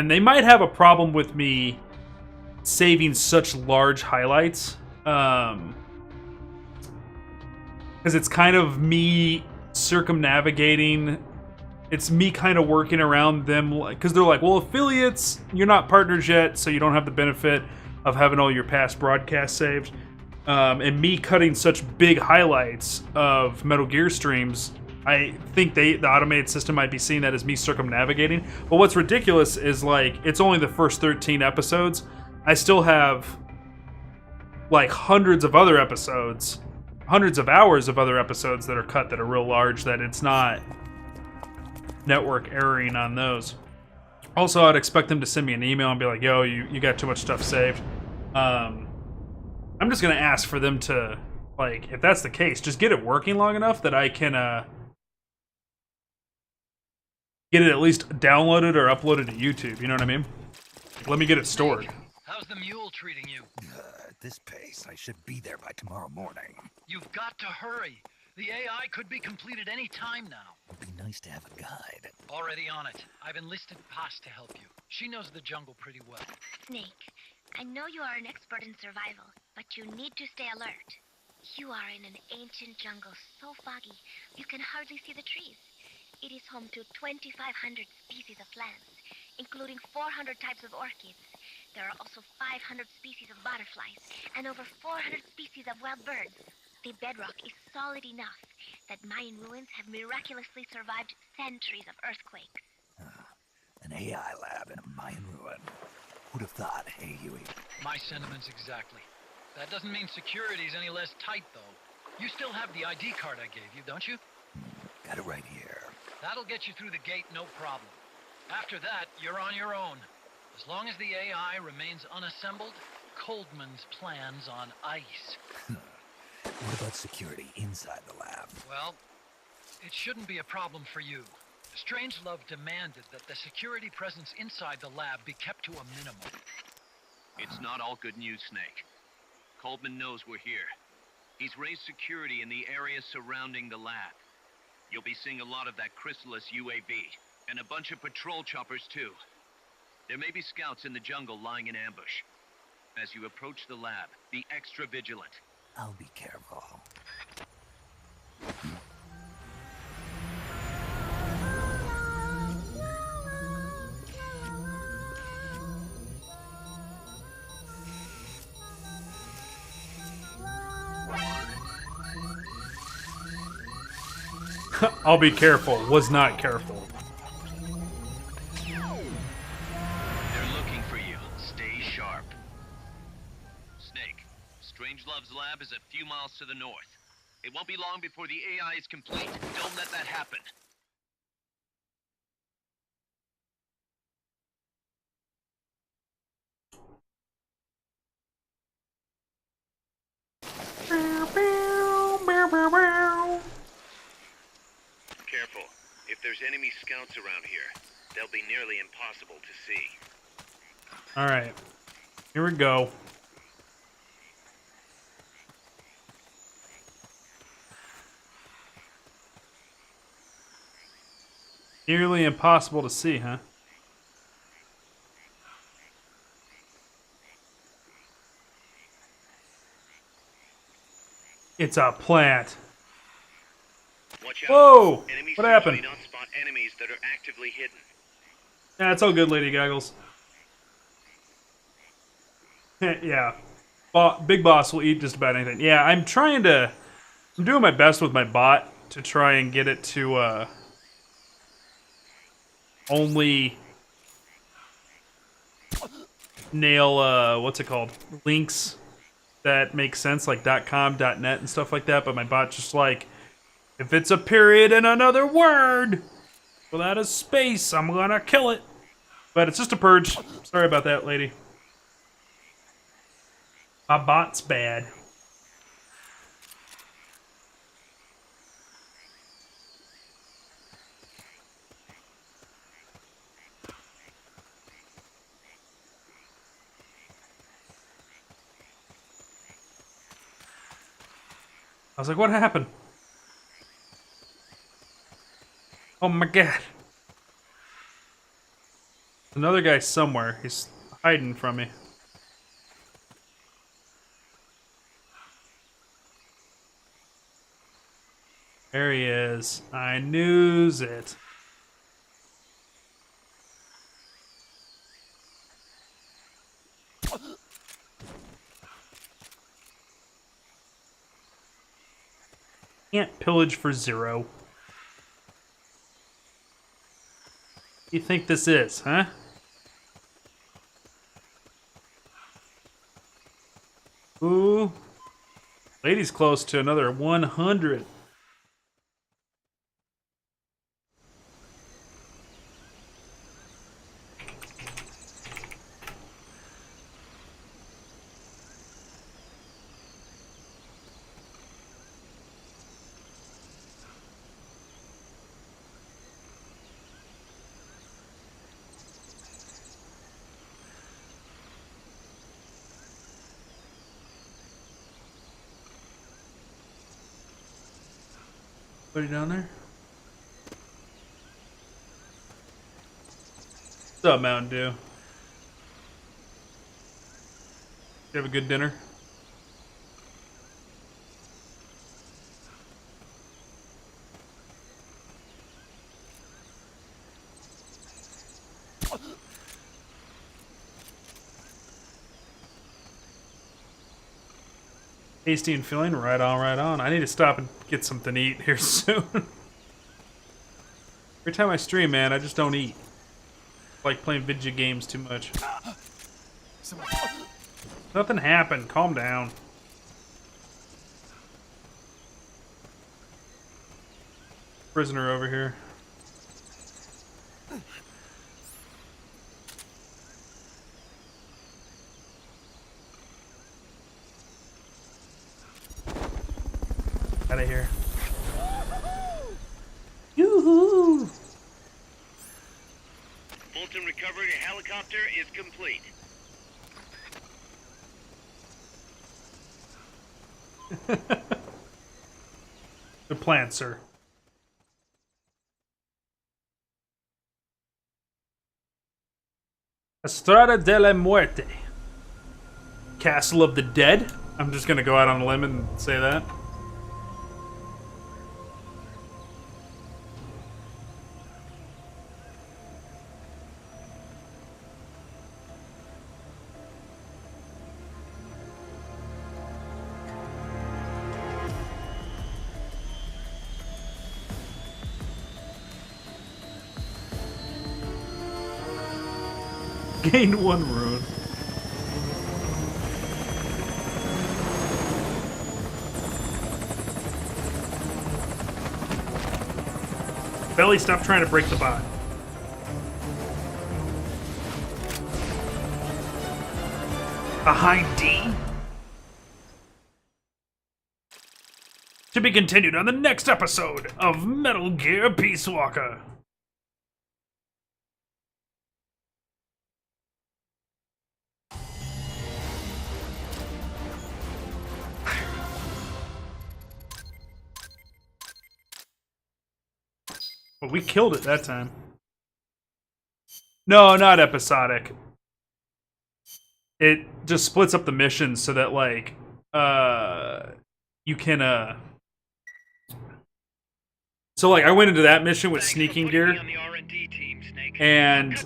they might have a problem with me saving such large highlights. Because it's kind of me circumnavigating. It's me kind of working around them. Because they're like, well, affiliates, you're not partners yet, so you don't have the benefit of having all your past broadcasts saved. And me cutting such big highlights of Metal Gear streams, I think the automated system might be seeing that as me circumnavigating. But what's ridiculous is, like, it's only the first 13 episodes. I still have, like, hundreds of other episodes, hundreds of hours of other episodes that are cut that are real large, that it's not network erroring on those. Also, I'd expect them to send me an email and be like, yo, you got too much stuff saved. I'm just going to ask for them to, like, if that's the case, just get it working long enough that I can get it at least downloaded or uploaded to YouTube, you know what I mean? Like, let me get it stored. How's the mule treating you? At this pace, I should be there by tomorrow morning. You've got to hurry. The AI could be completed any time now. It'd be nice to have a guide. Already on it. I've enlisted Paz to help you. She knows the jungle pretty well. Snake, I know you are an expert in survival, but you need to stay alert. You are in an ancient jungle so foggy, you can hardly see the trees. It is home to 2,500 species of plants, including 400 types of orchids. There are also 500 species of butterflies, and over 400 species of wild birds. The bedrock is solid enough that Mayan ruins have miraculously survived centuries of earthquakes. An AI lab in a Mayan ruin. Who'd have thought, hey, Huey? My sentiments exactly. That doesn't mean security's any less tight, though. You still have the ID card I gave you, don't you? Got it right here. That'll get you through the gate, no problem. After that, you're on your own. As long as the AI remains unassembled, Coldman's plan's on ice. What about security inside the lab? Well, it shouldn't be a problem for you. Strangelove demanded that the security presence inside the lab be kept to a minimum. It's not all good news, Snake. Coldman knows we're here. He's raised security in the area surrounding the lab. You'll be seeing a lot of that Chrysalis UAV, and a bunch of patrol choppers too. There may be scouts in the jungle lying in ambush. As you approach the lab, be extra vigilant. I'll be careful. I'll be careful. Was not careful. They're looking for you. Stay sharp. Snake, Strangelove's lab is a few miles to the north. It won't be long before the AI is complete. Don't let that happen. Careful. If there's enemy scouts around here, they'll be nearly impossible to see. Alright. Here we go. Nearly impossible to see, huh? It's a plant. Watch out. Whoa! Enemies What happened? usually don't spot enemies that are actively hidden. Yeah, it's all good, Lady Goggles. Yeah. Big Boss will eat just about anything. Yeah, I'm doing my best with my bot to try and get it to, only nail, what's it called? Links that make sense, like .com, .net, and stuff like that, but my bot's just like, if it's a period in another word without a space, I'm gonna kill it. But it's just a purge. Sorry about that, lady. My bot's bad. I was like, what happened? Oh my god. Another guy somewhere. He's hiding from me. There he is. I knew it. Can't pillage for 0. You think this is, huh? Ooh. Lady's close to another 100. Put it down there. What's up, Mountain Dew? You have a good dinner? Tasty and filling, right on, right on. I need to stop and get something to eat here soon. Every time I stream, man, I just don't eat. I like playing video games too much. Nothing happened. Calm down. Prisoner over here. Out of here. Yoo-hoo! Fulton recovery helicopter is complete. The plan, sir. Estrada de la Muerte. Castle of the Dead? I'm just gonna go out on a limb and say that. Gained 1 rune. Belly, stop trying to break the bot. Behind D? To be continued on the next episode of Metal Gear Peace Walker. Well, we killed it that time. No, not episodic. It just splits up the missions so that, like, you can, So, like, I went into that mission with sneaking gear, and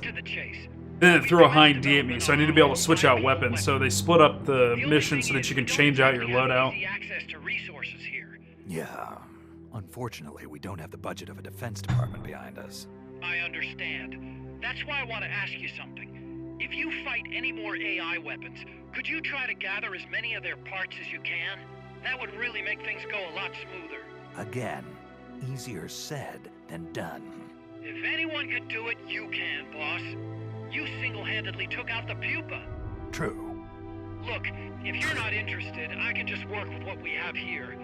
then it threw a hind D at me, so I need to be able to switch out weapons. So they split up the mission so that you can change out your loadout. Yeah. Unfortunately, we don't have the budget of a defense department behind us. I understand. That's why I want to ask you something. If you fight any more AI weapons, could you try to gather as many of their parts as you can? That would really make things go a lot smoother. Again, easier said than done. If anyone could do it, you can, boss. You single-handedly took out the pupa. True. Look, if you're not interested, I can just work with what we have here.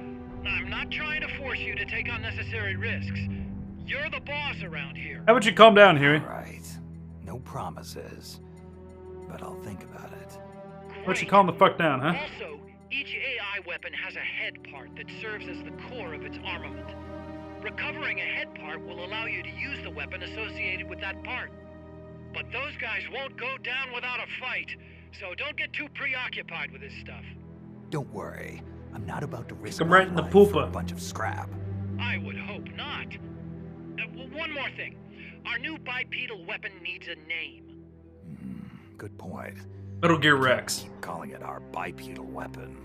I'm not trying to force you to take unnecessary risks. You're the boss around here. How about you calm down, Huey? Right. No promises. But I'll think about it. Why don't you calm the fuck down, huh? Also, each AI weapon has a head part that serves as the core of its armament. Recovering a head part will allow you to use the weapon associated with that part. But those guys won't go down without a fight, so don't get too preoccupied with this stuff. Don't worry. I'm not about to risk I'm my right in the life for poopa. a bunch of scrap. I would hope not. One more thing. Our new bipedal weapon needs a name. Good point. Metal Gear Rex. Keep calling it our bipedal weapon.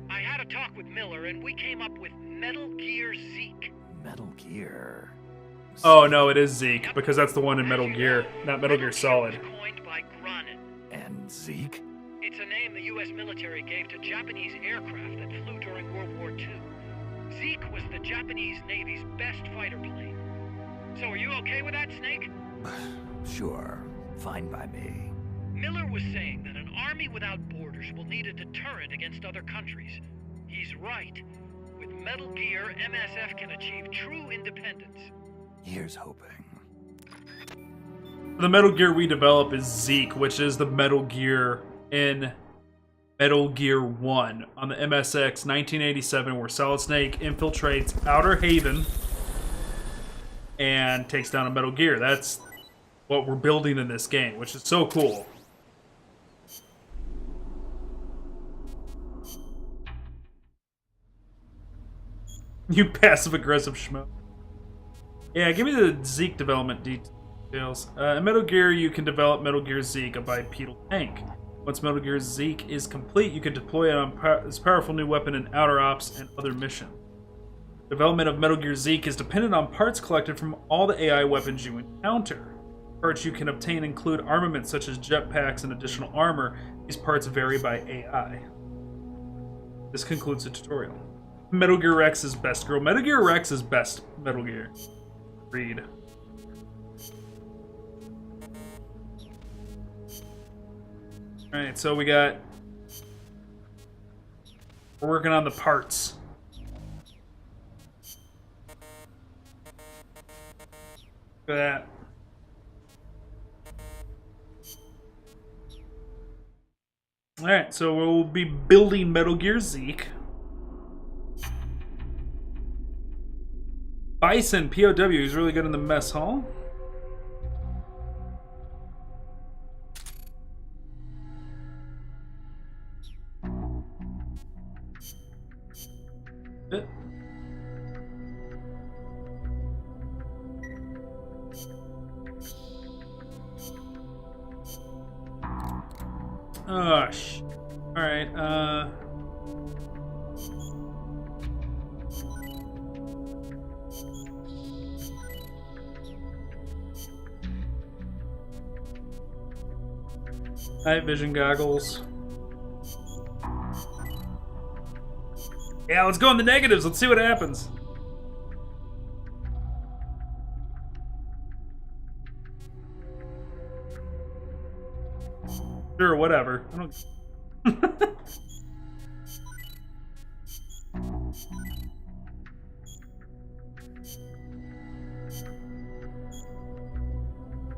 I had a talk with Miller, and we came up with Metal Gear Zeke. Metal Gear? Oh no, it is Zeke, because that's the one in Metal Gear, not Metal Gear Solid. Coined by Granin. And Zeke? It's a name the U.S. military gave to Japanese aircraft that flew during World War II. Zeke was the Japanese Navy's best fighter plane. So are you okay with that, Snake? Sure. Fine by me. Miller was saying that an army without borders will need a deterrent against other countries. He's right. With Metal Gear, MSF can achieve true independence. Here's hoping. The Metal Gear we develop is Zeke, which is the Metal Gear in Metal Gear 1 on the MSX 1987, where Solid Snake infiltrates Outer Haven and takes down a Metal Gear. That's what we're building in this game, which is so cool. You passive-aggressive schmo. Yeah, give me the Zeke development details. In Metal Gear, you can develop Metal Gear Zeke, a bipedal tank. Once Metal Gear Zeke is complete, you can deploy it on this powerful new weapon in Outer Ops and other missions. Development of Metal Gear Zeke is dependent on parts collected from all the AI weapons you encounter. Parts you can obtain include armaments such as jetpacks and additional armor. These parts vary by AI. This concludes the tutorial. Metal Gear Rex is best girl. Metal Gear Rex is best Metal Gear. Read. Alright, so we're working on the parts. Look at that. Alright, so we'll be building Metal Gear Zeke. Bison, POW, he's really good in the mess hall. Oh, alright, night vision goggles. Yeah, let's go in the negatives. Let's see what happens. Sure, whatever. I don't...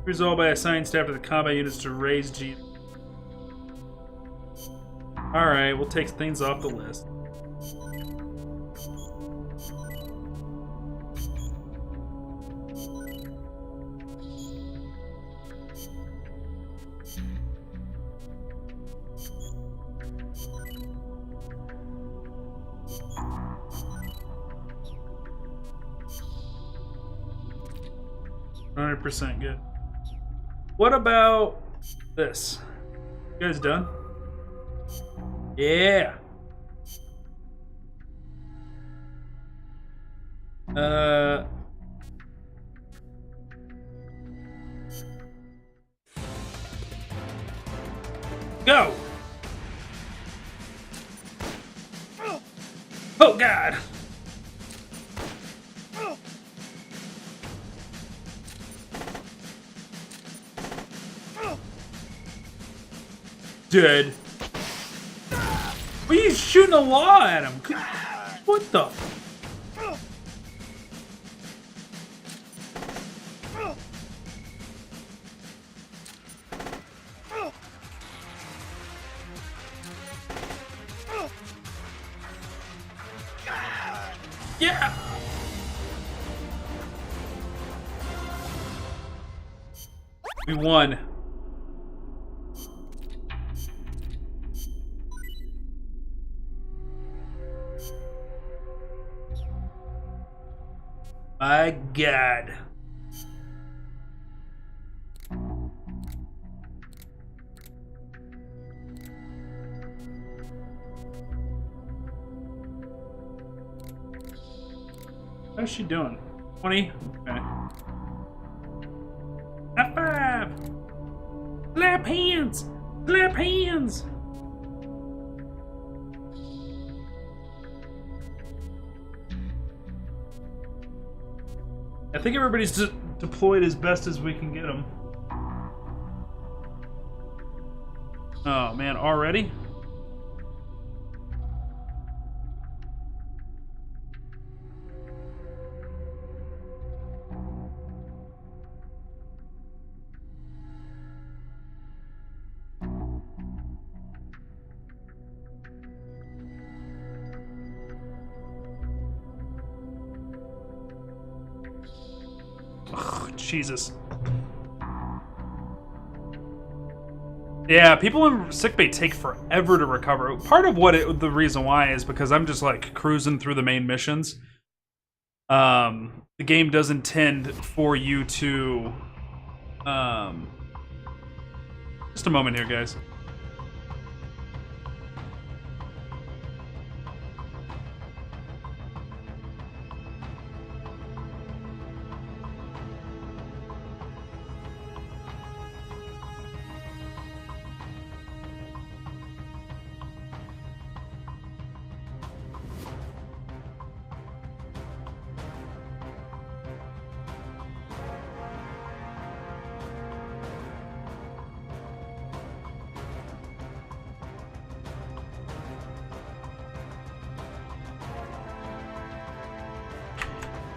Resolved by assigning staff to the combat units to raise G. Alright, we'll take things off the list. %, good. What about this? You guys done? Yeah. Go. Oh God. Dead. What are you shooting a law at him? What the? Yeah. We won. My God. How's she doing? 20? Okay. High five! Clap hands! Clap hands! I think everybody's deployed as best as we can get them. Oh man, already? Jesus. Yeah, people in sickbay take forever to recover. Part of the reason why is because I'm just like cruising through the main missions. The game does intend for you to just a moment here, guys.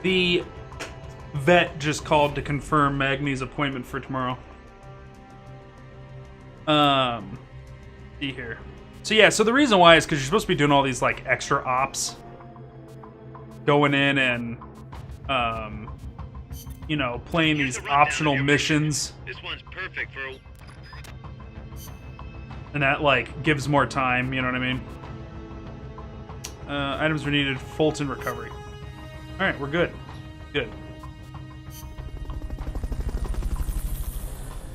The vet just called to confirm Magni's appointment for tomorrow. See here. So yeah, so the reason why is because you're supposed to be doing all these like extra ops. Going in and you know, playing these optional missions. This one's perfect for a... And that, like, gives more time, you know what I mean? Items are needed. Fulton recovery. Alright, we're good. Good.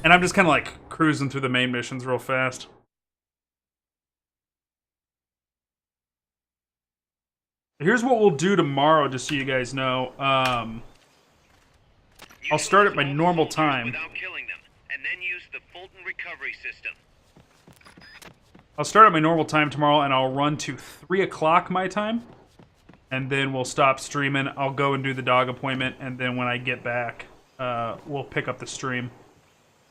And I'm just kind of, like, cruising through the main missions real fast. Here's what we'll do tomorrow, just so you guys know. I'll start at my normal time. Without killing them, and then use the Fulton recovery system. I'll start at my normal time tomorrow, and I'll run to 3 o'clock my time. And then we'll stop streaming. I'll go and do the dog appointment, and then when I get back, we'll pick up the stream.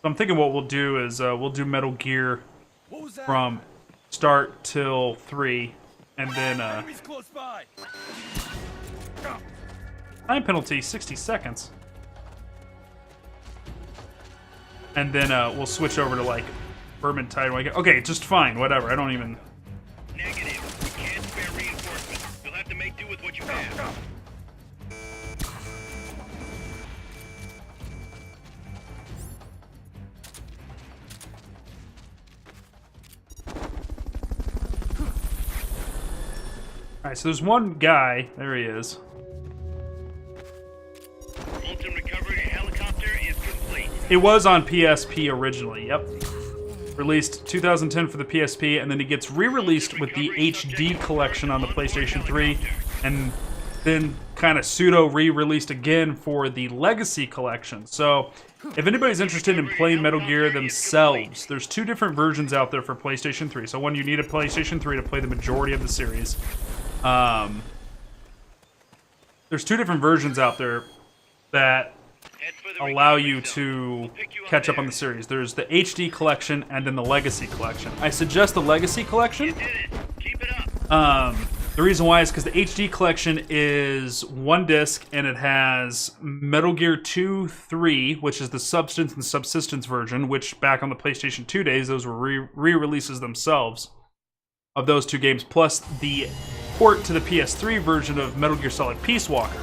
So I'm thinking what we'll do is we'll do Metal Gear from start till 3, and then time penalty 60 seconds, and then we'll switch over to like Vermintide. Okay, just fine, whatever. I don't even. Negative. We can't spare reinforcements. You'll have to make do with what you have. Alright, so there's one guy. There he is. Fulton recovery helicopter is complete. It was on PSP originally, yep. Released 2010 for the PSP, and then it gets re-released with the HD collection on the PlayStation 3, and then kind of pseudo re-released again for the Legacy collection. So, if anybody's interested in playing Metal Gear themselves, there's 2 different versions out there for PlayStation 3. So one, you need a PlayStation 3 to play the majority of the series. There's 2 different versions out there that allow you to catch up on the series. There's the HD collection and then the Legacy collection. I suggest the Legacy collection. The reason why is because the HD collection is 1 disc, and it has Metal Gear 2, 3, which is the Substance and Subsistence version, which back on the PlayStation 2 days, those were re-releases themselves of those 2 games, plus the port to the PS3 version of Metal Gear Solid Peace Walker.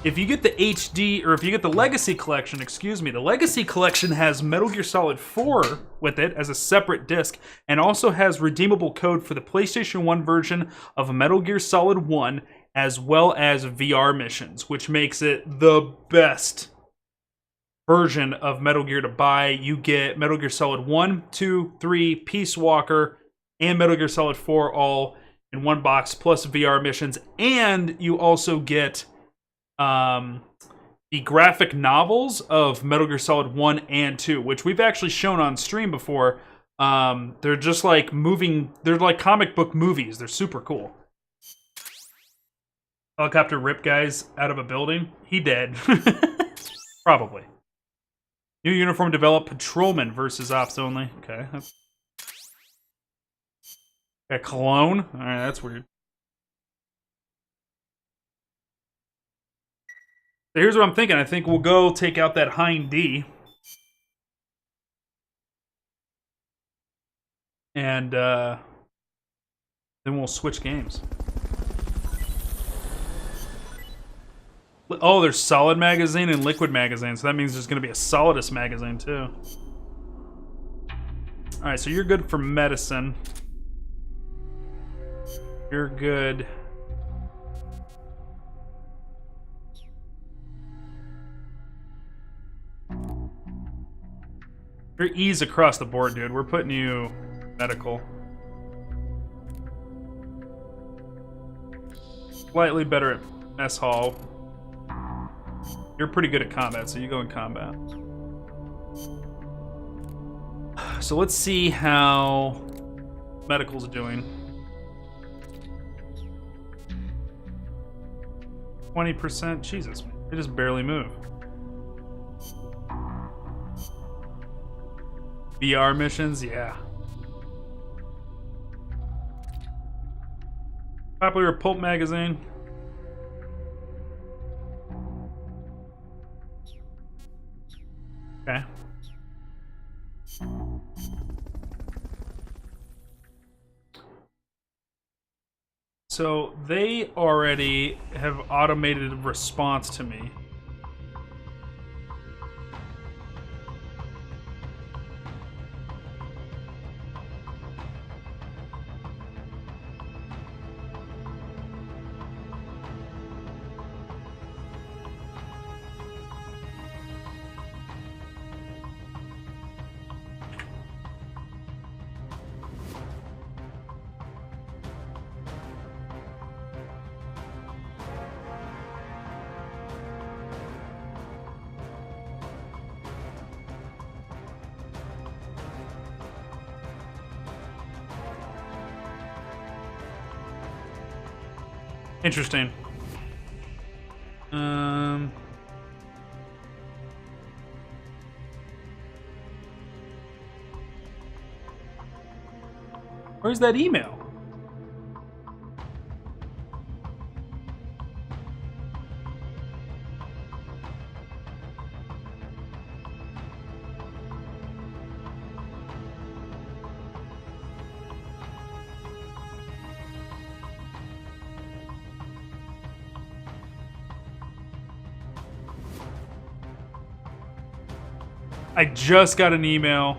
If you get the HD, or if you get the Legacy Collection, excuse me, the Legacy Collection has Metal Gear Solid 4 with it as a separate disc, and also has redeemable code for the PlayStation 1 version of Metal Gear Solid 1, as well as VR missions, which makes it the best version of Metal Gear to buy. You get Metal Gear Solid 1, 2, 3, Peace Walker, and Metal Gear Solid 4 all in 1 box, plus VR missions, and you also get the graphic novels of Metal Gear Solid 1 and 2, which we've actually shown on stream before. They're just like they're like comic book movies. They're super cool. Helicopter ripped guys out of a building. He dead. Probably. New uniform developed. Patrolman versus ops only. Okay. A clone? Alright, that's weird. So here's what I'm thinking. I think we'll go take out that Hind D. And then we'll switch games. Oh, there's Solid Magazine and Liquid Magazine, so that means there's going to be a Solidus Magazine too. Alright, so you're good for medicine. You're good. You're E's across the board, dude. We're putting you medical. Slightly better at mess hall. You're pretty good at combat, so you go in combat. So let's see how medical's doing. 20%? Jesus, they just barely move. VR missions? Yeah. Popular pulp magazine. Okay. So they already have automated a response to me. Interesting. Where's that email? I just got an email.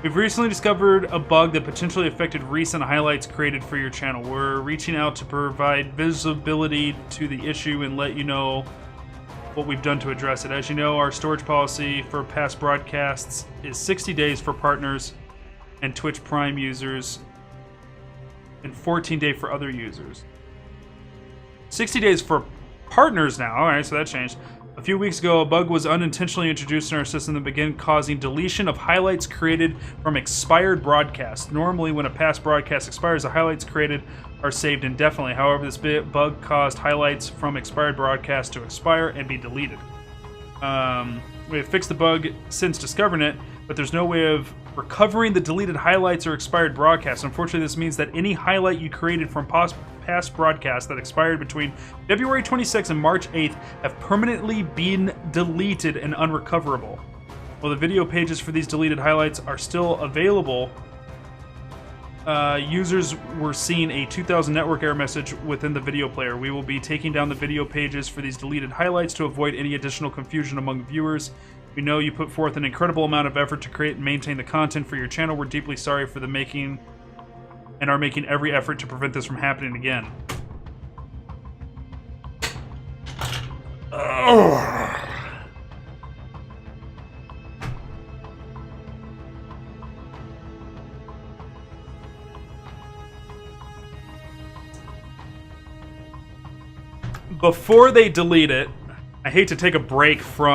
We've recently discovered a bug that potentially affected recent highlights created for your channel. We're reaching out to provide visibility to the issue and let you know what we've done to address it. As you know, our storage policy for past broadcasts is 60 days for partners and Twitch Prime users and 14 days for other users. 60 days for partners now. All right, so that changed. A few weeks ago, a bug was unintentionally introduced in our system that began causing deletion of highlights created from expired broadcasts. Normally, when a past broadcast expires, the highlights created are saved indefinitely. However, this bug caused highlights from expired broadcasts to expire and be deleted. We have fixed the bug since discovering it, but there's no way of recovering the deleted highlights or expired broadcasts. Unfortunately, this means that any highlight you created from past broadcasts that expired between February 26th and March 8th have permanently been deleted and unrecoverable. While the video pages for these deleted highlights are still available, users were seeing a 2000 network error message within the video player. We will be taking down the video pages for these deleted highlights to avoid any additional confusion among viewers. We know you put forth an incredible amount of effort to create and maintain the content for your channel. We're deeply sorry for the making and are making every effort to prevent this from happening again. Before they delete it, I hate to take a break from